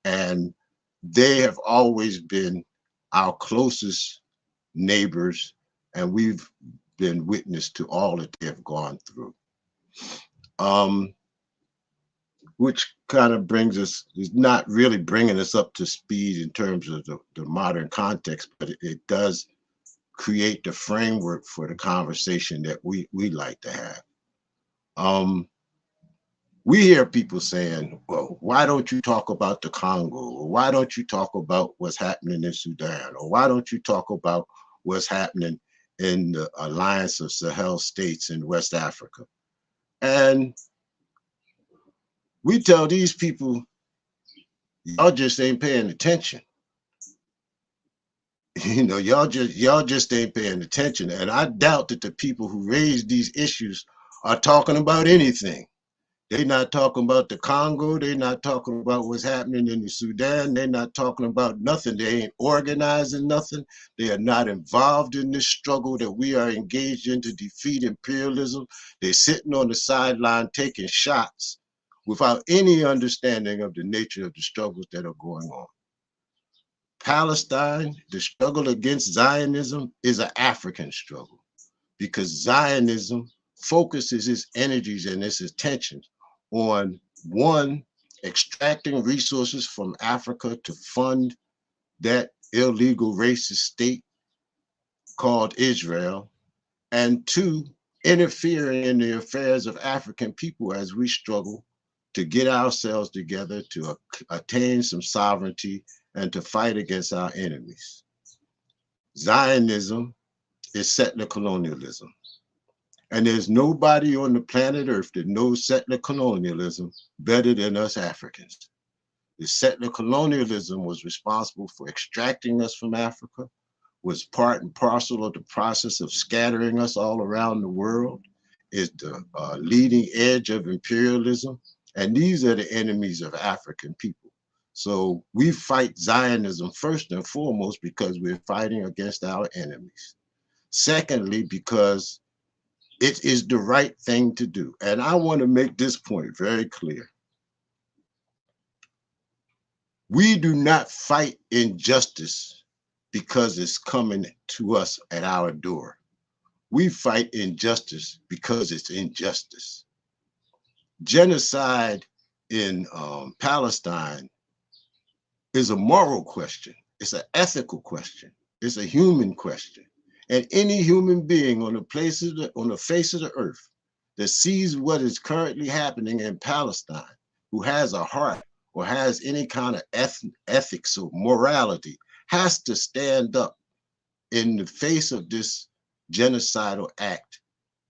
And they have always been our closest neighbors, and we've been witness to all that they have gone through. Which kind of brings us, is not really bringing us up to speed in terms of the modern context, but it does create the framework for the conversation that we like to have. we hear people saying, well, why don't you talk about the Congo? Or why don't you talk about what's happening in Sudan? Or why don't you talk about what's happening in the Alliance of Sahel states in West Africa? And we tell these people, y'all just ain't paying attention. You know, y'all just ain't paying attention. And I doubt that the people who raise these issues are talking about anything. They're not talking about the Congo. They're not talking about what's happening in the Sudan. They're not talking about nothing. They ain't organizing nothing. They are not involved in this struggle that we are engaged in to defeat imperialism. They're sitting on the sideline taking shots without any understanding of the nature of the struggles that are going on. Palestine, the struggle against Zionism is an African struggle because Zionism focuses its energies and its attention on, one, extracting resources from Africa to fund that illegal racist state called Israel, and two, interfering in the affairs of African people as we struggle to get ourselves together to attain some sovereignty and to fight against our enemies. Zionism is settler colonialism. And there's nobody on the planet Earth that knows settler colonialism better than us Africans. The settler colonialism was responsible for extracting us from Africa, was part and parcel of the process of scattering us all around the world, is the leading edge of imperialism. And these are the enemies of African people. So we fight Zionism first and foremost because we're fighting against our enemies. Secondly, because it is the right thing to do. And I want to make this point very clear. We do not fight injustice because it's coming to us at our door. We fight injustice because it's injustice. Genocide in Palestine is a moral question. It's an ethical question. It's a human question. And any human being on the face of the earth that sees what is currently happening in Palestine, who has a heart or has any kind of ethics or morality, has to stand up in the face of this genocidal act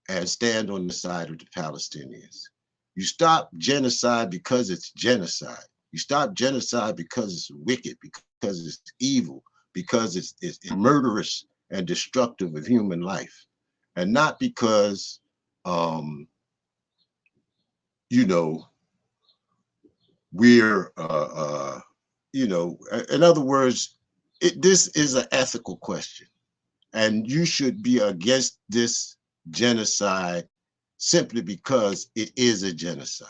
and stand on the side of the Palestinians. You stop genocide because it's genocide. You stop genocide because it's wicked, because it's evil, because it's murderous and destructive of human life, and not because, you know, we're, you know, in other words, this is an ethical question, and you should be against this genocide simply because it is a genocide,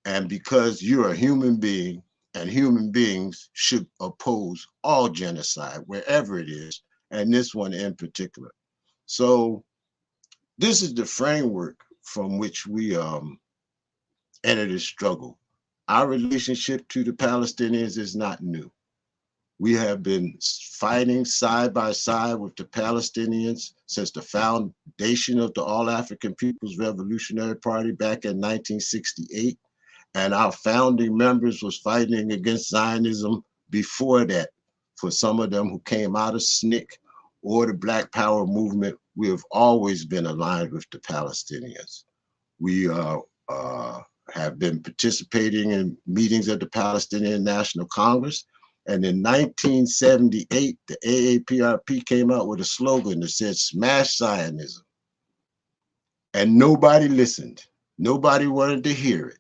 and because you're a human being, and human beings should oppose all genocide wherever it is, and this one in particular. So this is the framework from which we enter this struggle. Our relationship to the Palestinians is not new. We have been fighting side by side with the Palestinians since the foundation of the All-African People's Revolutionary Party back in 1968. And our founding members was fighting against Zionism before that. For some of them who came out of SNCC or the Black Power movement, we have always been aligned with the Palestinians. We have been participating in meetings of the Palestinian National Congress. And in 1978, the AAPRP came out with a slogan that said, "Smash Zionism." And nobody listened. Nobody wanted to hear it.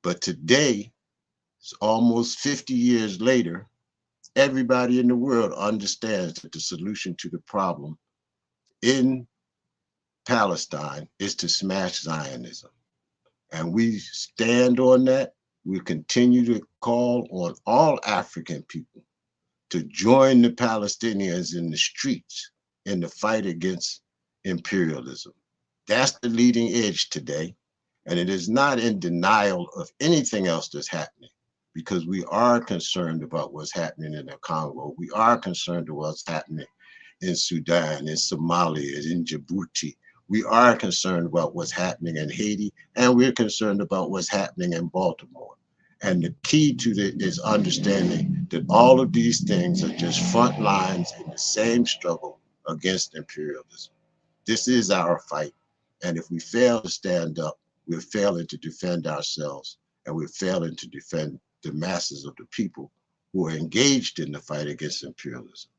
But today, it's almost 50 years later, everybody in the world understands that the solution to the problem in Palestine is to smash Zionism. And we stand on that. We continue to call on all African people to join the Palestinians in the streets in the fight against imperialism. That's the leading edge today. And it is not in denial of anything else that's happening, because we are concerned about what's happening in the Congo. We are concerned about what's happening in Sudan, in Somalia, in Djibouti. we are concerned about what's happening in Haiti, and we're concerned about what's happening in Baltimore. And the key to it is understanding that all of these things are just front lines in the same struggle against imperialism. This is our fight. And if we fail to stand up, we're failing to defend ourselves, and we're failing to defend the masses of the people who are engaged in the fight against imperialism.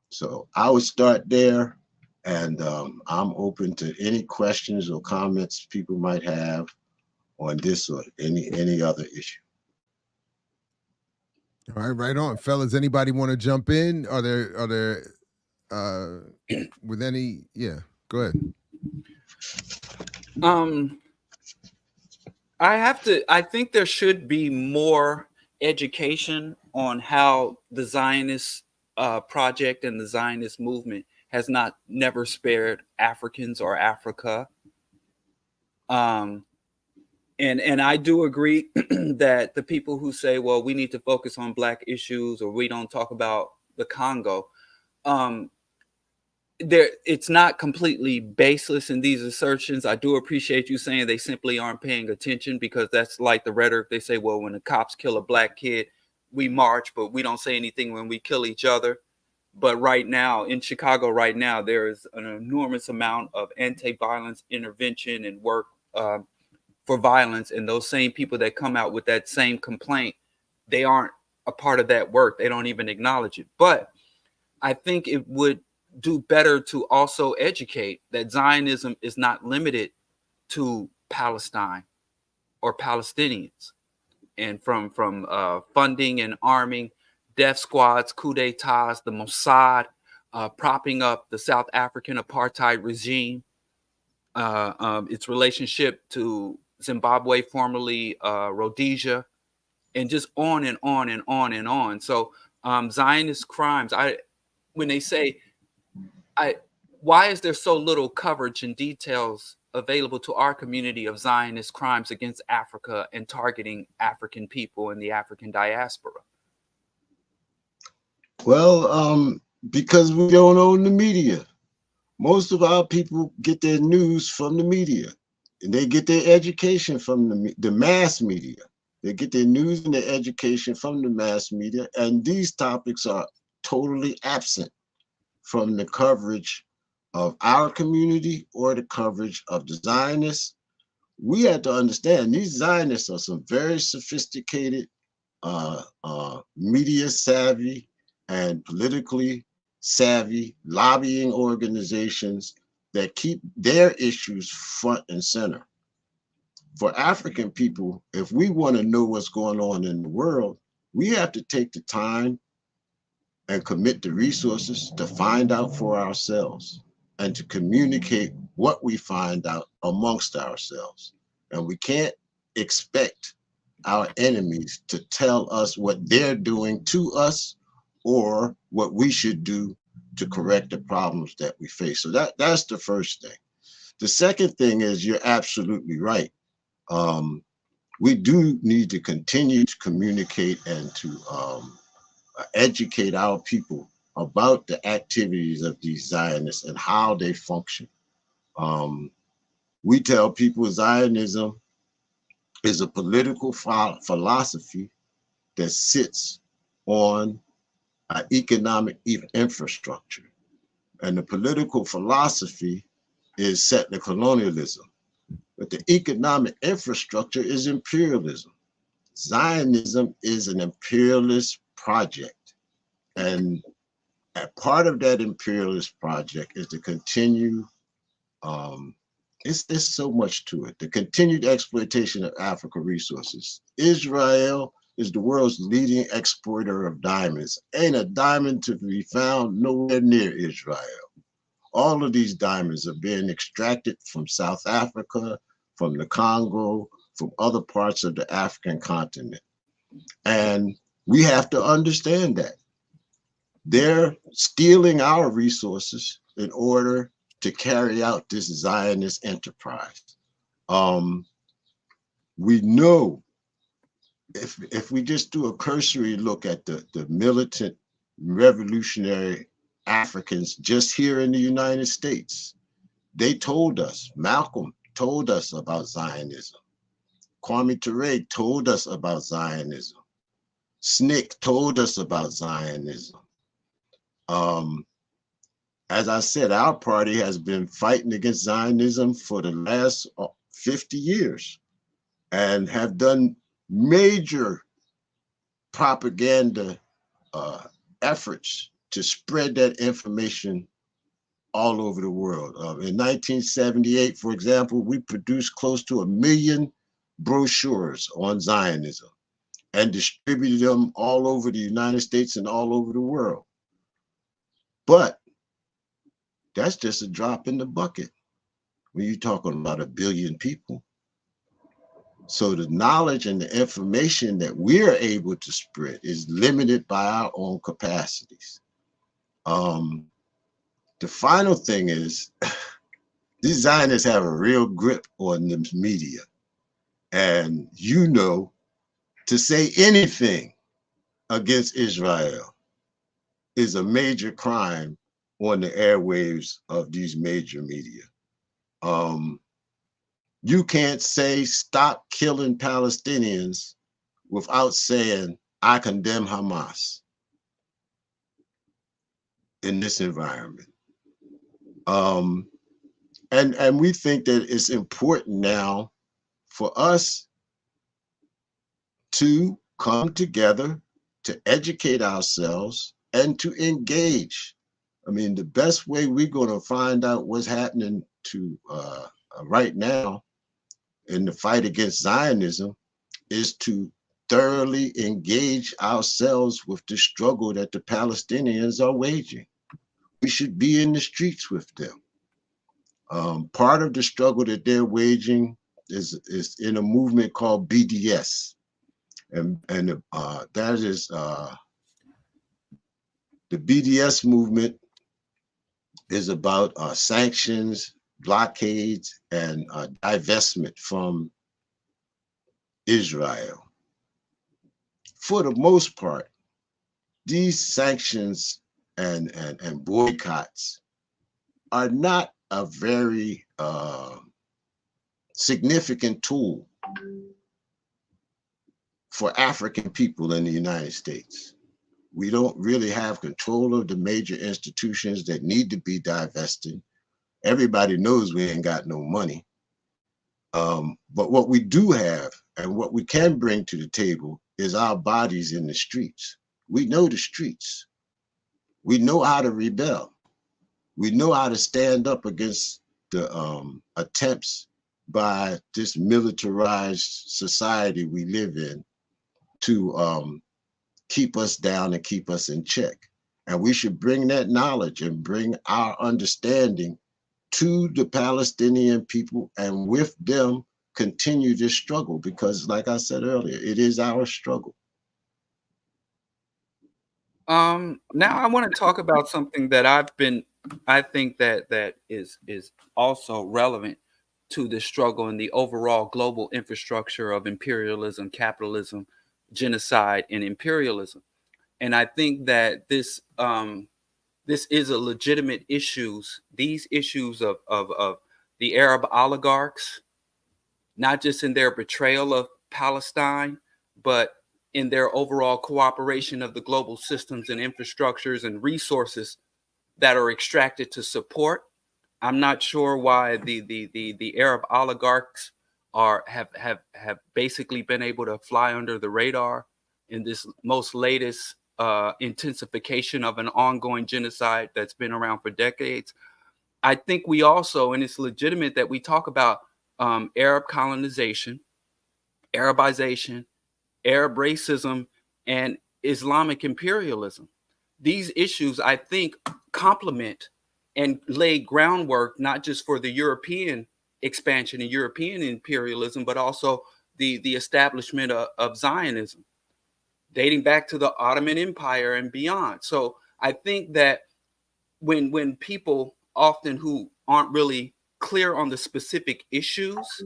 So I would start there, and I'm open to any questions or comments people might have on this or any other issue. All right, right on, fellas. Anybody want to jump in? Are there with any? Yeah, go ahead. I think there should be more education on how the Zionist project and the Zionist movement has never spared Africans or Africa. And I do agree that the people who say, well, we need to focus on Black issues or we don't talk about the Congo, it's not completely baseless in these assertions. I do appreciate you saying they simply aren't paying attention, because that's like the rhetoric. They say, well, when the cops kill a Black kid, we march, but we don't say anything when we kill each other. But right now in Chicago, there is an enormous amount of anti-violence intervention and work for violence. And those same people that come out with that same complaint, they aren't a part of that work. They don't even acknowledge it. But I think it would do better to also educate that Zionism is not limited to Palestine or Palestinians, and from funding and arming death squads, coup d'etats, the Mossad, propping up the South African apartheid regime, its relationship to Zimbabwe, formerly Rhodesia, and just on and on and on and on. So Zionist crimes, when they say, why is there so little coverage and details available to our community of Zionist crimes against Africa and targeting African people in the African diaspora? Well, because we don't own the media. Most of our people get their news from the media, and they get their education from the mass media. They get their news and their education from the mass media, and these topics are totally absent from the coverage of our community or the coverage of the Zionists. We have to understand these Zionists are some very sophisticated, media savvy and politically savvy lobbying organizations that keep their issues front and center. For African people, if we want to know what's going on in the world, we have to take the time and commit the resources to find out for ourselves and to communicate what we find out amongst ourselves. And we can't expect our enemies to tell us what they're doing to us or what we should do to correct the problems that we face. So that's the first thing. The second thing is, you're absolutely right. We do need to continue to communicate and to educate our people about the activities of these Zionists and how they function. We tell people Zionism is a political philosophy that sits on economic infrastructure. And the political philosophy is settler colonialism. But the economic infrastructure is imperialism. Zionism is an imperialist project. And a part of that imperialist project is to continue, there's so much to it, the continued exploitation of African resources. Israel is the world's leading exporter of diamonds. Ain't a diamond to be found nowhere near Israel. All of these diamonds are being extracted from South Africa, from the Congo, from other parts of the African continent. And we have to understand that. They're stealing our resources in order to carry out this Zionist enterprise. We know, if we just do a cursory look at the militant revolutionary Africans just here in the United States, They told us, Malcolm told us about Zionism. Kwame Ture told us about Zionism. SNCC told us about Zionism. As I said, our party has been fighting against Zionism for the last 50 years and have done major propaganda efforts to spread that information all over the world. In 1978, for example, we produced close to 1 million brochures on Zionism and distributed them all over the United States and all over the world. But that's just a drop in the bucket when you're talking about 1 billion people. So the knowledge and the information that we're able to spread is limited by our own capacities. The final thing is, these Zionists have a real grip on the media. And you know, to say anything against Israel is a major crime on the airwaves of these major media. You can't say stop killing Palestinians without saying I condemn Hamas in this environment. And we think that it's important now for us to come together, to educate ourselves, and to engage. I mean, the best way we're going to find out what's happening to right now in the fight against Zionism is to thoroughly engage ourselves with the struggle that the Palestinians are waging. We should be in the streets with them. Part of the struggle that they're waging is in a movement called BDS. And that is the BDS movement is about sanctions, blockades, and divestment from Israel. For the most part, these sanctions and boycotts are not a very significant tool for African people in the United States. We don't really have control of the major institutions that need to be divested. Everybody knows we ain't got no money. But what we do have and what we can bring to the table is our bodies in the streets. We know the streets. We know how to rebel. We know how to stand up against the attempts by this militarized society we live in to keep us down and keep us in check. And we should bring that knowledge and bring our understanding to the Palestinian people, and with them continue this struggle, because like I said earlier, it is our struggle. Now I want to talk about something that I think that is also relevant to the struggle and the overall global infrastructure of imperialism, capitalism, genocide, and imperialism. And I think that this is a legitimate issues. These issues of the Arab oligarchs, not just in their betrayal of Palestine, but in their overall cooperation of the global systems and infrastructures and resources that are extracted to support. I'm not sure why the Arab oligarchs have basically been able to fly under the radar in this most latest intensification of an ongoing genocide that's been around for decades. I think we also, and it's legitimate that we talk about Arab colonization, Arabization, Arab racism, and Islamic imperialism. These issues, I think, complement and lay groundwork not just for the European expansion and European imperialism, but also the establishment of Zionism, dating back to the Ottoman Empire and beyond. So I think that when people often who aren't really clear on the specific issues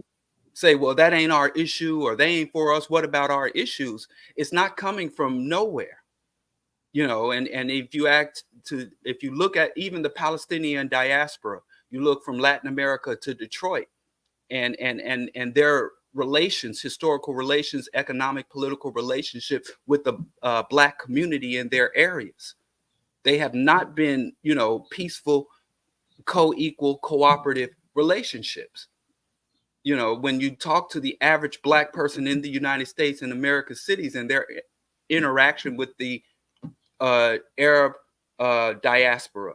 say, well, that ain't our issue, or they ain't for us, what about our issues? It's not coming from nowhere. You know, and if you look at even the Palestinian diaspora, You look from Latin America to Detroit, and their relations, historical relations, economic, political relationships with the Black community in their areas. They have not been, peaceful, co-equal, cooperative relationships. When you talk to the average Black person in the United States and America's cities and their interaction with the Arab diaspora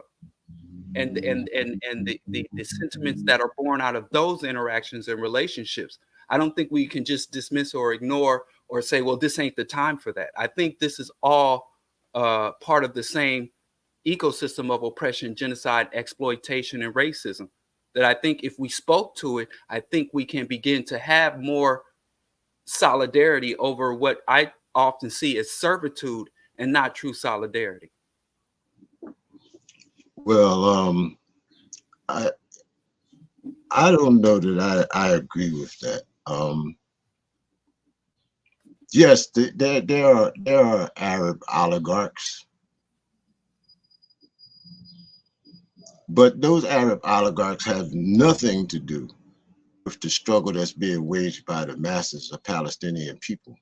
and the sentiments that are born out of those interactions and relationships, I don't think we can just dismiss or ignore or say, well, this ain't the time for that. I think this is all part of the same ecosystem of oppression, genocide, exploitation, and racism, that I think if we spoke to it, I think we can begin to have more solidarity over what I often see as servitude and not true solidarity. Well, I don't know that I agree with that. Yes, there are Arab oligarchs, but those Arab oligarchs have nothing to do with the struggle that's being waged by the masses of Palestinian people.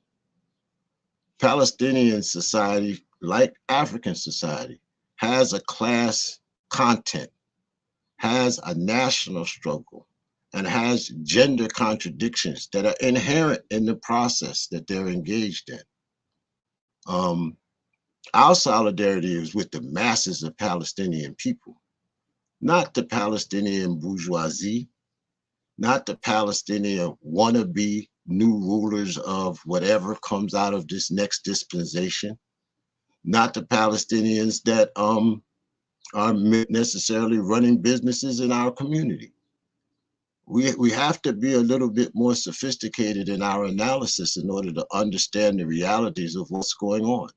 Palestinian society, like African society, has a class content, has a national struggle, and has gender contradictions that are inherent in the process that they're engaged in. Our solidarity is with the masses of Palestinian people, not the Palestinian bourgeoisie, not the Palestinian wannabe new rulers of whatever comes out of this next dispensation, not the Palestinians that are necessarily running businesses in our community. We have to be a little bit more sophisticated in our analysis in order to understand the realities of what's going on.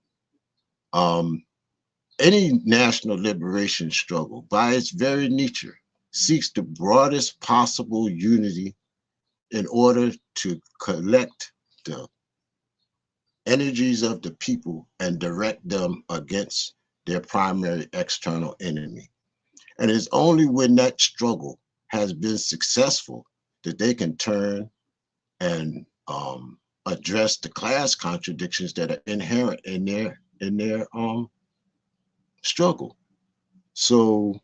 Any national liberation struggle, by its very nature, seeks the broadest possible unity in order to collect the energies of the people and direct them against their primary external enemy. And it's only when that struggle has been successful that they can turn and address the class contradictions that are inherent in their struggle. So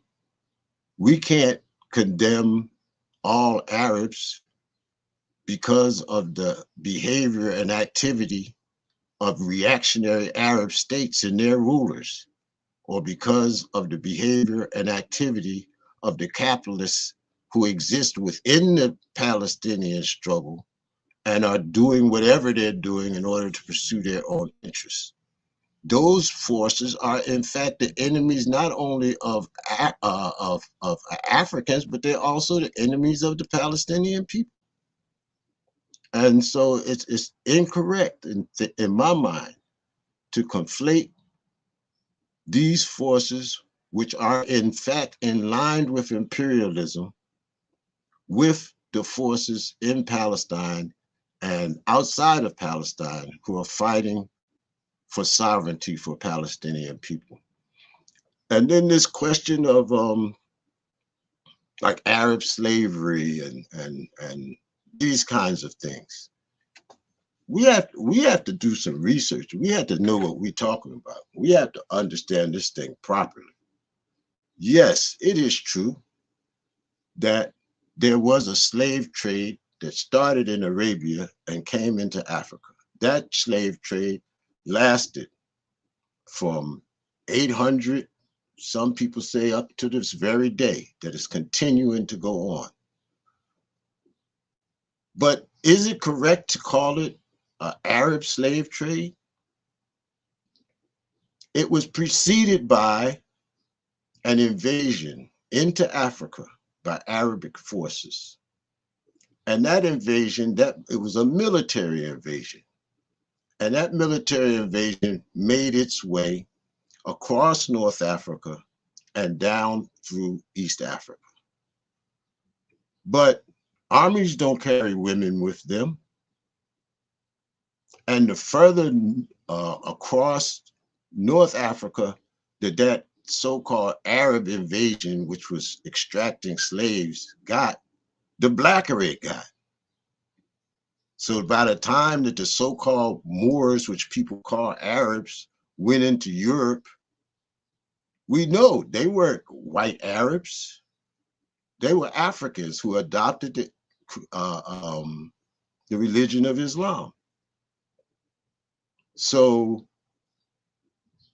we can't condemn all Arabs because of the behavior and activity of reactionary Arab states and their rulers, or because of the behavior and activity of the capitalists who exist within the Palestinian struggle and are doing whatever they're doing in order to pursue their own interests. Those forces are, in fact, the enemies not only of Africans, but they're also the enemies of the Palestinian people. And so it's incorrect in my mind to conflate these forces, which are in fact in line with imperialism, with the forces in Palestine and outside of Palestine who are fighting for sovereignty for Palestinian people. And then this question of like Arab slavery and these kinds of things. We have to do some research. We have to know what we're talking about. We have to understand this thing properly. Yes, it is true that there was a slave trade that started in Arabia and came into Africa. That slave trade lasted from 800, some people say up to this very day, that is continuing to go on. But is it correct to call it an Arab slave trade? It was preceded by an invasion into Africa by Arabic forces. And that invasion, it was a military invasion. And that military invasion made its way across North Africa and down through East Africa. But armies don't carry women with them. And the further across North Africa that so-called Arab invasion, which was extracting slaves, got, the blacker it got. So by the time that the so-called Moors, which people call Arabs, went into Europe, we know they weren't white Arabs. They were Africans who adopted the religion of Islam. So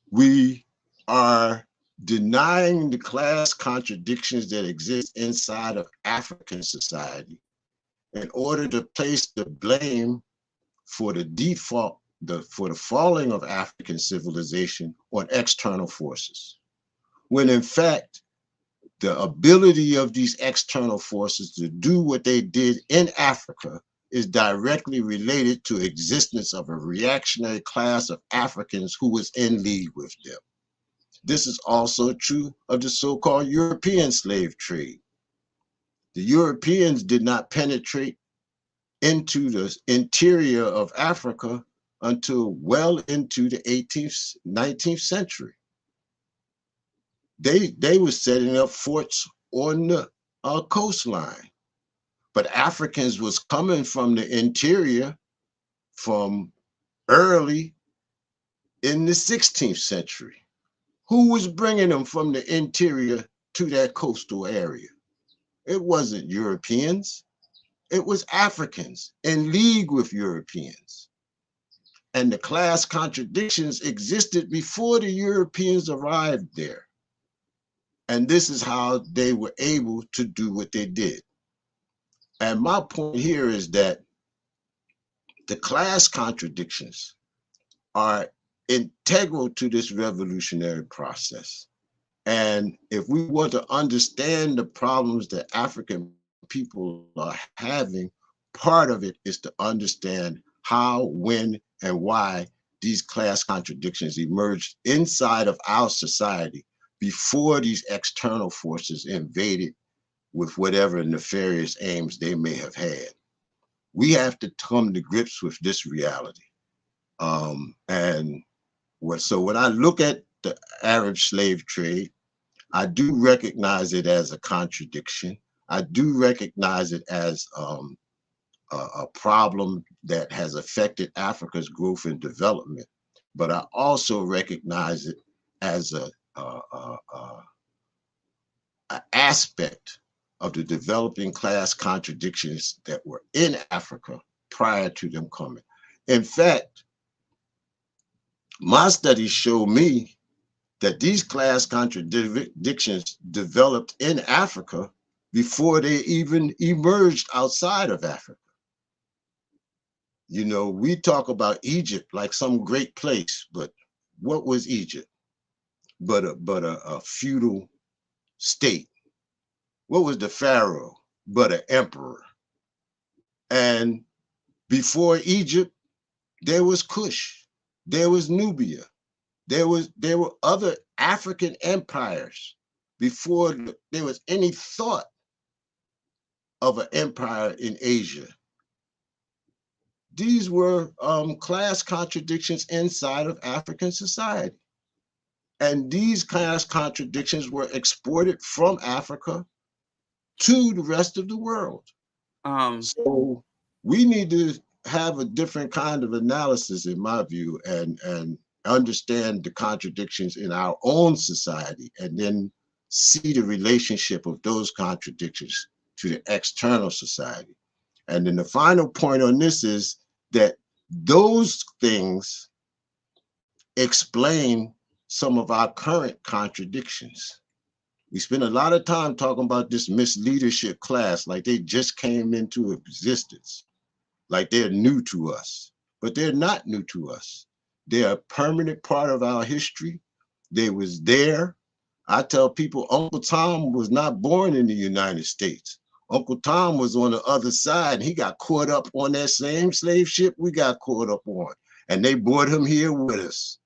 we are denying the class contradictions that exist inside of African society in order to place the blame for the falling of African civilization on external forces. When in fact, the ability of these external forces to do what they did in Africa is directly related to existence of a reactionary class of Africans who was in league with them. This is also true of the so-called European slave trade. The Europeans did not penetrate into the interior of Africa until well into the 18th, 19th century. They were setting up forts on the coastline, but Africans was coming from the interior from early in the 16th century. Who was bringing them from the interior to that coastal area? It wasn't Europeans. It was Africans in league with Europeans. And the class contradictions existed before the Europeans arrived there. And this is how they were able to do what they did. And my point here is that the class contradictions are integral to this revolutionary process. And if we want to understand the problems that African people are having, part of it is to understand how, when, and why these class contradictions emerged inside of our society before these external forces invaded with whatever nefarious aims they may have had. We have to come to grips with this reality. So when I look at the Arab slave trade, I do recognize it as a contradiction. I do recognize it as a problem that has affected Africa's growth and development, but I also recognize it as an aspect of the developing class contradictions that were in Africa prior to them coming. In fact, my studies show me that these class contradictions developed in Africa before they even emerged outside of Africa. You know, we talk about Egypt like some great place, but what was Egypt but a feudal state? What was the pharaoh but an emperor? And before Egypt, there was Kush, there was Nubia, there were other African empires before there was any thought of an empire in Asia. These were class contradictions inside of African society. And these class contradictions were exported from Africa to the rest of the world. So we need to have a different kind of analysis, in my view, and understand the contradictions in our own society, and then see the relationship of those contradictions to the external society. And then the final point on this is that those things explain some of our current contradictions. We spend a lot of time talking about this misleadership class like they just came into existence, like they're new to us, but they're not new to us. They're a permanent part of our history. They was there. I tell people Uncle Tom was not born in the United States. Uncle Tom was on the other side. He got caught up on that same slave ship we got caught up on, and they brought him here with us.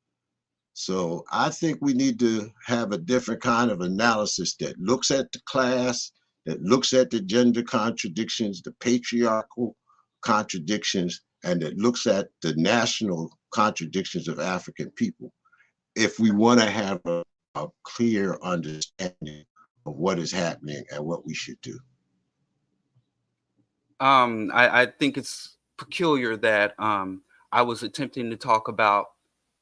So I think we need to have a different kind of analysis that looks at the class, that looks at the gender contradictions, the patriarchal contradictions, and that looks at the national contradictions of African people if we want to have a a clear understanding of what is happening and what we should do. I think it's peculiar that I was attempting to talk about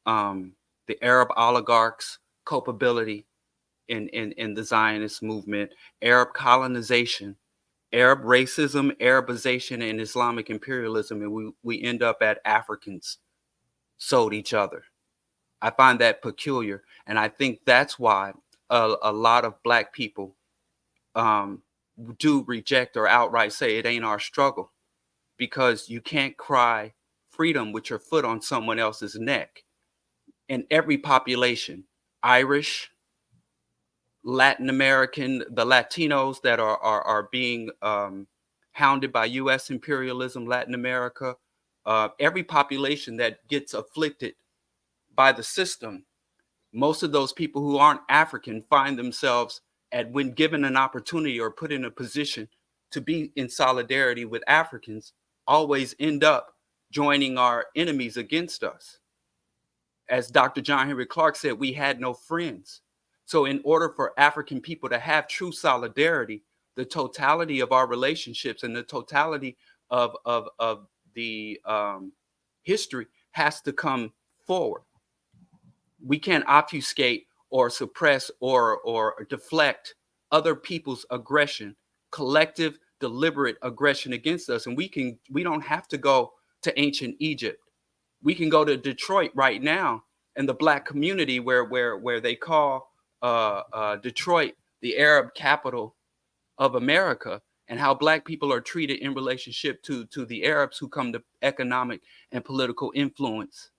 the Arab oligarchs' culpability in the Zionist movement, Arab colonization, Arab racism, Arabization, and Islamic imperialism, and we end up at Africans sold each other. I find that peculiar, and I think that's why a lot of Black people do reject or outright say it ain't our struggle, because you can't cry freedom with your foot on someone else's neck. In every population, Irish, Latin American, the Latinos that are being hounded by U.S. imperialism, Latin America, every population that gets afflicted by the system, most of those people who aren't African find themselves when given an opportunity or put in a position to be in solidarity with Africans, always end up joining our enemies against us. As Dr. John Henry Clark said, we had no friends. So in order for African people to have true solidarity, the totality of our relationships and the totality of the history has to come forward. We can't obfuscate or suppress or deflect other people's aggression, collective, deliberate aggression against us. And we don't have to go to ancient Egypt. We can go to Detroit right now, and the Black community where they call Detroit the Arab capital of America, and how Black people are treated in relationship to the Arabs who come to economic and political influence.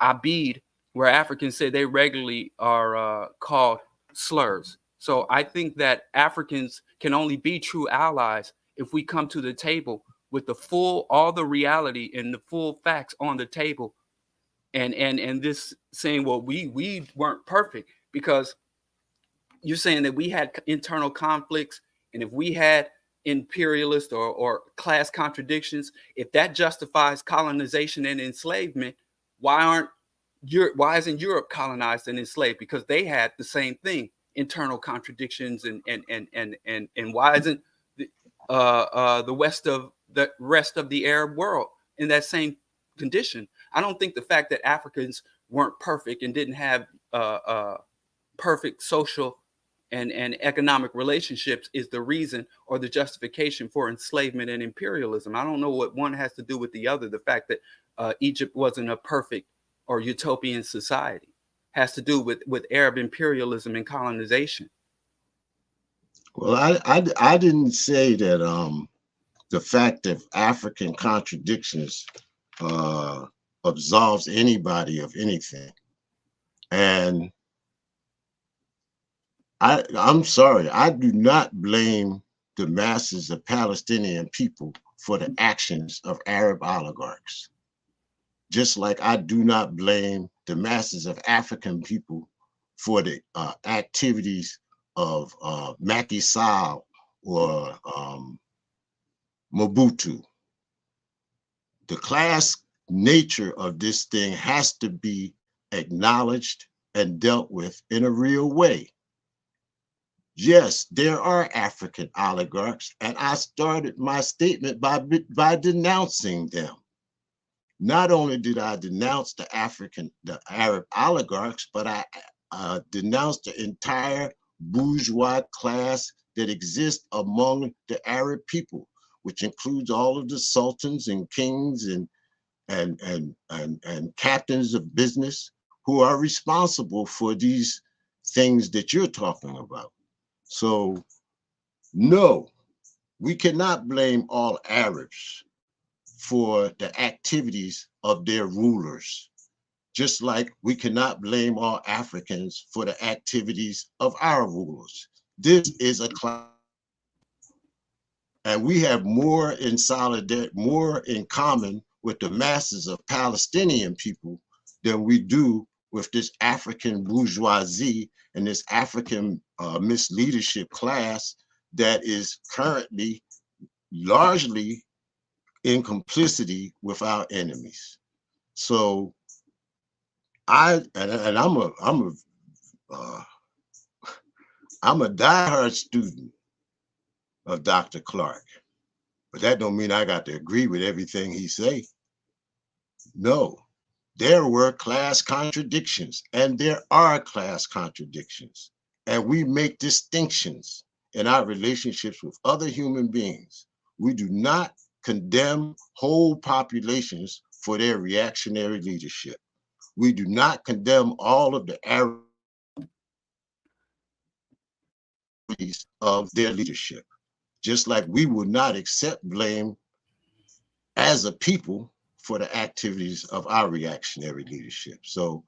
Abid, where Africans say they regularly are called slurs. So I think that Africans can only be true allies if we come to the table with all the reality and the full facts on the table, and this saying, well, we weren't perfect, because you're saying that we had internal conflicts, and if we had imperialist or class contradictions, if that justifies colonization and enslavement, why isn't Europe colonized and enslaved? Because they had the same thing, internal contradictions, and why isn't the rest of the Arab world in that same condition? I don't think the fact that Africans weren't perfect and didn't have perfect social and economic relationships is the reason or the justification for enslavement and imperialism. I don't know what one has to do with the other. The fact that Egypt wasn't a perfect or utopian society has to do with Arab imperialism and colonization. Well, I didn't say that the fact of African contradictions absolves anybody of anything. And I'm sorry, I do not blame the masses of Palestinian people for the actions of Arab oligarchs. Just like I do not blame the masses of African people for the activities of Macky Sall or Mobutu. The class nature of this thing has to be acknowledged and dealt with in a real way. Yes, there are African oligarchs, and I started my statement by denouncing them. Not only did I denounce the Arab oligarchs, but I denounced the entire bourgeois class that exists among the Arab people, which includes all of the sultans and kings and captains of business who are responsible for these things that you're talking about. So, no, we cannot blame all Arabs for the activities of their rulers, just like we cannot blame all Africans for the activities of our rulers. This is a class, and we have more in common with the masses of Palestinian people than we do with this African bourgeoisie and this African misleadership class that is currently largely in complicity with our enemies. So I'm a I'm a diehard student of Dr. Clark, but that don't mean I got to agree with everything he say. No, there were class contradictions, and there are class contradictions, and we make distinctions in our relationships with other human beings. We do not condemn whole populations for their reactionary leadership. We do not condemn all of the of their leadership, just like we will not accept blame as a people for the activities of our reactionary leadership. So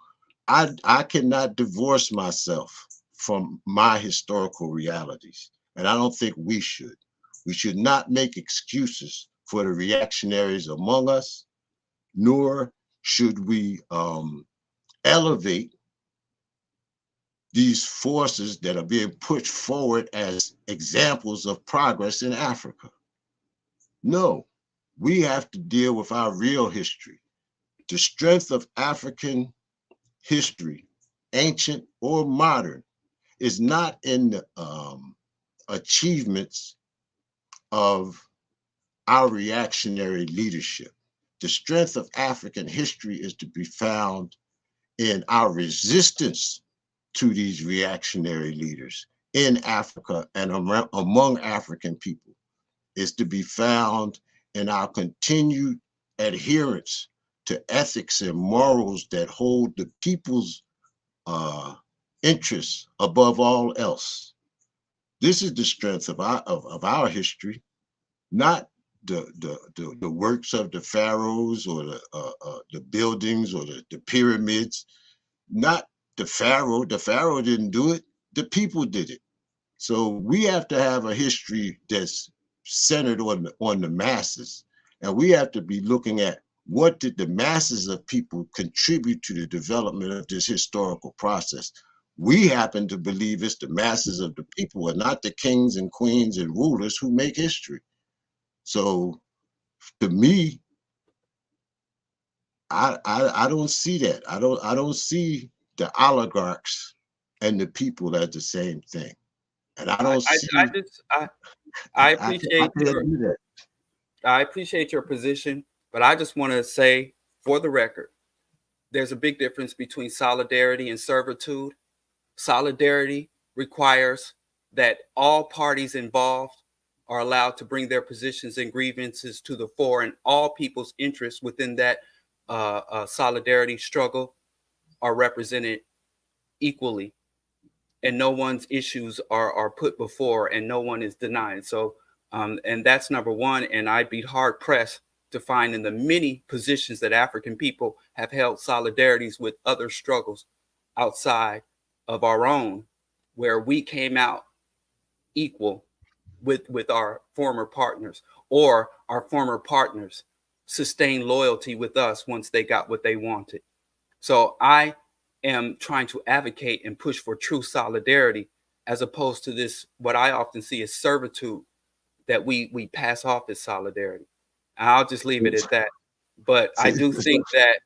I cannot divorce myself from my historical realities, and I don't think we should. We should not make excuses for the reactionaries among us, nor should we elevate these forces that are being pushed forward as examples of progress in Africa. No, we have to deal with our real history. The strength of African history, ancient or modern, is not in the achievements of our reactionary leadership. The strength of African history is to be found in our resistance to these reactionary leaders in Africa and among African people, is to be found in our continued adherence to ethics and morals that hold the people's interests above all else. This is the strength of our history, not the works of the pharaohs or the buildings or the pyramids. Not the pharaoh. The pharaoh didn't do it. The people did it. So we have to have a history that's centered on the masses, and we have to be looking at what did the masses of people contribute to the development of this historical process. We happen to believe it's the masses of the people and not the kings and queens and rulers who make history. So to me, I don't see that. I don't see the oligarchs and the people as the same thing. And I don't see. I appreciate I appreciate your position, but I just want to say, for the record, there's a big difference between solidarity and servitude. Solidarity requires that all parties involved are allowed to bring their positions and grievances to the fore, and all people's interests within that solidarity struggle are represented equally, and no one's issues are put before, and no one is denied. So, and that's number one. And I'd be hard pressed to find in the many positions that African people have held solidarities with other struggles outside of our own, where we came out equal with our former partners, or our former partners sustained loyalty with us once they got what they wanted. So I am trying to advocate and push for true solidarity, as opposed to this, what I often see as servitude, that we pass off as solidarity. And I'll just leave it at that. But I do think that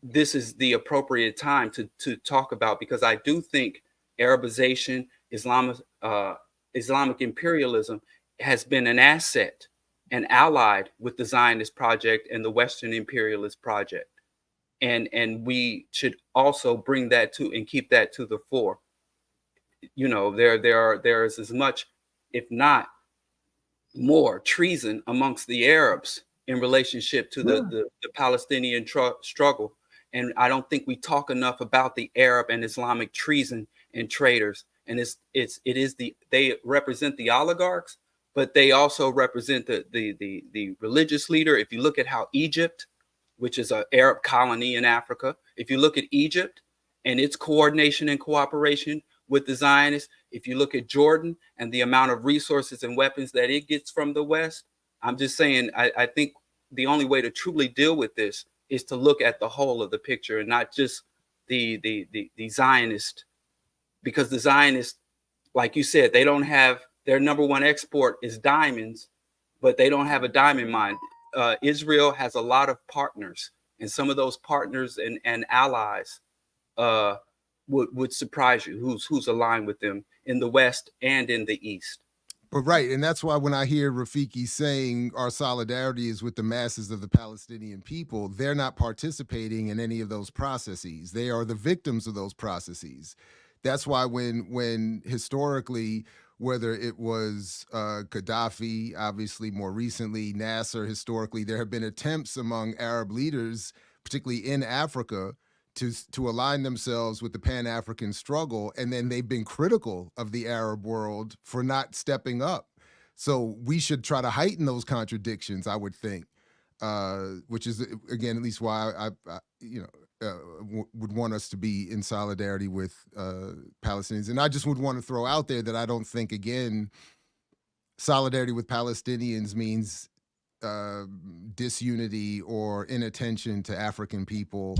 this is the appropriate time to talk about, because I do think Arabization, Islamic imperialism has been an asset and allied with the Zionist project and the Western imperialist project. And we should also bring that to and keep that to the fore. You know, there is as much, if not more, treason amongst the Arabs in relationship to the Palestinian struggle. And I don't think we talk enough about the Arab and Islamic treason and traitors. And they represent the oligarchs, but they also represent the religious leader. If you look at how Egypt, which is an Arab colony in Africa, if you look at Egypt and its coordination and cooperation with the Zionists, if you look at Jordan and the amount of resources and weapons that it gets from the West, I'm just saying, I think the only way to truly deal with this is to look at the whole of the picture and not just the Zionist, because the Zionists, like you said, they don't have, their number one export is diamonds, but they don't have a diamond mine. Israel has a lot of partners, and some of those partners and allies would surprise you, who's aligned with them in the West and in the East. But right, and that's why when I hear Rafiki saying our solidarity is with the masses of the Palestinian people, they're not participating in any of those processes. They are the victims of those processes. That's why when historically, whether it was Gaddafi, obviously more recently, Nasser, historically, there have been attempts among Arab leaders, particularly in Africa, to align themselves with the Pan-African struggle, and then they've been critical of the Arab world for not stepping up. So we should try to heighten those contradictions, I would think, which is, again, at least why I would want us to be in solidarity with Palestinians. And I just would want to throw out there that I don't think, again, solidarity with Palestinians means disunity or inattention to African people.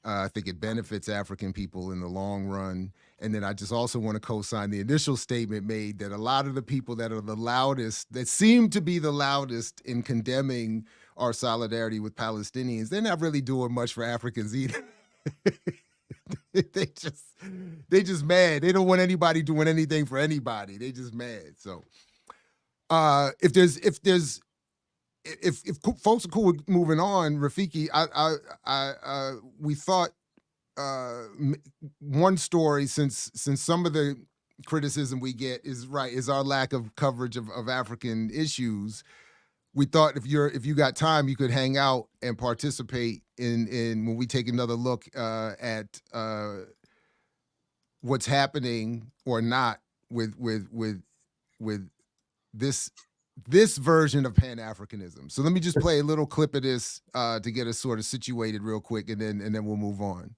I think it benefits African people in the long run. And then I just also want to co-sign the initial statement made that a lot of the people that are the loudest, that seem to be the loudest in condemning our solidarity with Palestinians, they're not really doing much for Africans either. they just mad. They don't want anybody doing anything for anybody. They just mad. So if folks are cool with moving on, Rafiki, we thought one story, since some of the criticism we get is our lack of coverage of African issues. We thought if you got time, you could hang out and participate in when we take another look at what's happening or not with this version of Pan-Africanism. So let me just play a little clip of this to get us sort of situated real quick, and then we'll move on.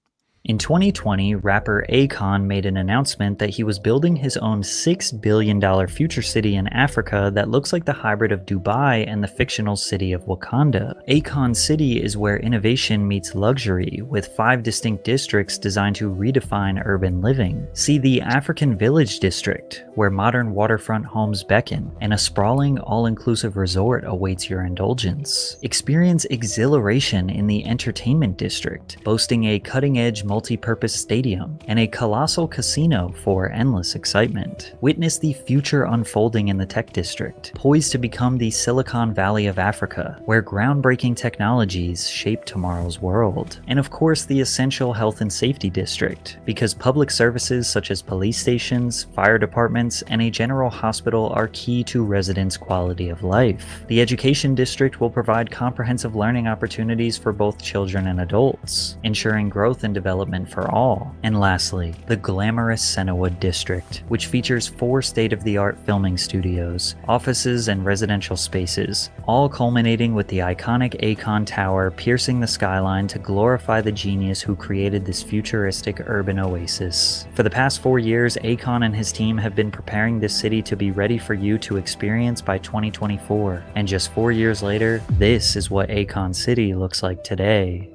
In 2020, rapper Akon made an announcement that he was building his own $6 billion future city in Africa that looks like the hybrid of Dubai and the fictional city of Wakanda. Akon City is where innovation meets luxury, with 5 distinct districts designed to redefine urban living. See the African Village District, where modern waterfront homes beckon, and a sprawling, all-inclusive resort awaits your indulgence. Experience exhilaration in the Entertainment District, boasting a cutting-edge multi-purpose stadium and a colossal casino for endless excitement. Witness the future unfolding in the Tech District, poised to become the Silicon Valley of Africa, where groundbreaking technologies shape tomorrow's world. And of course, the essential Health and Safety District, because public services such as police stations, fire departments, and a general hospital are key to residents' quality of life. The Education District will provide comprehensive learning opportunities for both children and adults, ensuring growth and development for all. And lastly, the glamorous Senewood District, which features 4 state-of-the-art filming studios, offices, and residential spaces, all culminating with the iconic Akon Tower piercing the skyline to glorify the genius who created this futuristic urban oasis. For the past 4 years, Akon and his team have been preparing this city to be ready for you to experience by 2024. And just 4 years later, this is what Akon City looks like today.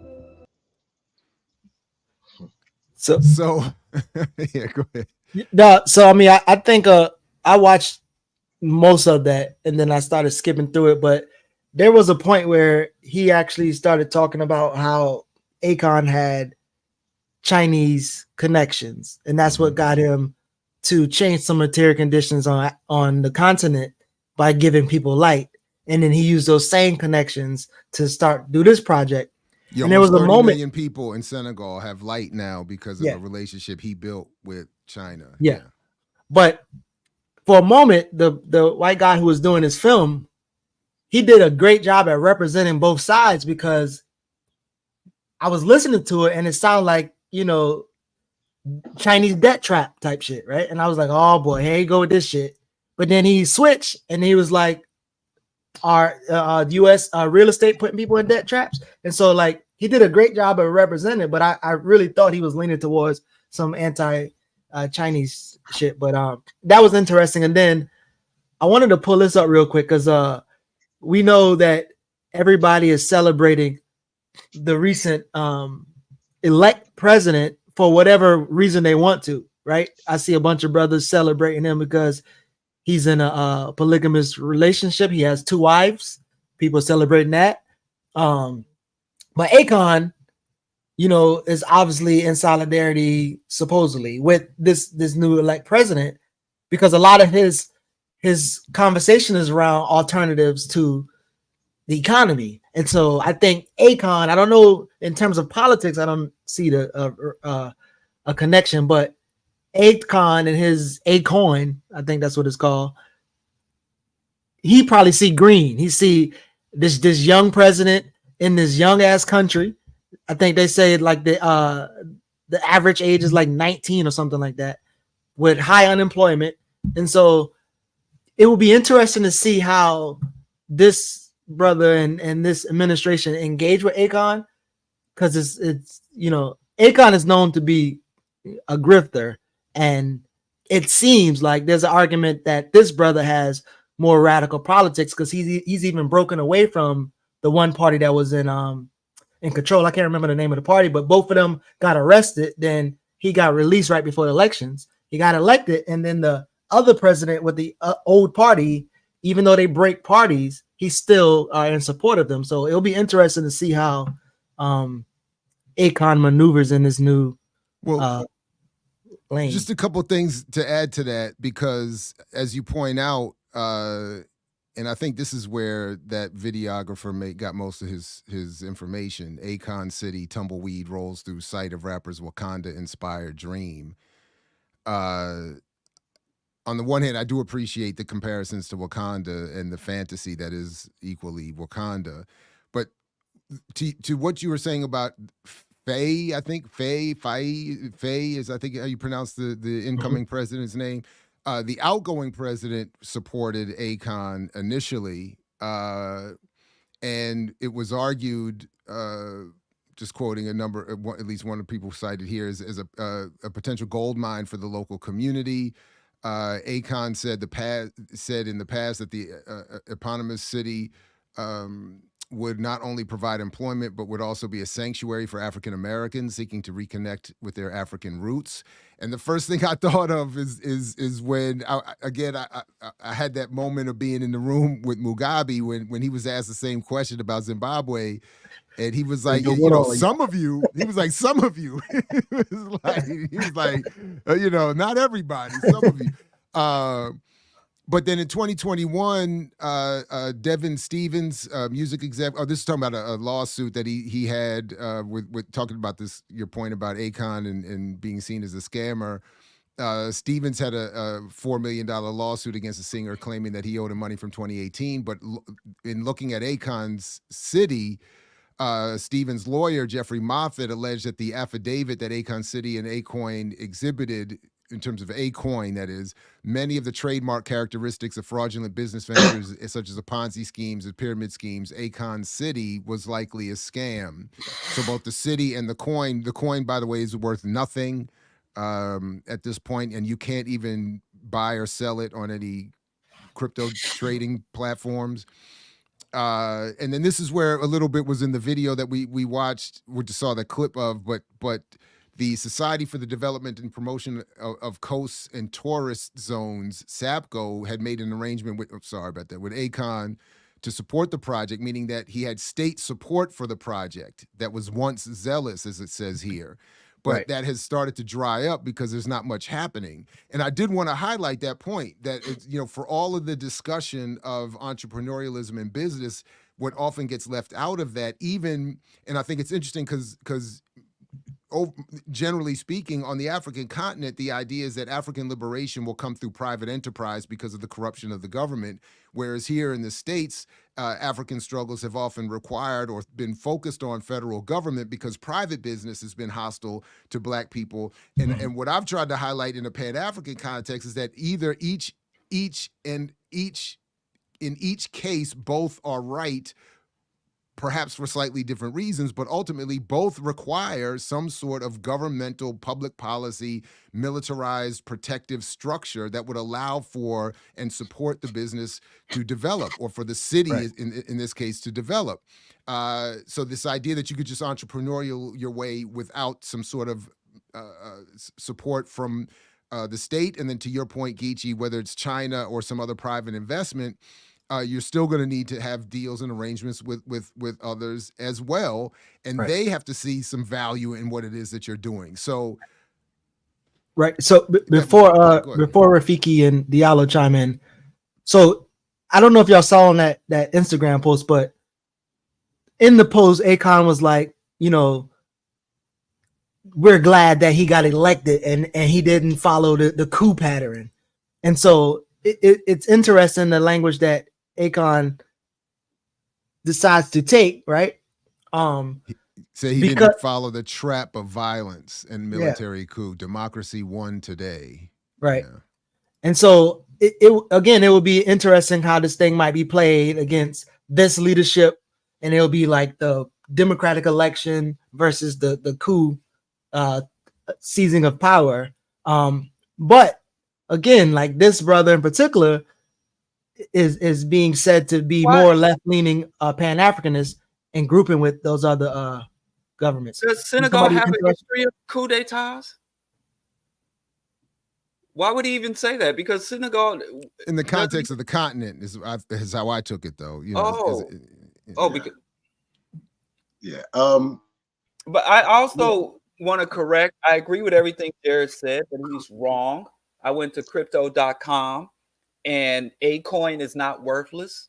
So yeah, go ahead. No, so I mean, I think I watched most of that and then I started skipping through it, but there was a point where he actually started talking about how Akon had Chinese connections, and that's what got him to change some material conditions on the continent by giving people light. And then he used those same connections to do this project. And there was a 30 moment million people in Senegal have light now because of a relationship he built with China. Yeah. But for a moment, the white guy who was doing his film, he did a great job at representing both sides, because I was listening to it and it sounded like, Chinese debt trap type shit, right? And I was like, oh boy, here you go with this shit. But then he switched and he was like, our U.S. Real estate putting people in debt traps. And so like he did a great job of representing, but I really thought he was leaning towards some anti-Chinese shit. But that was interesting. And then I wanted to pull this up real quick because we know that everybody is celebrating the recent elect president for whatever reason they want to, right? I see a bunch of brothers celebrating him because he's in a polygamous relationship. He has 2 wives. People celebrating that. But Akon is obviously in solidarity, supposedly, with this new elect president, because a lot of his conversation is around alternatives to the economy. And so I think Akon, I don't know in terms of politics, I don't see a connection, but Akon and his Acoin, I think that's what it's called. He probably see green. He see this young president in this young ass country. I think they say like the average age is like 19 or something like that, with high unemployment. And so it will be interesting to see how this brother and this administration engage with Akon, because it's Akon is known to be a grifter, and it seems like there's an argument that this brother has more radical politics, because he's even broken away from the one party that was in control. I can't remember the name of the party, but both of them got arrested. Then he got released right before the elections. He got elected, and then the other president with the old party, even though they break parties, he still are in support of them. So it'll be interesting to see how Akon maneuvers in this new lane. Just a couple of things to add to that, because as you point out, and I think this is where that videographer got most of his information. Akon City, tumbleweed rolls through site of rapper's Wakanda-inspired dream. On the one hand, I do appreciate the comparisons to Wakanda and the fantasy that is equally Wakanda. But to what you were saying about Faye, I think Faye is, I think, how you pronounce the incoming president's name. The outgoing president supported Akon initially, and it was argued, just quoting a number, at least one of the people cited here, as a potential gold mine for the local community. Akon said in the past that the eponymous city would not only provide employment, but would also be a sanctuary for African Americans seeking to reconnect with their African roots. And the first thing I thought of is when I had that moment of being in the room with Mugabe when he was asked the same question about Zimbabwe. And he was like, some of you. He was like, some of you. he was like, not everybody, some of you. But then in 2021, Devin Stevens, music exec. Oh, this is talking about a lawsuit that he had with talking about this. Your point about Akon and being seen as a scammer. Stevens had a $4 million lawsuit against the singer, claiming that he owed him money from 2018. But in looking at Akon's city, Stevens' lawyer, Jeffrey Moffitt, alleged that the affidavit that Akon City and Acoin exhibited, in terms of Acoin, that is, many of the trademark characteristics of fraudulent business ventures, such as the Ponzi schemes and pyramid schemes, Akon City was likely a scam. So both the city and the coin, by the way, is worth nothing at this point, and you can't even buy or sell it on any crypto trading platforms. And then this is where a little bit was in the video that we watched, we just saw the clip of, but the Society for the Development and Promotion of Coasts and Tourist Zones, SAPCO, had made an arrangement with Akon to support the project, meaning that he had state support for the project that was once zealous, as it says here. But that has started to dry up because there's not much happening. And I did want to highlight that point, that it's, for all of the discussion of entrepreneurialism and business, what often gets left out of that, and I think it's interesting because generally speaking, on the African continent, the idea is that African liberation will come through private enterprise because of the corruption of the government, whereas here in the States, African struggles have often required or been focused on federal government because private business has been hostile to Black people. And what I've tried to highlight in a Pan-African context is that either in each case, both are right, perhaps for slightly different reasons, but ultimately both require some sort of governmental public policy, militarized protective structure that would allow for and support the business to develop, or for the city, in this case, to develop. So this idea that you could just entrepreneurial your way without some sort of support from the state, and then to your point, Geechee, whether it's China or some other private investment, you're still going to need to have deals and arrangements with others as well, and Right. they have to see some value in what it is that you're doing. So, right. So before Rafiki and Diallo chime in, so I don't know if y'all saw on that Instagram post, but in the post, Akon was like, you know, we're glad that he got elected and he didn't follow the coup pattern. And so it's interesting the language that Akon decides to take, right? Say he didn't follow the trap of violence and military coup. Democracy won today. Right. Yeah. And so it would be interesting how this thing might be played against this leadership, and it'll be like the democratic election versus the coup seizing of power. But again, like this brother in particular is being said to be more left-leaning pan-Africanist and grouping with those other governments. Does Senegal have a history of coup d'etats? Why would he even say that? Because Senegal, in the context of the continent, is how I took it, though. You know, because yeah. But I also want to correct. I agree with everything Jared said, but he's wrong. I went to crypto.com, and a coin is not worthless.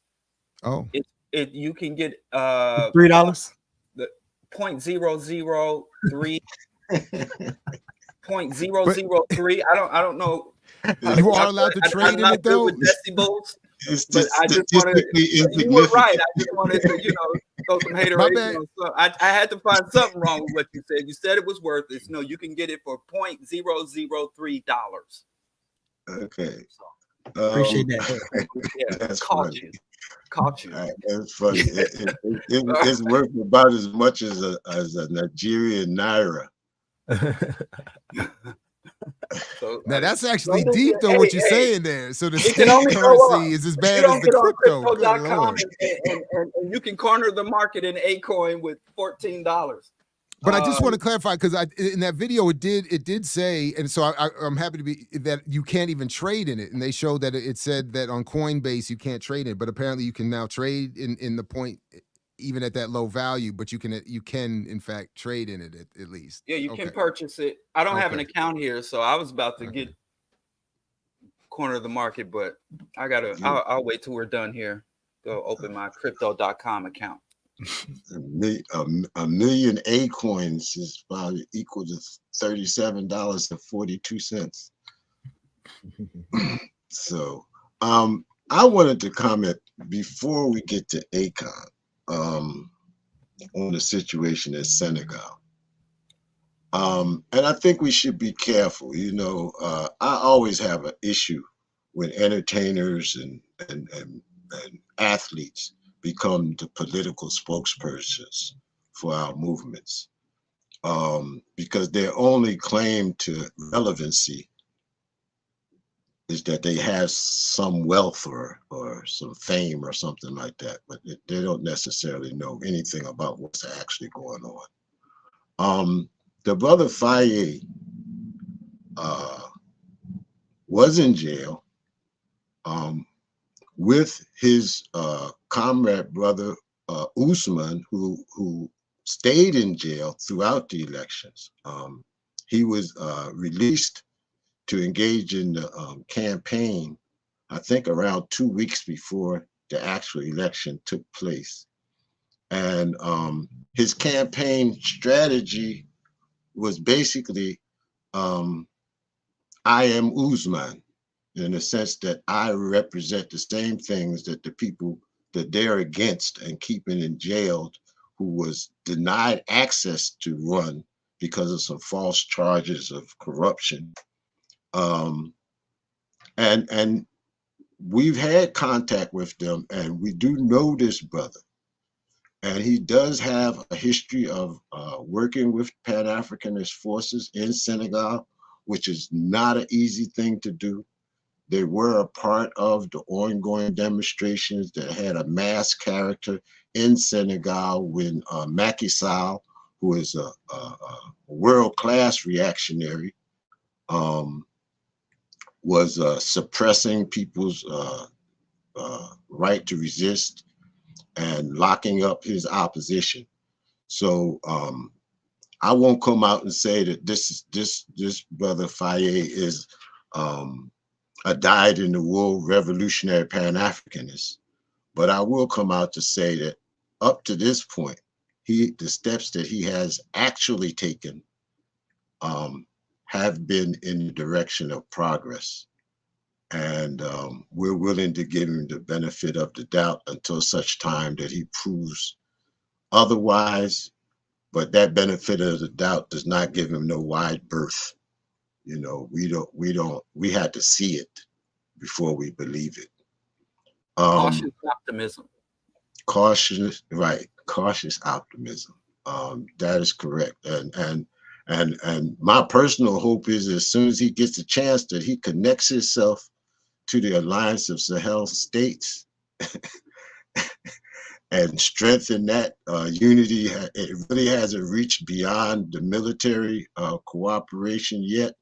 Oh, you can get $3. The 0.003. 0.003. I don't know. You are allowed to trade in it, though. With decibels, but I just wanted. You were right. I just wanted to, throw some hateration on. So I had to find something wrong with what you said. You said it was worthless. No, you can get it for $0.003. Okay. Appreciate that. Yeah, that's caught funny. you. Caught you. That's funny. It's worth about as much as a Nigerian naira. So, now that's actually deep, though. What you're saying there. So the state currency is as bad as the crypto. Crypto.com and you can corner the market in Acoin with $14. But I just want to clarify, because in that video it did say, and so I'm happy to be that you can't even trade in it, and they showed that it said that on Coinbase you can't trade it, but apparently you can now trade in the point even at that low value, but you can in fact trade in it at least. Yeah, you can purchase it. I don't have an account here, so I was about to get corner of the market, but I'll wait till we're done here. Go open my crypto.com account. A million A coins is probably equal to $37.42. So I wanted to comment before we get to Akon on the situation in Senegal. And I think we should be careful. I always have an issue when entertainers and athletes become the political spokespersons for our movements, because their only claim to relevancy is that they have some wealth or some fame or something like that, but they don't necessarily know anything about what's actually going on. The brother Faye was in jail with his comrade brother Usman, who stayed in jail throughout the elections. He was released to engage in the campaign, I think around 2 weeks before the actual election took place. And his campaign strategy was basically, I am Usman, in the sense that I represent the same things that the people that they're against and keeping in jail, who was denied access to run because of some false charges of corruption. And we've had contact with them, and we do know this brother. And he does have a history of working with Pan-Africanist forces in Senegal, which is not an easy thing to do. They were a part of the ongoing demonstrations that had a mass character in Senegal when Macky Sall, who is a world-class reactionary, was suppressing people's right to resist and locking up his opposition. So I won't come out and say that this brother Faye is a dyed-in-the-wool revolutionary Pan-Africanist, but I will come out to say that up to this point, the steps that he has actually taken have been in the direction of progress. And we're willing to give him the benefit of the doubt until such time that he proves otherwise. But that benefit of the doubt does not give him no wide berth. You know, we had to see it before we believe it. Cautious optimism. Cautious, right? Cautious optimism. That is correct. And my personal hope is, as soon as he gets a chance, that he connects himself to the Alliance of Sahel States and strengthen that unity. It really hasn't reached beyond the military cooperation yet,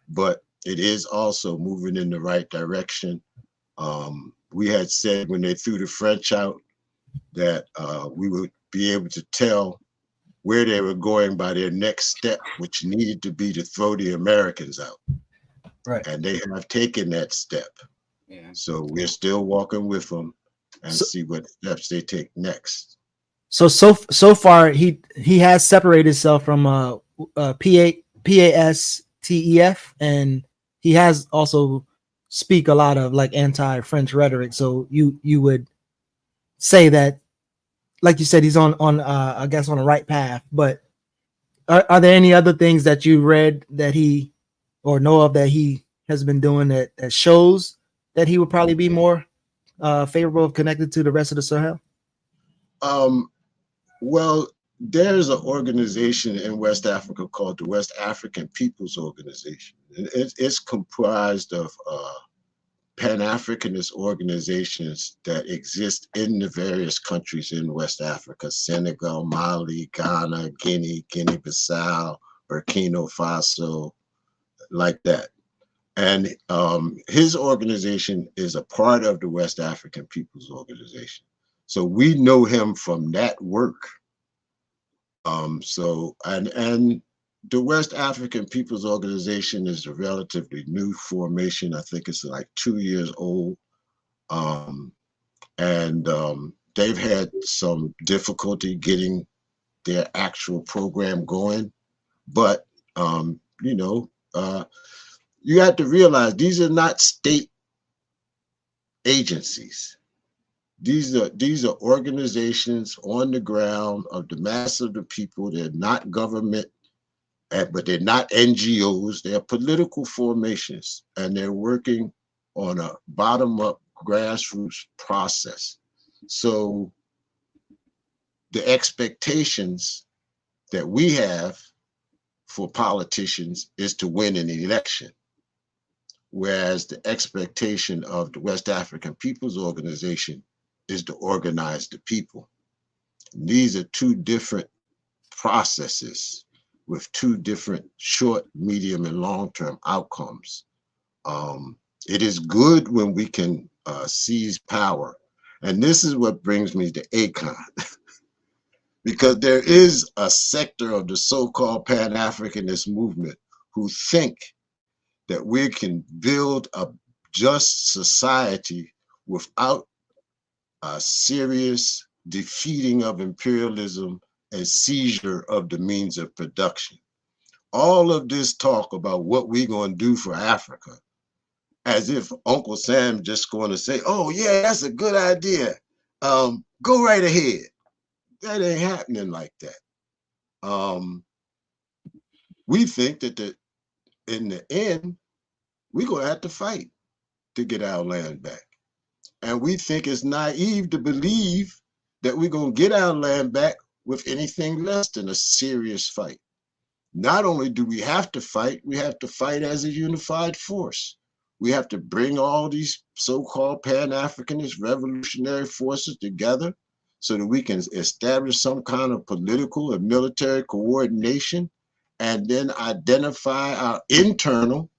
but it is also moving in the right direction. We had said when they threw the French out that we would be able to tell where they were going by their next step, which needed to be to throw the Americans out. Right. And they have taken that step. Yeah. So we're still walking with them and see what steps they take next. So far he has separated himself from PASTEF, and he has also speak a lot of like anti-French rhetoric. So you would say that, like you said, he's on I guess on the right path. But are there any other things that you read that he or know of that he has been doing that shows that he would probably be more favorable of connected to the rest of the Sahel? Well, there's an organization in West Africa called the West African Peoples Organization. It's comprised of Pan-Africanist organizations that exist in the various countries in West Africa: Senegal, Mali, Ghana, Guinea, Guinea-Bissau, Burkina Faso, like that. And his organization is a part of the West African Peoples Organization. So we know him from that work. And the West African Peoples Organization is a relatively new formation. I think it's like 2 years old. They've had some difficulty getting their actual program going. But, you have to realize these are not state agencies. These are organizations on the ground of the mass of the people. They're not government, but they're not NGOs. They're political formations, and they're working on a bottom-up grassroots process. So the expectations that we have for politicians is to win an election, whereas the expectation of the West African Peoples Organization is to organize the people. And these are two different processes with two different short, medium, and long-term outcomes. It is good when we can seize power. And this is what brings me to Akon. Because there is a sector of the so-called Pan-Africanist movement who think that we can build a just society without a serious defeating of imperialism and seizure of the means of production. All of this talk about what we're going to do for Africa, as if Uncle Sam just going to say, oh yeah, that's a good idea. Go right ahead. That ain't happening like that. We think that in the end, we're going to have to fight to get our land back. And we think it's naive to believe that we're going to get our land back with anything less than a serious fight. Not only do we have to fight as a unified force. We have to bring all these so-called Pan-Africanist revolutionary forces together so that we can establish some kind of political and military coordination, and then identify our internal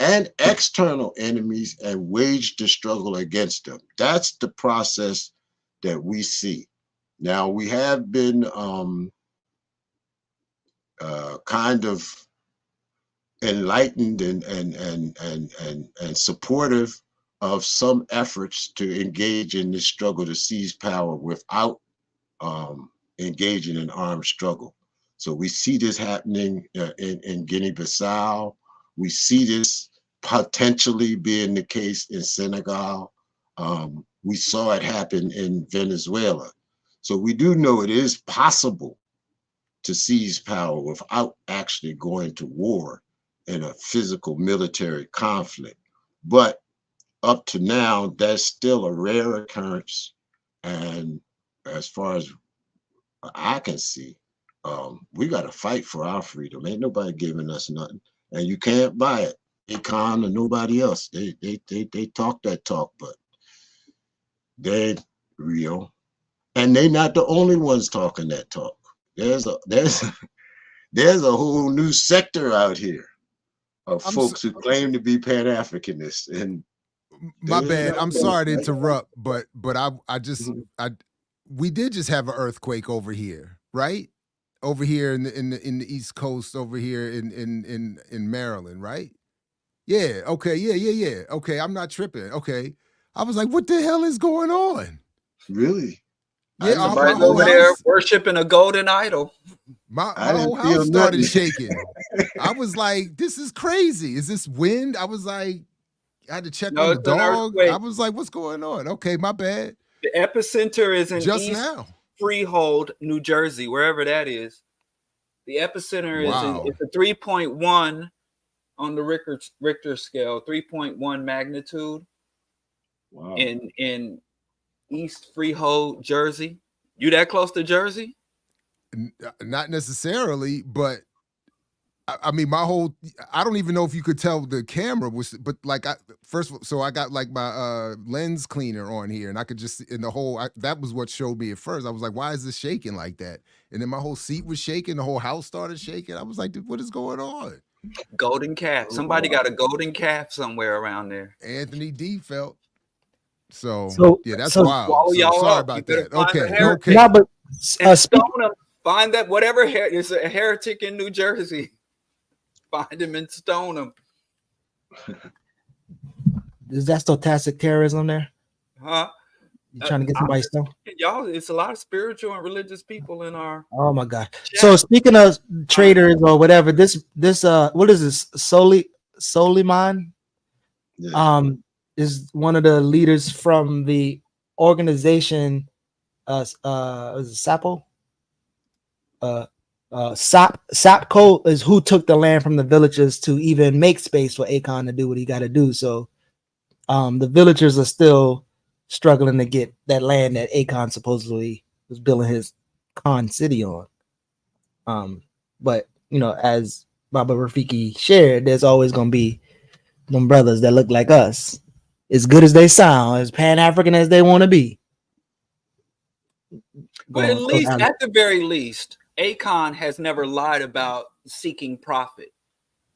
and external enemies and wage the struggle against them. That's the process that we see. Now, we have been kind of enlightened and supportive of some efforts to engage in this struggle to seize power without engaging in armed struggle. So we see this happening in Guinea-Bissau. We see this potentially being the case in Senegal. We saw it happen in Venezuela. So we do know it is possible to seize power without actually going to war in a physical military conflict. But up to now, that's still a rare occurrence. And as far as I can see, we got to fight for our freedom. Ain't nobody giving us nothing, and you can't buy it. Akon or nobody else. They talk that talk, but they ain't real, and they not the only ones talking that talk. There's a whole new sector out here of folks who claim to be Pan-Africanists. And my bad. I'm sorry to interrupt, but we did just have an earthquake over here, right? Over here in the East Coast, over here in Maryland, right? Yeah. Okay. Yeah. Okay. I'm not tripping. Okay. I was like, what the hell is going on? Really? Yeah. Somebody's over there worshiping a golden idol. My whole house started shaking. I was like, this is crazy. Is this wind? I was like, I had to check on the dog. I was like, what's going on? Okay, my bad. The epicenter is in just East now. Freehold, New Jersey, wherever that is. The epicenter is it's a 3.1 on the Richter scale, 3.1 magnitude. Wow. In East Freehold, Jersey. You that close to Jersey? Not necessarily, but I mean, I don't even know if you could tell the camera was, but like so I got like my lens cleaner on here, and I could just that was what showed me at first. I was like, why is this shaking like that? And then my whole seat was shaking, the whole house started shaking. I was like, dude, what is going on? Golden calf. Somebody got a golden calf somewhere around there. Anthony D felt. So yeah, that's wild. So sorry about that. Okay. No, but stone him. Find that whatever is a heretic in New Jersey. Find him and stone him. Is that stochastic terrorism there? Huh? You trying to get somebody stoned? Y'all, it's a lot of spiritual and religious people in our. Oh my God! Chat. So speaking of traitors or whatever, this what is this? Soliman, is one of the leaders from the organization. Was it Sapo? Sapco is who took the land from the villagers to even make space for Akon to do what he got to do. So the villagers are still struggling to get that land that Akon supposedly was building his Akon City on. But you know, as Baba Rafiki shared, there's always gonna be them brothers that look like us, as good as they sound, as Pan-African as they want to be. But at the very least, Akon has never lied about seeking profit.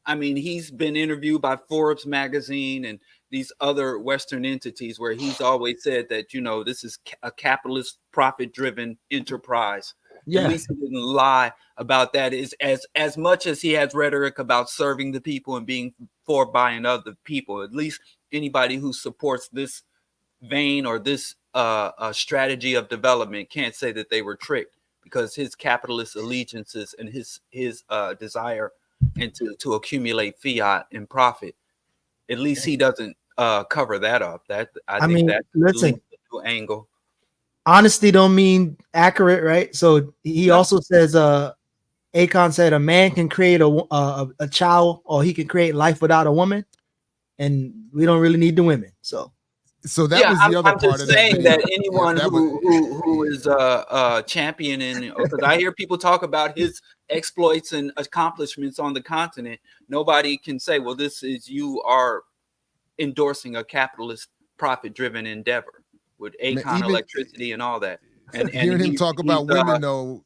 I mean, he's been interviewed by Forbes magazine and these other Western entities where he's always said that, you know, this is a capitalist, profit-driven enterprise. Yeah. At least he didn't lie about that. Is as much as he has rhetoric about serving the people and being for, by, and of the people. At least anybody who supports this vein or this strategy of development can't say that they were tricked, because his capitalist allegiances and his desire and to accumulate fiat and profit, at least he doesn't cover that up. I think that's the angle. Honesty don't mean accurate, right? So he also says, Akon said a man can create a child, or he can create life without a woman, and we don't really need the women. So that was the other part of that. I'm just saying that anyone who is championing, because I hear people talk about his exploits and accomplishments on the continent, nobody can say, well, you are endorsing a capitalist, profit-driven endeavor with Akon electricity and all that. And hearing him talk about women, though,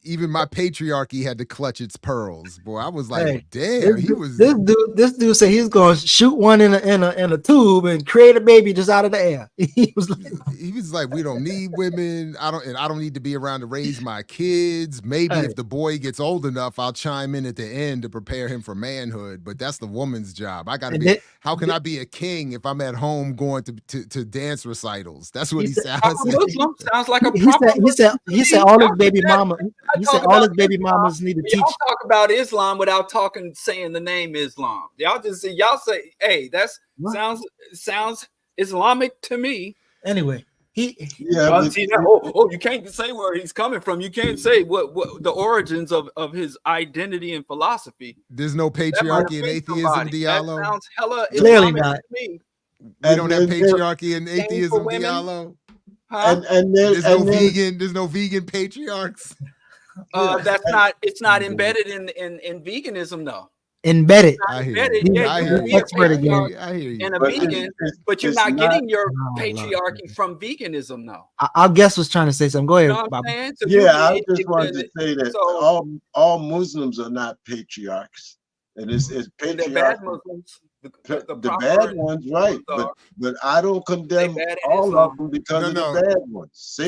even my patriarchy had to clutch its pearls. Boy, I was like, Hey, damn, he was. This dude said he's going to shoot one in a tube and create a baby just out of the air. He was like, we don't need women. I don't need to be around to raise my kids. Maybe Hey. if the boy gets old enough, I'll chime in at the end to prepare him for manhood. But that's the woman's job. I got to be. How can I be a king if I'm at home going to dance recitals? That's what he sounds. Muslim sounds like a He proper. he said all his baby mama. He said all his baby mamas need to teach. Y'all talk about Islam without saying the name Islam. Y'all say, hey, that's sounds Islamic to me. Anyway, you can't say where he's coming from. You can't say what the origins of his identity and philosophy. There's no patriarchy and atheism, Diallo. That sounds hella clearly Islamic not. to me. We don't have patriarchy and atheism, Diallo. Huh? There's no vegan patriarchs. It's not embedded in veganism though. Embedded. I hear you. I hear you. And a vegan, but you're not getting your patriarchy from veganism though. Our guest was trying to say something. Go ahead. You know what I'm saying? So I just wanted to say that all Muslims are not patriarchs, and it's patriarchs. Bad Muslims. The bad ones, right? But I don't condemn all of them because of the bad ones.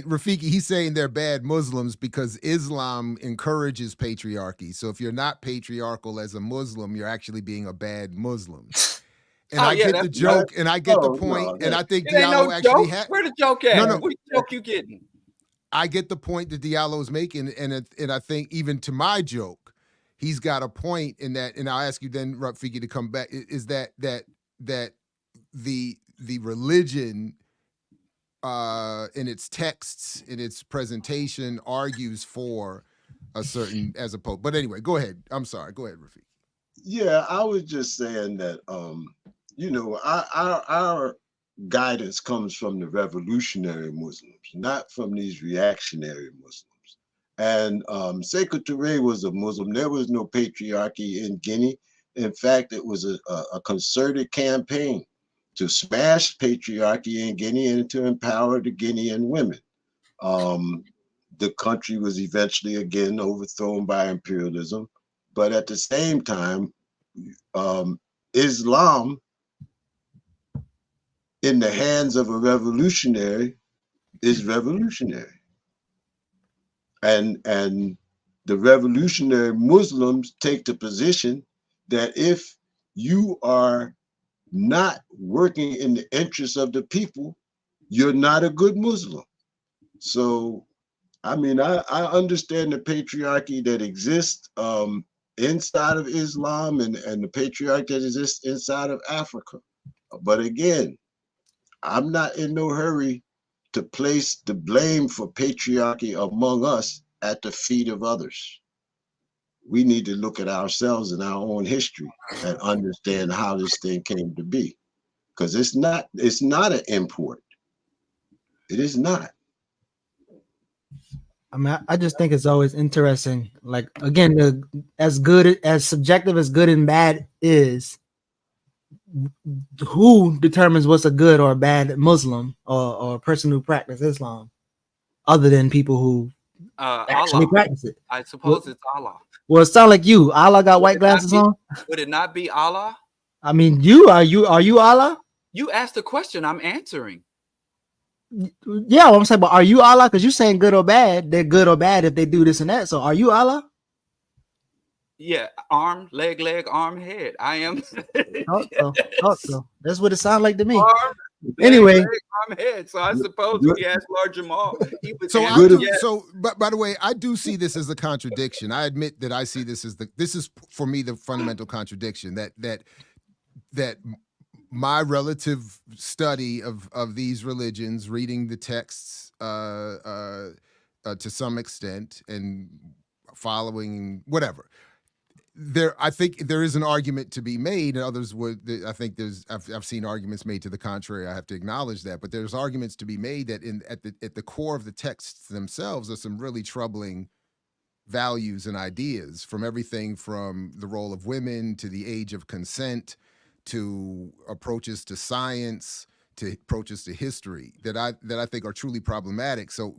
Rafiki, he's saying they're bad Muslims because Islam encourages patriarchy. So if you're not patriarchal as a Muslim, you're actually being a bad Muslim. And I get the joke, and I get the point, and I think Diallo actually had. Where the joke at? No. What joke you getting? I get the point that Diallo is making, and I think even to my joke, he's got a point in that, and I'll ask you then, Rafiki, to come back. Is that the religion in its texts, in its presentation, argues for a certain as opposed. But anyway, go ahead. I'm sorry. Go ahead, Rafiki. Yeah, I was just saying that our guidance comes from the revolutionary Muslims, not from these reactionary Muslims. And Sekou Touré was a Muslim. There was no patriarchy in Guinea. In fact, it was a concerted campaign to smash patriarchy in Guinea and to empower the Guinean women. The country was eventually again overthrown by imperialism. But at the same time, Islam in the hands of a revolutionary is revolutionary. And the revolutionary Muslims take the position that if you are not working in the interests of the people, you're not a good Muslim. So, I mean, I understand the patriarchy that exists inside of Islam and the patriarchy that exists inside of Africa. But again, I'm not in no hurry to place the blame for patriarchy among us at the feet of others. We need to look at ourselves and our own history and understand how this thing came to be. Because it's not an import. It is not. I mean, I just think it's always interesting. Like, again, as subjective as good and bad is, who determines what's a good or a bad Muslim or a person who practices Islam, other than people who actually Allah. practice it? I suppose it's Allah. Well, it sounds like you. Allah got white glasses on. Would it not be Allah? I mean, are you Allah? You asked the question. I'm answering. Yeah, I'm saying, but are you Allah? Because you're saying good or bad. They're good or bad if they do this and that. So are you Allah? Yeah, arm, leg, arm, head. I am. So. That's what it sounds like to me. Arm, anyway, leg, arm, head. So I suppose if you ask Lord Jamal, he would but by the way, I do see this as a contradiction. I admit that I see this as this is for me the fundamental contradiction that my relative study of these religions, reading the texts to some extent and following whatever. I think there is an argument to be made, and others would. I think I've seen arguments made to the contrary. I have to acknowledge that, but there's arguments to be made that at the core of the texts themselves are some really troubling values and ideas, from everything from the role of women to the age of consent to approaches to science approaches to history that I think are truly problematic. So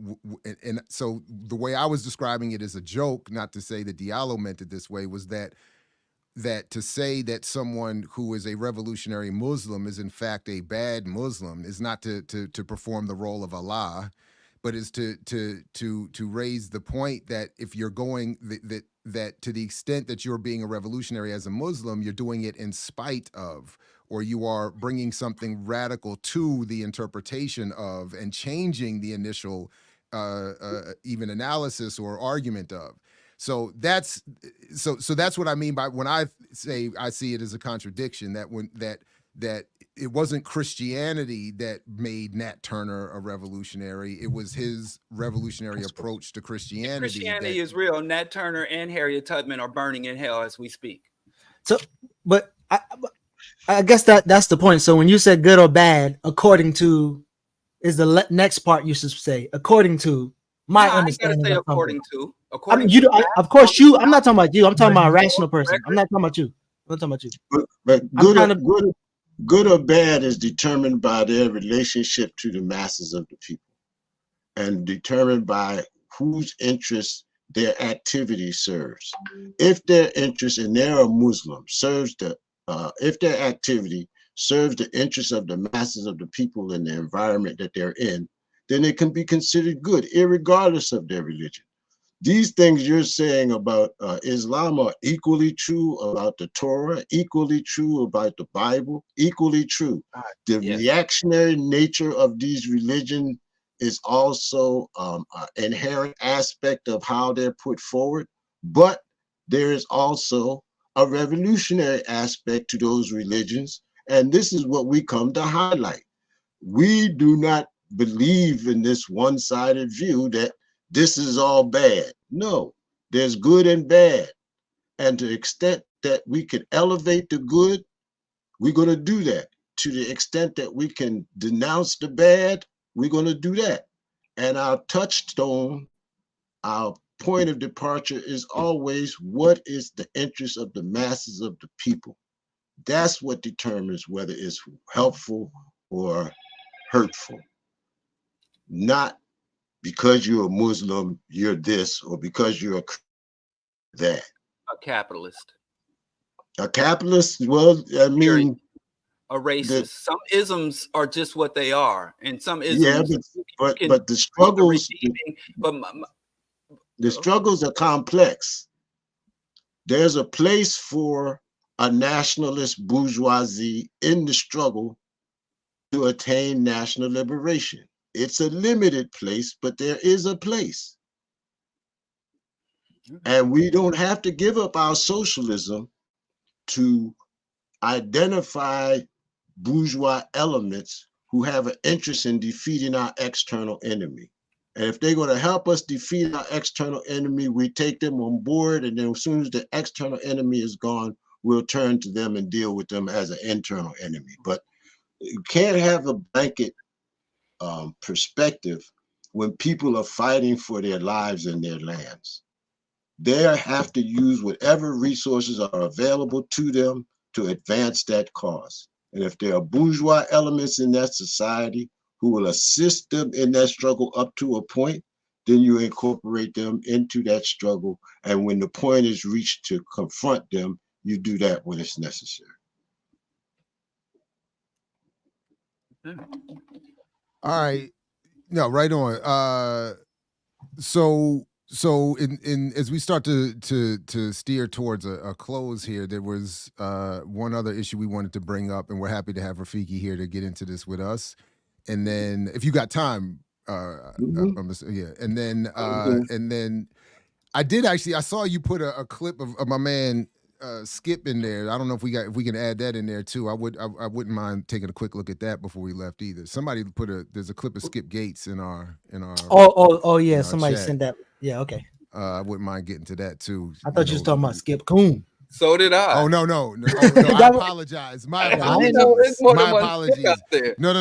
and so the way I was describing it as a joke, not to say that Diallo meant it this way, was that to say that someone who is a revolutionary Muslim is in fact a bad Muslim is not to perform the role of Allah, but is to raise the point that if you're going that to the extent that you're being a revolutionary as a Muslim, you're doing it in spite of, or you are bringing something radical to the interpretation of and changing the initial even analysis or argument of. So that's what I mean by when I say I see it as a contradiction, that it wasn't Christianity that made Nat Turner a revolutionary. It was his revolutionary approach to Christianity. Christianity is real. Nat Turner and Harriet Tubman are burning in hell as we speak. So, but I guess that's the point. So when you said good or bad, according to, is the next part you should say, according to my understanding. Say according to. I mean, of course, you. I'm not talking about you. I'm talking about a rational person. I'm not talking about you. I'm talking about you. But good or bad is determined by their relationship to the masses of the people, and determined by whose interests their activity serves. If their interest, and they're a Muslim, serves the, if their activity serves the interests of the masses of the people in the environment that they're in, then it can be considered good, irregardless of their religion. These things you're saying about Islam are equally true about the Torah, equally true about the Bible, equally true. The reactionary nature of these religions is also an inherent aspect of how they're put forward, but there is also a revolutionary aspect to those religions, and this is what we come to highlight. We do not believe in this one-sided view that this is all bad. No, there's good and bad. And to the extent that we can elevate the good, we're going to do that. To the extent that we can denounce the bad, we're going to do that. And our touchstone, our point of departure is always what is the interest of the masses of the people. That's what determines whether it's helpful or hurtful. Not because you're a Muslim, you're this, or because you're that. A capitalist. A capitalist? Well, I mean, a racist. Some isms are just what they are, and some isms. Yeah, but the struggles, the struggles are complex. There's a place for a nationalist bourgeoisie in the struggle to attain national liberation. It's a limited place, but there is a place. And we don't have to give up our socialism to identify bourgeois elements who have an interest in defeating our external enemy. And if they're going to help us defeat our external enemy, we take them on board, and then as soon as the external enemy is gone, we'll turn to them and deal with them as an internal enemy. But you can't have a blanket perspective when people are fighting for their lives and their lands. They have to use whatever resources are available to them to advance that cause. And if there are bourgeois elements in that society who will assist them in that struggle up to a point, then you incorporate them into that struggle. And when the point is reached to confront them, you do that when it's necessary. All right. No, right on. So in as we start to steer towards a close here, there was one other issue we wanted to bring up, and we're happy to have Rafiki here to get into this with us. And then if you got time, yeah. And then I did actually, I saw you put a clip of my man Skip in there. I don't know if we can add that in there too. I wouldn't mind taking a quick look at that before we left either. Somebody there's a clip of Skip Gates in our Oh yeah, somebody sent that. Yeah, okay. I wouldn't mind getting to that too. I thought you was talking about Skip Coon. So did I. Oh no. I apologize. My apologies. My apologies. No.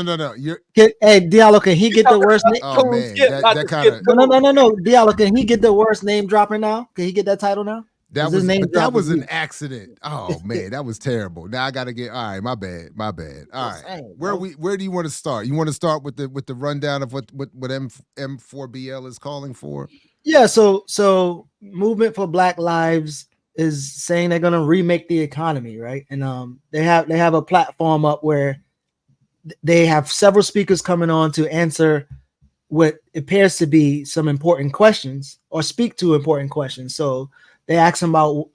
Hey, Diallo, can he get the worst name? Oh man, that kind of No. Diallo, can he get the worst name dropper now? Can he get that title now? That His was, name but that drop was is an huge. accident. Oh man, that was terrible. Now I gotta get. All right, my bad. All right, saying, where bro. where do you want to start? You want to start with the rundown of what M4BL is calling for? Yeah, so Movement for Black Lives is saying they're gonna remake the economy, right? And they have a platform up where they have several speakers coming on to answer what appears to be some important questions or speak to important questions. So they ask them about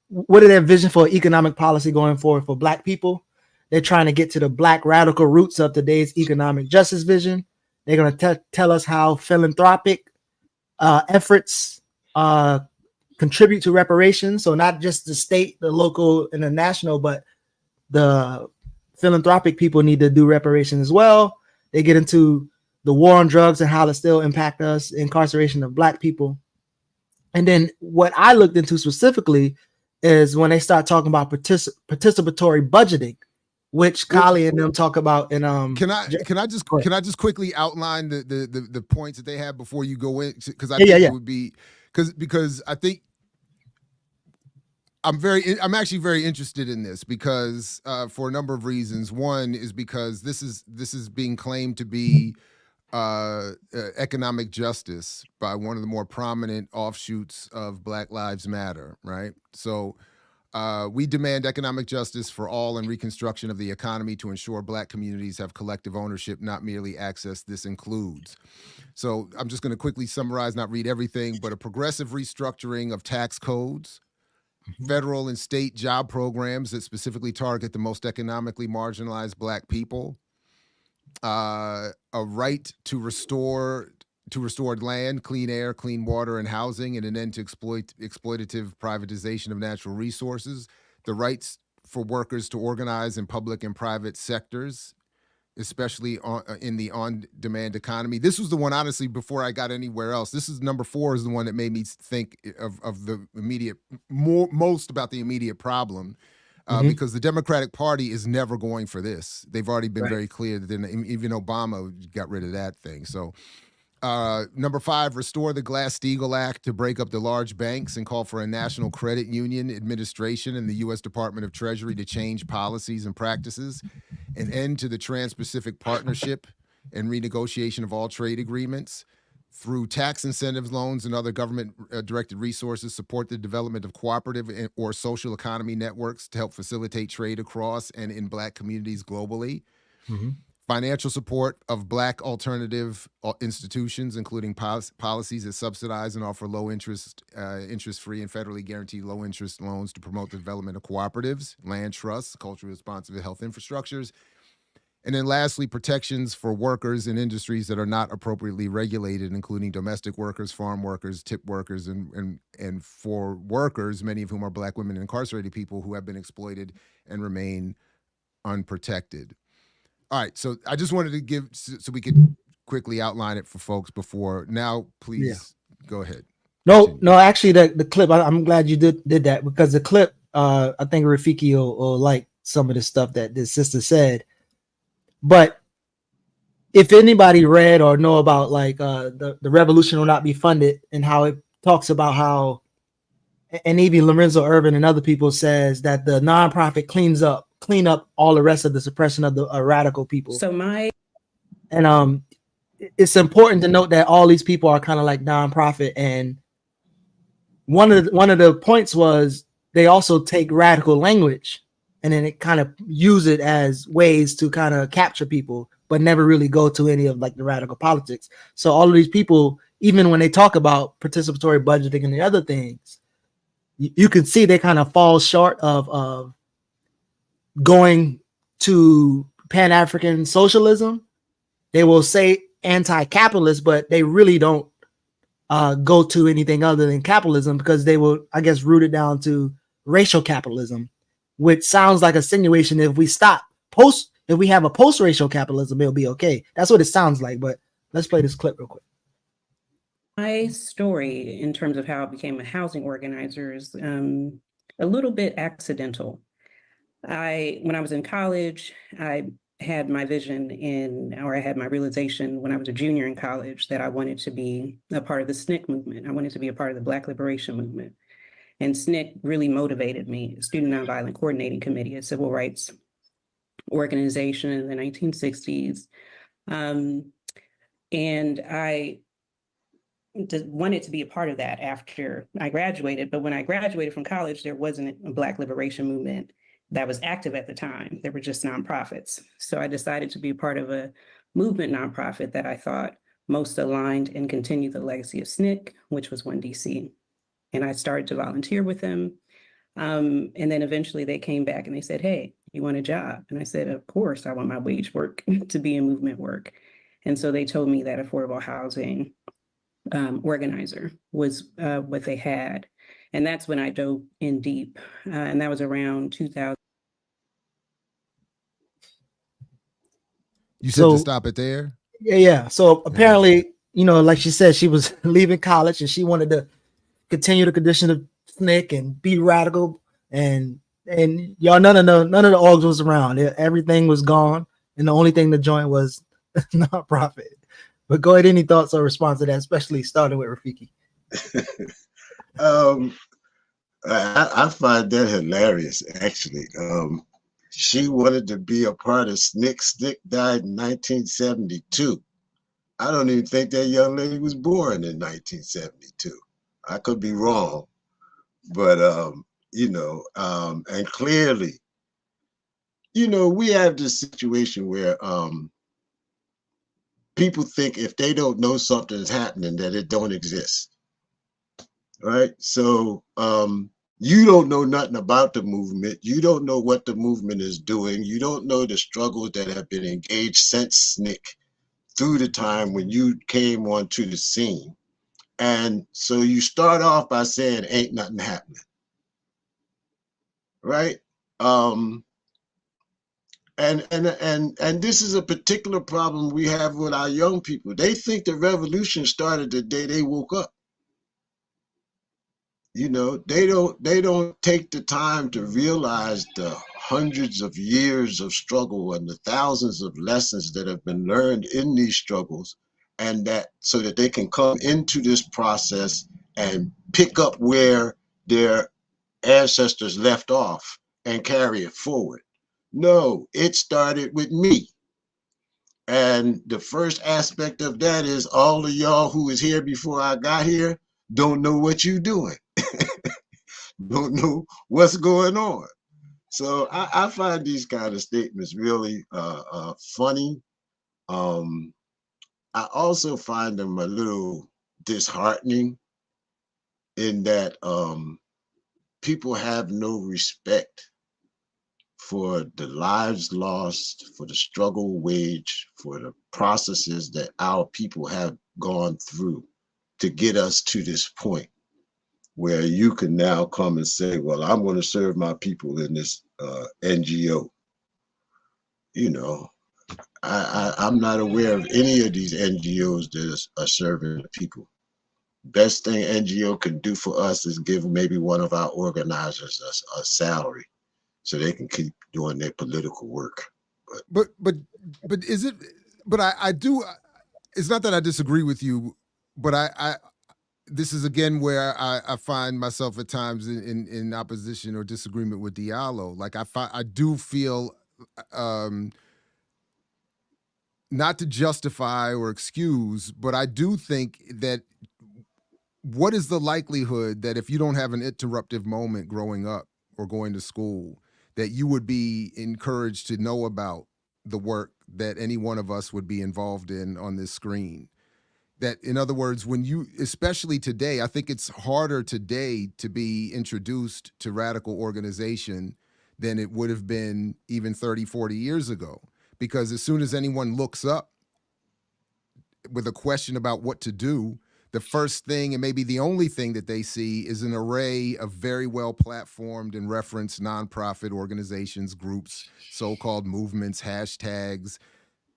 what are their vision for economic policy going forward for Black people. They're trying to get to the Black radical roots of today's economic justice vision. They're going to tell us how philanthropic efforts contribute to reparations. So not just the state, the local, and the national, but the philanthropic people need to do reparations as well. They get into the war on drugs and how it still impact us, incarceration of Black people. And then what I looked into specifically is when they start talking about participatory budgeting, which Kali and them talk about in Can I just quickly outline the points that they have before you go in, because I think it would be because I think I'm actually very interested in this because for a number of reasons. One is because this is being claimed to be economic justice by one of the more prominent offshoots of Black Lives Matter, right? So we demand economic justice for all and reconstruction of the economy to ensure Black communities have collective ownership, not merely access. This includes. So I'm just going to quickly summarize, not read everything, but a progressive restructuring of tax codes, federal and state job programs that specifically target the most economically marginalized Black people, a right to restored land, clean air, clean water, and housing, and an end to exploitative privatization of natural resources, the rights for workers to organize in public and private sectors, especially in the on-demand economy. This was the one, honestly, before I got anywhere else. This is number 4 is the one that made me think of the immediate, most about the immediate problem. Because the Democratic Party is never going for this. They've already been very clear that even Obama got rid of that thing. So number 5, restore the Glass-Steagall Act to break up the large banks and call for a national credit union administration and the U.S. Department of Treasury to change policies and practices, an end to the Trans-Pacific Partnership and renegotiation of all trade agreements, through tax incentives, loans, and other government-directed resources, support the development of cooperative or social economy networks to help facilitate trade across and in Black communities globally. Financial support of Black alternative institutions, including policies that subsidize and offer low interest, interest-free and federally guaranteed low-interest loans to promote the development of cooperatives, land trusts, culturally responsive health infrastructures. And then lastly, protections for workers in industries that are not appropriately regulated, including domestic workers, farm workers, tip workers, and for workers, many of whom are Black women and incarcerated people who have been exploited and remain unprotected. All right, so I just wanted to give, so we could quickly outline it for folks before. Now, please go ahead. No, actually, the clip, I'm glad you did that, because the clip, I think Rafiki will like some of the stuff that the sister said. But if anybody read or know about like the revolution will not be funded, and how it talks about how, and even Lorenzo Irvin and other people says that the nonprofit clean up all the rest of the suppression of the radical people. So it's important to note that all these people are kind of like nonprofit, and one of the points was they also take radical language and then it kind of use it as ways to kind of capture people, but never really go to any of like the radical politics. So all of these people, even when they talk about participatory budgeting and the other things, you can see they kind of fall short of going to Pan-African socialism. They will say anti-capitalist, but they really don't go to anything other than capitalism, because they will, I guess, root it down to racial capitalism, which sounds like a insinuation. If we have a post-racial capitalism, it'll be okay. That's what it sounds like. But let's play this clip real quick. My story in terms of how I became a housing organizer is a little bit accidental. When I was in college, I had my vision or I had my realization when I was a junior in college that I wanted to be a part of the SNCC movement. I wanted to be a part of the Black Liberation Movement. And SNCC really motivated me, Student Nonviolent Coordinating Committee, a civil rights organization in the 1960s. And I wanted to be a part of that after I graduated. But when I graduated from college, there wasn't a Black liberation movement that was active at the time. There were just nonprofits. So I decided to be part of a movement nonprofit that I thought most aligned and continued the legacy of SNCC, which was One DC. And I started to volunteer with them. And then eventually they came back and they said, "Hey, you want a job?" And I said, "Of course, I want my wage work to be in movement work." And so they told me that affordable housing organizer was what they had. And that's when I dove in deep. And that was around 2000. You said to stop it there? Yeah. So apparently, like she said, she was leaving college and she wanted to continue the condition of SNCC and be radical. And y'all, none of the orgs was around. Everything was gone. And the only thing to join was nonprofit. But go ahead, any thoughts or response to that, especially starting with Rafiki? I find that hilarious, actually. She wanted to be a part of SNCC. SNCC died in 1972. I don't even think that young lady was born in 1972. I could be wrong, but and clearly, we have this situation where people think if they don't know something is happening, that it don't exist, right? So you don't know nothing about the movement. You don't know what the movement is doing. You don't know the struggles that have been engaged since SNCC through the time when you came onto the scene. And so you start off by saying, ain't nothing happening, right? And this is a particular problem we have with our young people. They think the revolution started the day they woke up. They don't take the time to realize the hundreds of years of struggle and the thousands of lessons that have been learned in these struggles, and that so that they can come into this process and pick up where their ancestors left off and carry it forward. No, it started with me. And the first aspect of that is all of y'all who was here before I got here don't know what you're doing. Don't know what's going on. So I find these kind of statements really funny. I also find them a little disheartening in that people have no respect for the lives lost, for the struggle waged, for the processes that our people have gone through to get us to this point where you can now come and say, well, I'm going to serve my people in this NGO. I'm not aware of any of these NGOs that are serving the people. Best thing NGO can do for us is give maybe one of our organizers a salary so they can keep doing their political work. But is it? But I do. It's not that I disagree with you, but I this is again where I find myself at times in opposition or disagreement with Diallo. Like I do feel not to justify or excuse, but I do think that what is the likelihood that if you don't have an interruptive moment growing up or going to school, that you would be encouraged to know about the work that any one of us would be involved in on this screen? That, in other words, when you, especially today, I think it's harder today to be introduced to radical organization than it would have been even 30, 40 years ago. Because as soon as anyone looks up with a question about what to do, the first thing and maybe the only thing that they see is an array of very well platformed and referenced nonprofit organizations, groups, so-called movements, hashtags,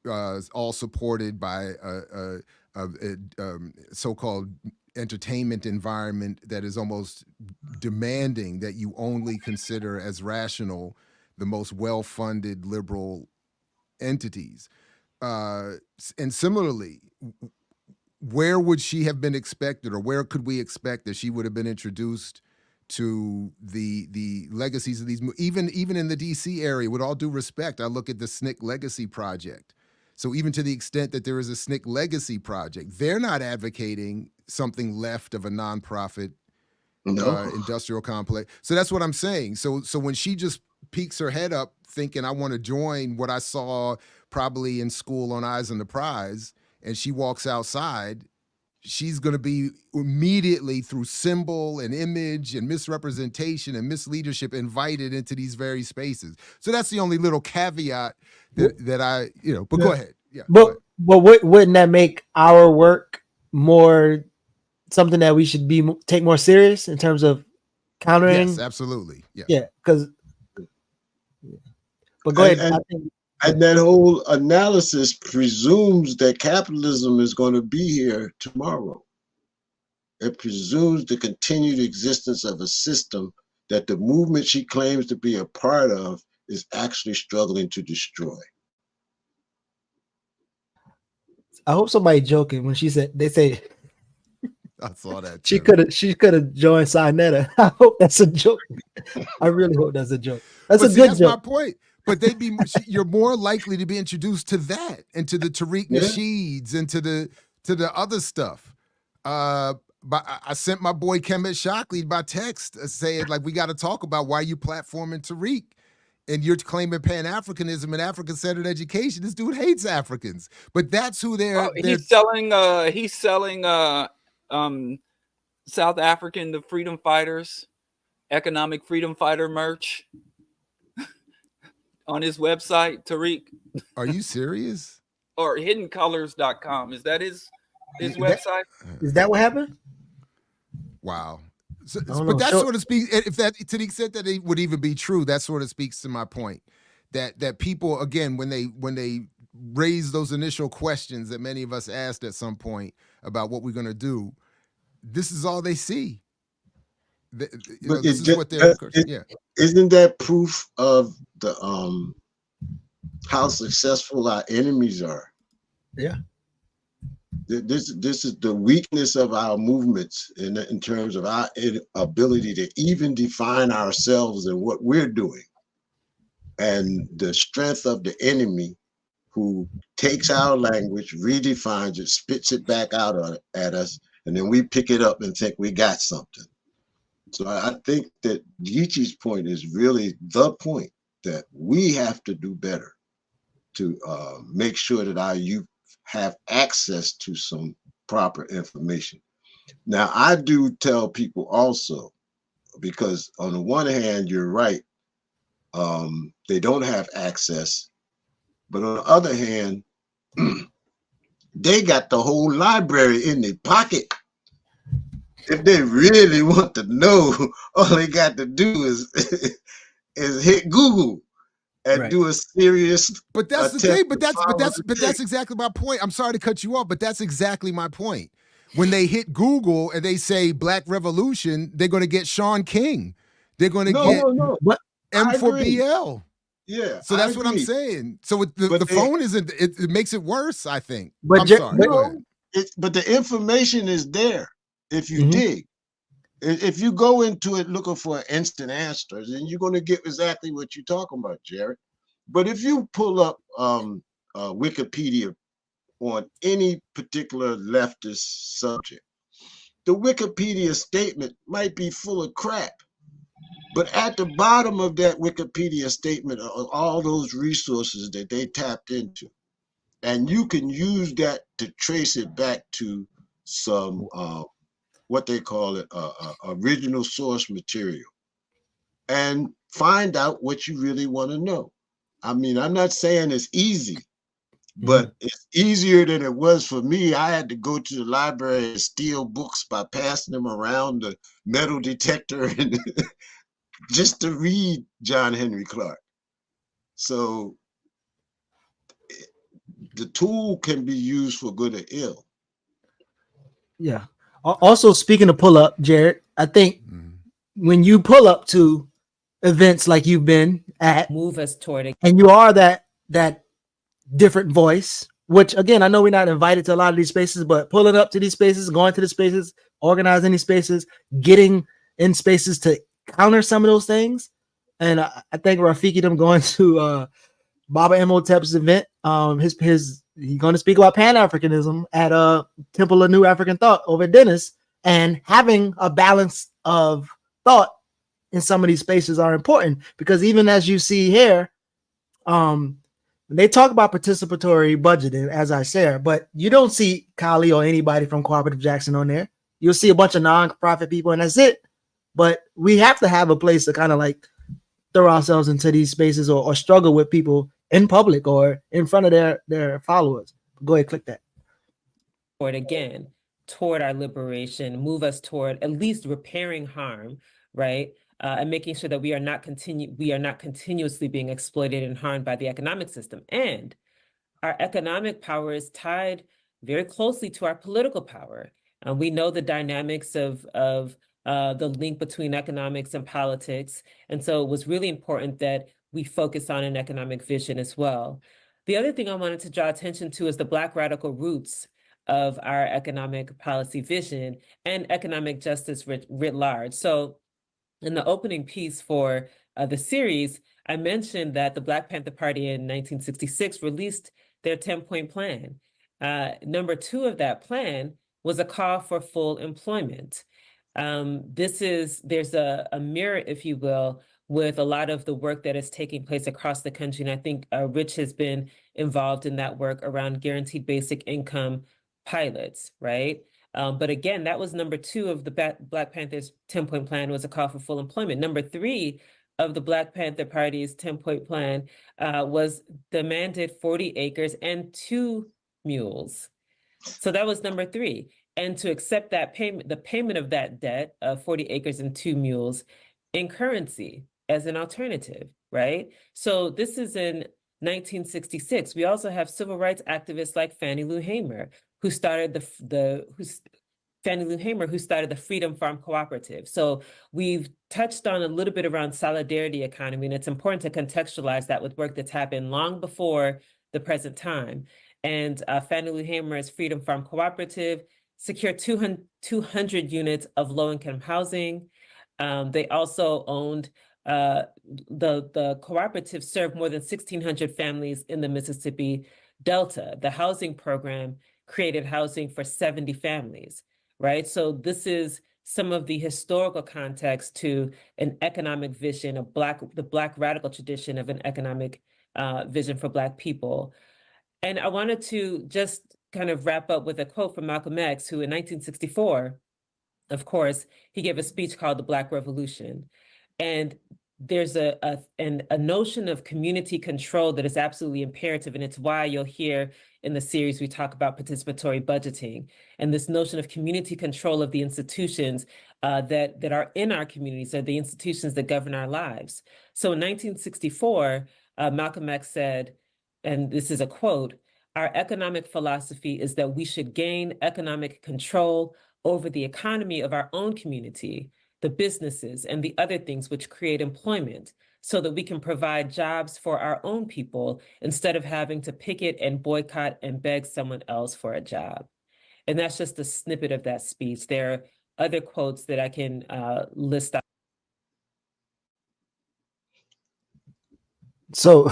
all supported by a so-called entertainment environment that is almost demanding that you only consider as rational the most well-funded liberal entities. And similarly, where would she have been expected, or where could we expect that she would have been introduced to the legacies of these, even in the DC area? With all due respect, I look at the SNCC Legacy Project. So even to the extent that there is a SNCC Legacy Project, they're not advocating something left of a nonprofit industrial complex. So that's what I'm saying. So when she just peeks her head up thinking, I want to join what I saw probably in school on Eyes on the Prize, and she walks outside, she's going to be immediately, through symbol and image and misrepresentation and misleadership, invited into these very spaces. So that's the only little caveat that I, but go ahead. Yeah. But wouldn't that make our work more something that we should take more serious in terms of countering? Yes, absolutely. Yeah. Yeah, because. But go ahead. And that whole analysis presumes that capitalism is going to be here tomorrow. It presumes the continued existence of a system that the movement she claims to be a part of is actually struggling to destroy. I hope somebody joking when they say I saw that. She could have joined Sinetta. I hope that's a joke. I really hope that's a joke. That's a good that's joke. My point. But you're more likely to be introduced to that, and to the Tariq Nasheeds, and to the other stuff. But I sent my boy Kemet Shockley by text saying, like, we got to talk about why you platforming Tariq, and you're claiming Pan-Africanism and African-centered education. This dude hates Africans, but that's who they're. He's selling South African, the freedom fighters, economic freedom fighter merch on his website, Tariq. Are you serious? Or hiddencolors.com. Is that his website? Is that what happened? Wow. But that sort of speaks, if that, to the extent that it would even be true, that sort of speaks to my point that people, again, when they raise those initial questions that many of us asked at some point about what we're going to do, this is all they see. This is what they're. Isn't that proof of the how successful our enemies are? Yeah. This is the weakness of our movements in terms of our ability to even define ourselves and what we're doing, and the strength of the enemy, who takes our language, redefines it, spits it back out at us, and then we pick it up and think we got something. So I think that Geechee's point is really the point, that we have to do better to make sure that our youth have access to some proper information. Now, I do tell people also, because on the one hand, you're right, they don't have access, but on the other hand, they got the whole library in their pocket. If they really want to know, all they got to do is hit Google and do a serious. But that's the thing. But that's exactly my point. I'm sorry to cut you off, but that's exactly my point. When they hit Google and they say Black Revolution, they're going to get Sean King. They're going to get M4BL. Yeah. So that's what I'm saying. So the phone isn't. It makes it worse, I think. But I'm sorry. But the information is there if you dig. If you go into it looking for instant answers, then you're going to get exactly what you're talking about, Jared. But if you pull up Wikipedia on any particular leftist subject, the Wikipedia statement might be full of crap. But at the bottom of that Wikipedia statement are all those resources that they tapped into. And you can use that to trace it back to some what they call it, original source material, and find out what you really want to know. I mean, I'm not saying it's easy, but it's easier than it was for me. I had to go to the library and steal books by passing them around the metal detector and just to read John Henry Clark. So the tool can be used for good or ill. Yeah. Also, speaking of pull up, Jared, I think when you pull up to events like you've been at, move us toward it, and you are that different voice, which again, I know we're not invited to a lot of these spaces, but pulling up to these spaces, going to the spaces, organizing these spaces, getting in spaces to counter some of those things. And I think Rafiki them going to Baba Imhotep's event. He's going to speak about Pan-Africanism at Temple of New African Thought over at Dennis, and having a balance of thought in some of these spaces are important, because even as you see here, they talk about participatory budgeting, as I said, but you don't see Kali or anybody from Cooperative Jackson on there. You'll see a bunch of nonprofit people, and that's it. But we have to have a place to kind of like throw ourselves into these spaces, or struggle with people in public or in front of their followers. Go ahead, click that. Again, toward our liberation, move us toward at least repairing harm, right? And making sure that we are not continuously being exploited and harmed by the economic system. And our economic power is tied very closely to our political power. And we know the dynamics of the link between economics and politics. And so it was really important that we focus on an economic vision as well. The other thing I wanted to draw attention to is the Black radical roots of our economic policy vision and economic justice writ large. So in the opening piece for the series, I mentioned that the Black Panther Party in 1966 released their 10-point plan. Number 2 of that plan was a call for full employment. There's a mirror, if you will, with a lot of the work that is taking place across the country. And I think Rich has been involved in that work around guaranteed basic income pilots, right? But again, that was number 2 of the Black Panthers' 10-point plan, was a call for full employment. Number 3 of the Black Panther Party's 10-point plan was demanded 40 acres and 2 mules. So that was number 3. And to accept that payment, the payment of that debt of 40 acres and 2 mules in currency as an alternative, right? So this is in 1966. We also have civil rights activists like Fannie Lou Hamer, who started the Freedom Farm Cooperative. So we've touched on a little bit around solidarity economy, and it's important to contextualize that with work that's happened long before the present time. And Fannie Lou Hamer's Freedom Farm Cooperative secured 200 units of low-income housing. They also owned, the cooperative served more than 1,600 families in the Mississippi Delta. The housing program created housing for 70 families, right? So this is some of the historical context to an economic vision of the Black radical tradition of an economic vision for Black people. And I wanted to just kind of wrap up with a quote from Malcolm X, who in 1964, of course, he gave a speech called the Black Revolution. And there's a notion of community control that is absolutely imperative. And it's why you'll hear in the series, we talk about participatory budgeting and this notion of community control of the institutions that are in our communities, or the institutions that govern our lives. So in 1964, Malcolm X said, and this is a quote, "Our economic philosophy is that we should gain economic control over the economy of our own community, the businesses, and the other things which create employment, so that we can provide jobs for our own people instead of having to picket and boycott and beg someone else for a job." And that's just a snippet of that speech. There are other quotes that I can list out. So,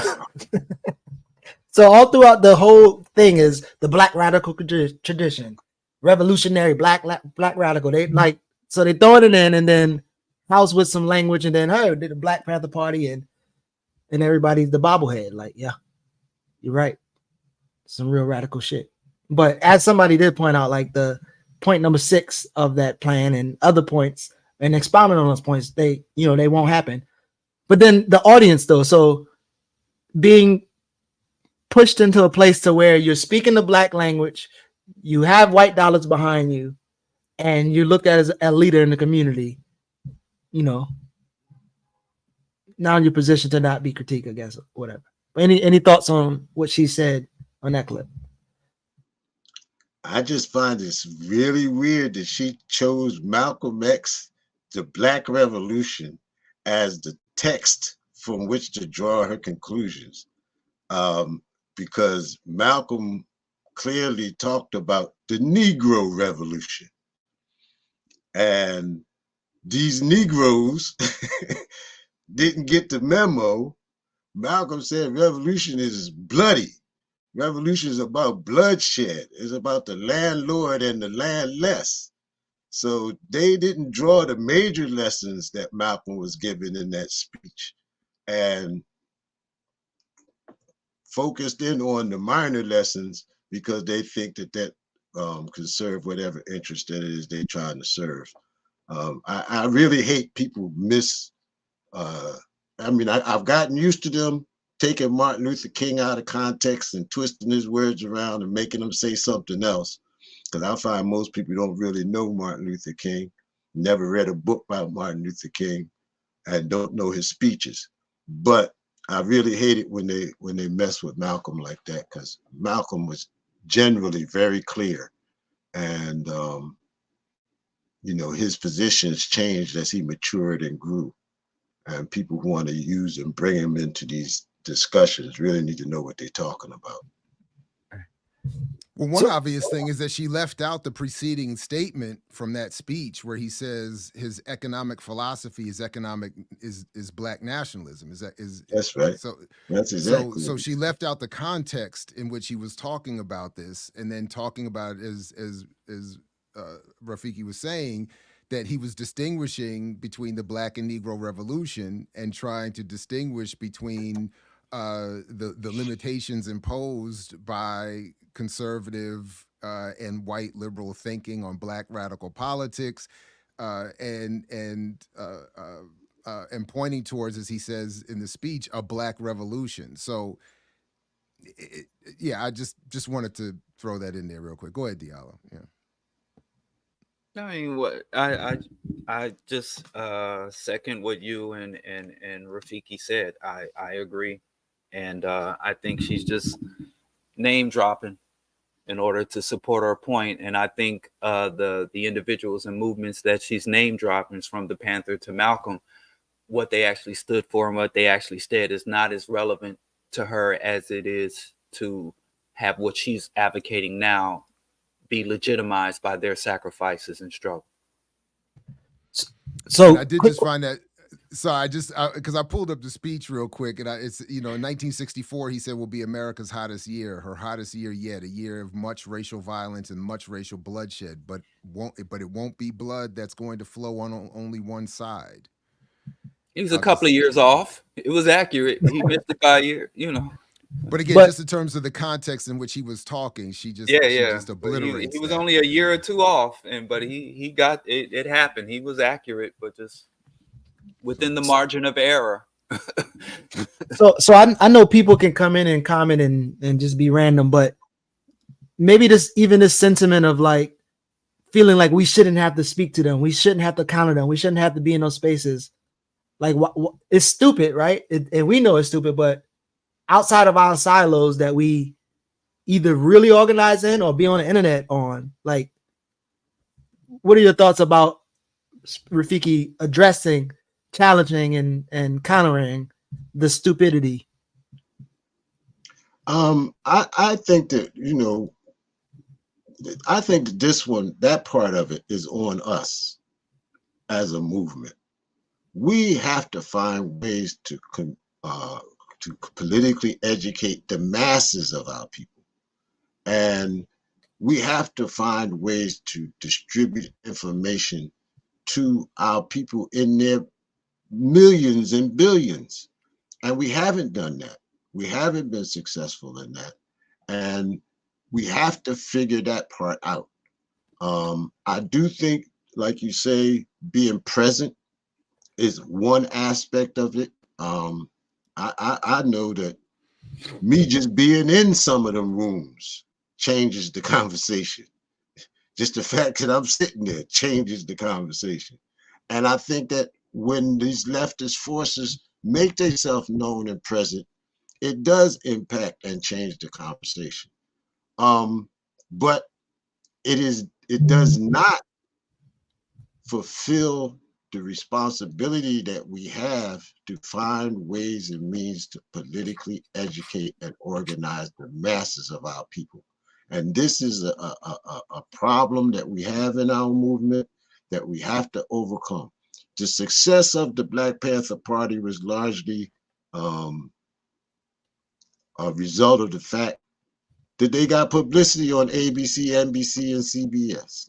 so all throughout the whole thing is the Black radical tradition, revolutionary Black radical. They like, so they throw it in, and then house with some language, and then hey, did the Black Panther Party, and everybody's the bobblehead. Like, yeah, you're right, some real radical shit. But as somebody did point out, like the point number 6 of that plan and other points, and expounding on those points, they won't happen. But then the audience, though, so being pushed into a place to where you're speaking the Black language, you have white dollars behind you, and you look at as a leader in the community, now in your position to not be critiqued, I guess, whatever. But any thoughts on what she said on that clip? I just find this really weird that she chose Malcolm X, the Black Revolution, as the text from which to draw her conclusions. because Malcolm clearly talked about the Negro Revolution. And these Negroes didn't get the memo. Malcolm said revolution is bloody. Revolution is about bloodshed. It's about the landlord and the landless. So they didn't draw the major lessons that Malcolm was giving in that speech and focused in on the minor lessons because they think that can serve whatever interest that it is they're trying to serve. I really hate people I've gotten used to them taking Martin Luther King out of context and twisting his words around and making him say something else. Because I find most people don't really know Martin Luther King, never read a book by Martin Luther King, and don't know his speeches. But I really hate it when they mess with Malcolm like that, because Malcolm was generally very clear. And his positions changed as he matured and grew. And people who want to use and bring him into these discussions really need to know what they're talking about. Well, one obvious thing is that she left out the preceding statement from that speech where he says his economic philosophy is black nationalism. That's right. So that's exactly. So she left out the context in which he was talking about this, and then talking about it as Rafiki was saying, that he was distinguishing between the Black and Negro Revolution and trying to distinguish between the limitations imposed by conservative and white liberal thinking on Black radical politics, and pointing towards, as he says in the speech, a Black revolution. So, I just wanted to throw that in there real quick. Go ahead, Diallo. Yeah. I mean, what I just second what you and Rafiki said. I agree, and I think she's just name dropping in order to support her point. And I think the individuals and movements that she's name dropping, from the Panther to Malcolm, what they actually stood for and what they actually said is not as relevant to her as it is to have what she's advocating now be legitimized by their sacrifices and struggle. So I did just find that. So because I pulled up the speech real quick, and it's in 1964 he said will be America's hottest year, her hottest year yet, a year of much racial violence and much racial bloodshed, but it won't be blood that's going to flow on only one side. He was a couple of years off. It was accurate. He missed it by a year, But again, just in terms of the context in which he was talking, she just obliterates. He was only a year or two off, but he got it. It happened. He was accurate, but just within the margin of error. So I know people can come in and comment and just be random, but maybe this sentiment of like feeling like we shouldn't have to speak to them, we shouldn't have to counter them, we shouldn't have to be in those spaces. Like what it's stupid, right? And we know it's stupid, but outside of our silos that we either really organize in or be on the internet on, like, what are your thoughts about Rafiki addressing, challenging, and countering the stupidity? I think that, I think that that part of it is on us as a movement. We have to find ways to politically educate the masses of our people. And we have to find ways to distribute information to our people in their millions and billions. And we haven't done that. We haven't been successful in that. And we have to figure that part out. I do think, like you say, being present is one aspect of it. I know that me just being in some of them rooms changes the conversation. Just the fact that I'm sitting there changes the conversation. And I think that when these leftist forces make themselves known and present, it does impact and change the conversation. But it does not fulfill the responsibility that we have to find ways and means to politically educate and organize the masses of our people. And this is a problem that we have in our movement that we have to overcome. The success of the Black Panther Party was largely a result of the fact that they got publicity on ABC, NBC, and CBS.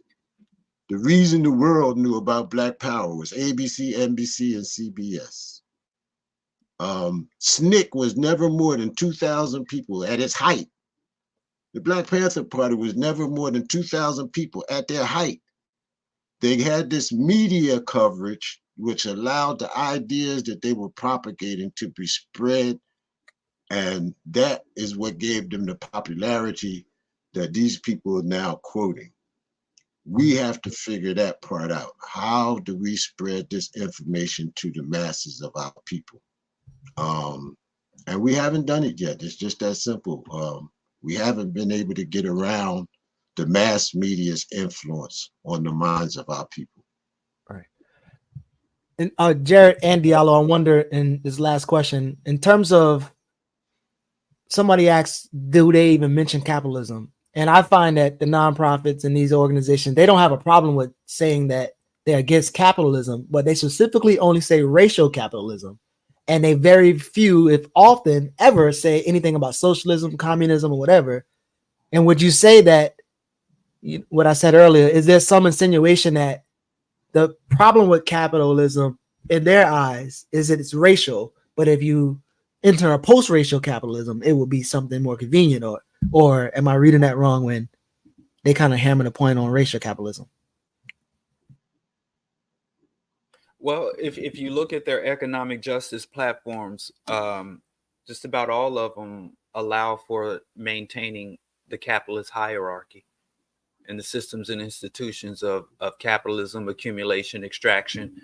The reason the world knew about Black Power was ABC, NBC, and CBS. SNCC was never more than 2,000 people at its height. The Black Panther Party was never more than 2,000 people at their height. They had this media coverage which allowed the ideas that they were propagating to be spread, and that is what gave them the popularity that these people are now quoting. We have to figure that part out. How do we spread this information to the masses of our people? And we haven't done it yet. It's just that simple. We haven't been able to get around the mass media's influence on the minds of our people. Right. And Jared and Diallo, I wonder in this last question, in terms of somebody asks, do they even mention capitalism? And I find that the nonprofits and these organizations, they don't have a problem with saying that they're against capitalism, but they specifically only say racial capitalism. And they very few, if often, ever say anything about socialism, communism, or whatever. And would you say that, what I said earlier, is there some insinuation that the problem with capitalism in their eyes is that it's racial, but if you enter a post-racial capitalism, it will be something more convenient? Or am I reading that wrong when they kind of hammer the point on racial capitalism? Well, if you look at their economic justice platforms, just about all of them allow for maintaining the capitalist hierarchy and the systems and institutions of capitalism, accumulation, extraction,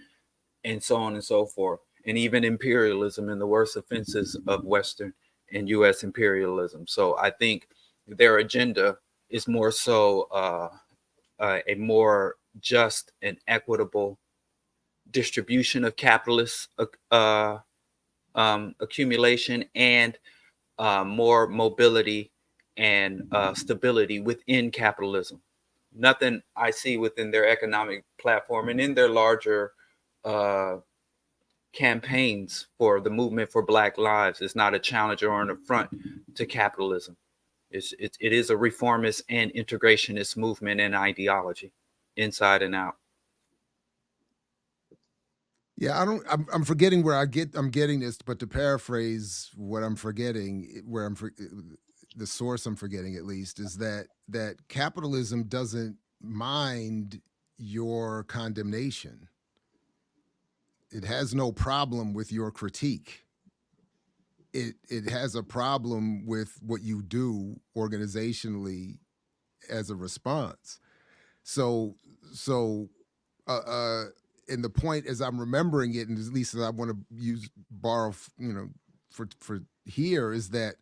and so on and so forth, and even imperialism and the worst offenses of Western and U.S. imperialism. So I think their agenda is more so a more just and equitable distribution of capitalist accumulation and more mobility and stability within capitalism. Nothing I see within their economic platform and in their larger campaigns for the movement for Black lives is not a challenge or an affront to capitalism. It is a reformist and integrationist movement and ideology, inside and out. Yeah, I'm forgetting where I'm getting this, but to paraphrase what I'm forgetting, the source I'm forgetting at least, is that capitalism doesn't mind your condemnation. It has no problem with your critique. It has a problem with what you do organizationally as a response. So and the point, as I'm remembering it, and at least as I want to borrow, for here, is that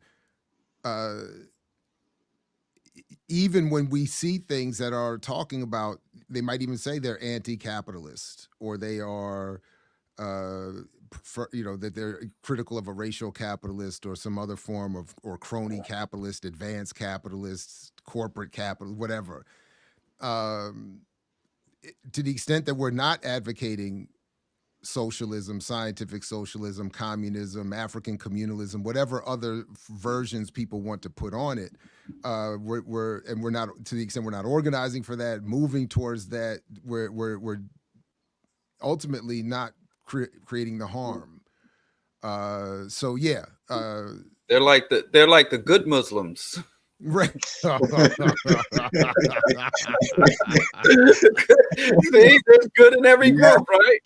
even when we see things that are talking about, they might even say they're anti-capitalist, or they are, that they're critical of a racial capitalist or some other form of, or crony capitalist, advanced capitalists, corporate capital, whatever. To the extent that we're not advocating socialism, scientific socialism, communism, African communalism, whatever other versions people want to put on it, we're not, to the extent we're not organizing for that, moving towards that, we're ultimately not creating the harm. So yeah, they're like the good Muslims. Right. See, there's good in every group, right?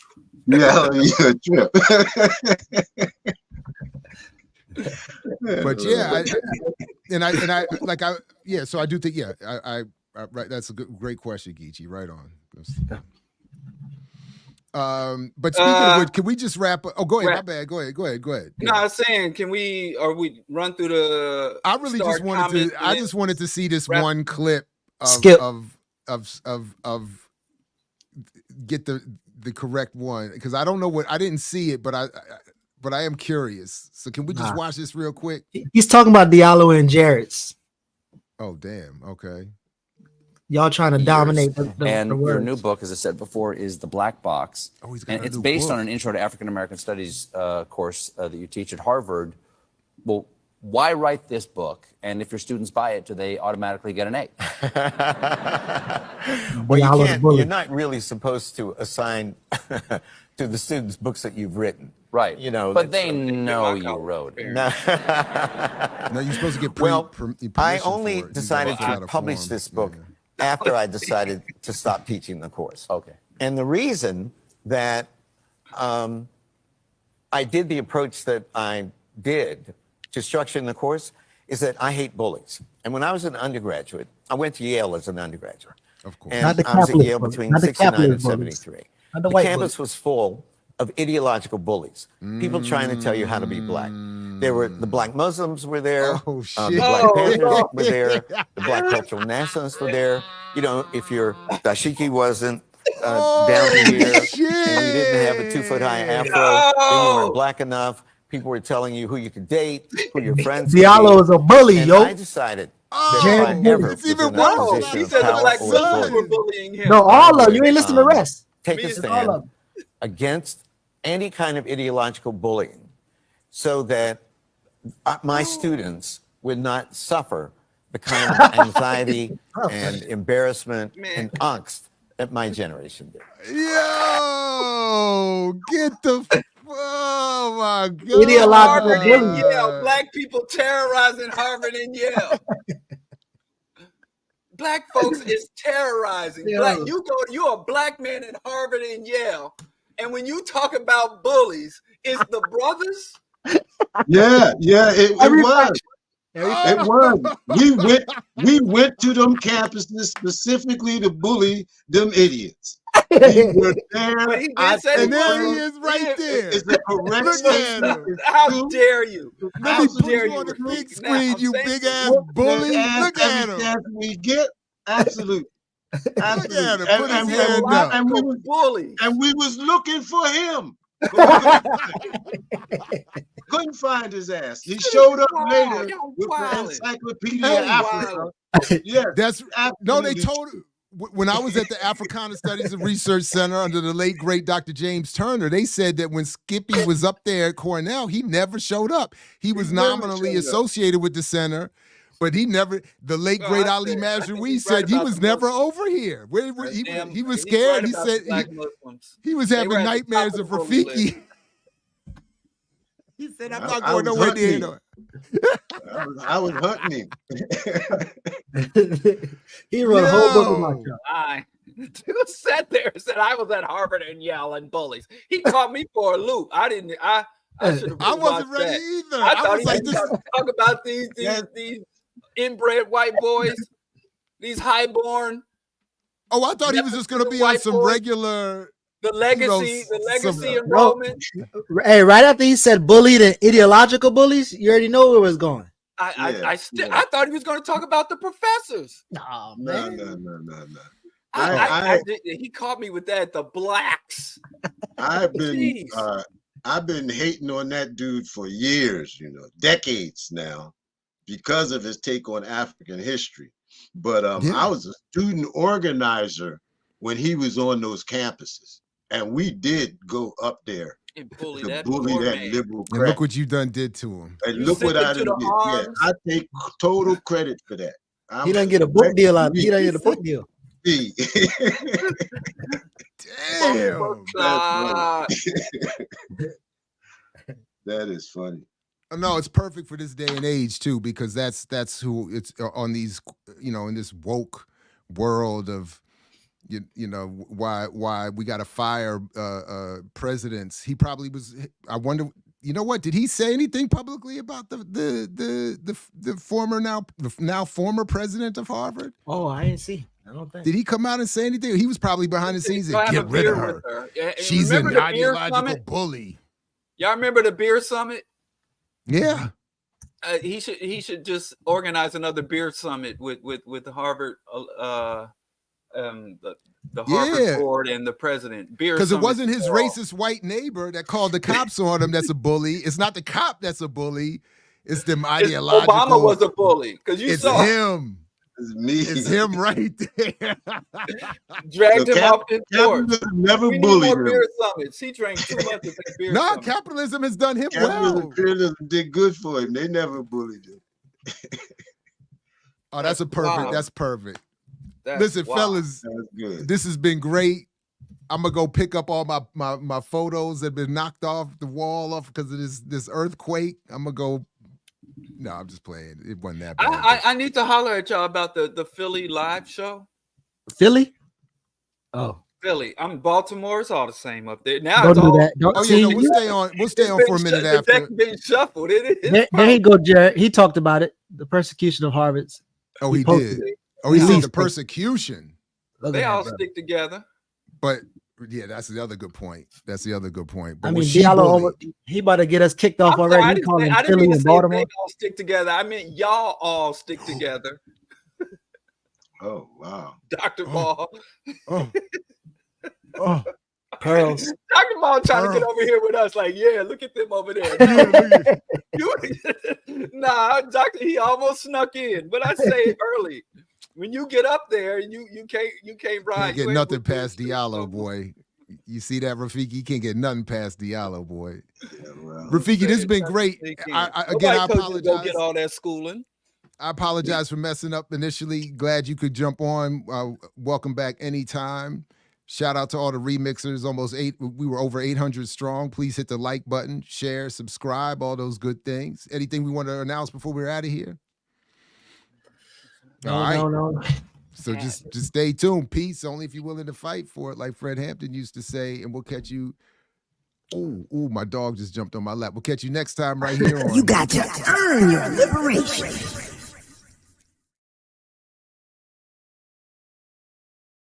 Yeah, true. But yeah, so I do think, I right. That's a great question, Geechee. Right on. But speaking of which, can we just wrap up? Oh, go ahead. My bad. Go ahead. No, I was saying, we run through the? I really just wanted to see this one clip of get the correct one because I don't know what I didn't see it, but I am curious. So can we just watch this real quick? He's talking about Diallo and Jarrett's. Oh damn! Okay. Y'all trying to dominate the and words. your new book, as I said before, is The Black Box. Oh, he's got and a it's new based book. on an Intro to African American Studies course that you teach at Harvard. Well, why write this book? And if your students buy it, do they automatically get an A? Well, Diallo's you can't. bully. You're not really supposed to assign to the students books that you've written. Right. You know, but they know you wrote it. No. No, you're supposed to get permission I for only it. You decided gotta fill out to a publish form. this book after I decided to stop teaching the course. Okay. And the reason that I did the approach that I did to structuring the course is that I hate bullies. And when I was an undergraduate, I went to Yale as an undergraduate. Of course. And Not the I was at capitalist Yale bullies. between Not the 69 and capitalist bullies. 73. Not the The white campus bullies. was full of ideological bullies, people trying to tell you how to be black. There were the black Muslims were there, Oh, the shit. Black Panthers were there, the Black cultural nationalists were there. You know, if your dashiki wasn't down to here and you didn't have a 2-foot-high afro, then you weren't black enough. People were telling you who you could date, who your friends could Diallo be. is a bully, And yo. I decided that Jared if I ever it's was even in a worse. position He of said the power black or Muslims authority, were bullying him. No, all I of you would, ain't listening to the rest. take a It's all stand of them. against any kind of ideological bullying so that my students would not suffer the kind of anxiety and embarrassment and angst that my generation did. Yo, get the. Oh my god. Ideological Harvard and bullying. Yale. Black people terrorizing Harvard and Yale. Black folks is terrorizing. Yeah. You're a black man at Harvard and Yale. And when you talk about bullies, it's the brothers. Yeah, it was. Every It was. We went to them campuses specifically to bully them idiots. We were there. But he did say And there bullies. he is right there. It's a correct Look at statement. him. How dare you? Let How me put dare you on the you big repeat now? screen, you Thank big you. ass bully. Look at Every him. chance we get, absolutely. Look at him. Absolutely. Put his hand up. And we was looking for him. But we couldn't find his ass. He showed up later with the Encyclopedia Africa. Yeah, That's no. They absolutely. told when I was at the Africana Studies and Research Center under the late great Dr. James Turner. They said that when Skippy was up there at Cornell, he never showed up. He was nominally associated with the center. But he never, the late great Ali Mazrui said he was never over here. He was scared. He said he was having nightmares of Rafiki. He said, I'm not going nowhere near him. I was hunting him. He wrote a whole book about you. Dude sat there and said I was at Harvard and Yale and bullies. He caught me for a loop. I should have. I wasn't ready either. I thought was he like, was going to talk about these inbred white boys, these highborn. Oh, I thought he was just going to be on some regular. The legacy, some enrollment. Hey, right after he said bullied and ideological bullies, you already know where it was going. I thought he was going to talk about the professors. No, No. He caught me with that. The blacks. I've been hating on that dude for years, decades now, because of his take on African history. But I was a student organizer when he was on those campuses, and we did go up there and bully to that liberal And look what you done did to him. And look what I did. Yeah, I take total credit for that. He doesn't get a book deal out. He doesn't get a book deal. Damn. That is funny. No, it's perfect for this day and age too, because that's who it's on these, in this woke world of, why we got to fire presidents. He probably was. I wonder. You know what? Did he say anything publicly about the former president of Harvard? Oh, I didn't see. I don't think. Did he come out and say anything? He was probably behind the scenes and get rid of her. Yeah, she's an beer ideological summit? bully. Y'all remember the beer summit? Yeah. He should just organize another beer summit with Harvard the Harvard Yeah. board and the president. Beer Because it summit wasn't his for all. racist white neighbor that called the cops on him that's a bully. It's not the cop that's a bully. It's them ideological. Obama was a bully because you It's saw him. It's me. It's him right there. dragged him off his porch. Capitalism never We need bullied more him. beer summits. He drank too much of that beer. No, summit. capitalism has done him well. Capitalism did good for him. They never bullied him. Oh, that's a perfect. wild. That's perfect. That's Listen, wild. fellas, That's good. this has been great. I'm gonna go pick up all my photos that have been knocked off the wall off because of this earthquake. I'm gonna go. No, I'm just playing. It wasn't that bad. I need to holler at y'all about the Philly live show. Philly? Oh. Philly. I'm Baltimore. It's all the same up there. Now Don't it's do all. that. Don't Oh see. yeah, no, we'll stay on for a minute The after. deck's been shuffled. There you go, Jared. He talked about it. The persecution of Harvard's. Oh, he posted did. it. Oh, he said Released the it. persecution. Look They at that, all brother. stick together. But yeah, that's the other good point. That's the other good point. But I mean, was she Diallo, bullied? he about to get us kicked off I'm sorry, already. I He didn't calling say- I didn't Philly mean to and say Baltimore. they all stick together. I meant y'all all stick together. Oh, wow. Dr. Ball. Oh, oh, Pearls. Dr. Ball trying to get Pearl. over here with us, like, yeah, look at them over there. Nah, Doctor, he almost snuck in. But I say it early. When you get up there, you can't ride. Can't You get ain't nothing with the past street Diallo, no more. boy. You see that, Rafiki? You can't get nothing past Diallo, boy. Yeah, well, Rafiki, this has been Nothing great. they can. Again, I Nobody told you to go apologize. get all that schooling. I apologize for messing up initially. Glad you could jump on. Welcome back anytime. Shout out to all the remixers. We were over 800 strong. Please hit the like button, share, subscribe, all those good things. Anything we want to announce before we're out of here? All right. No. So just stay tuned. Peace, only if you're willing to fight for it, like Fred Hampton used to say. And we'll catch you. Ooh, my dog just jumped on my lap. We'll catch you next time right here on You got to earn your liberation.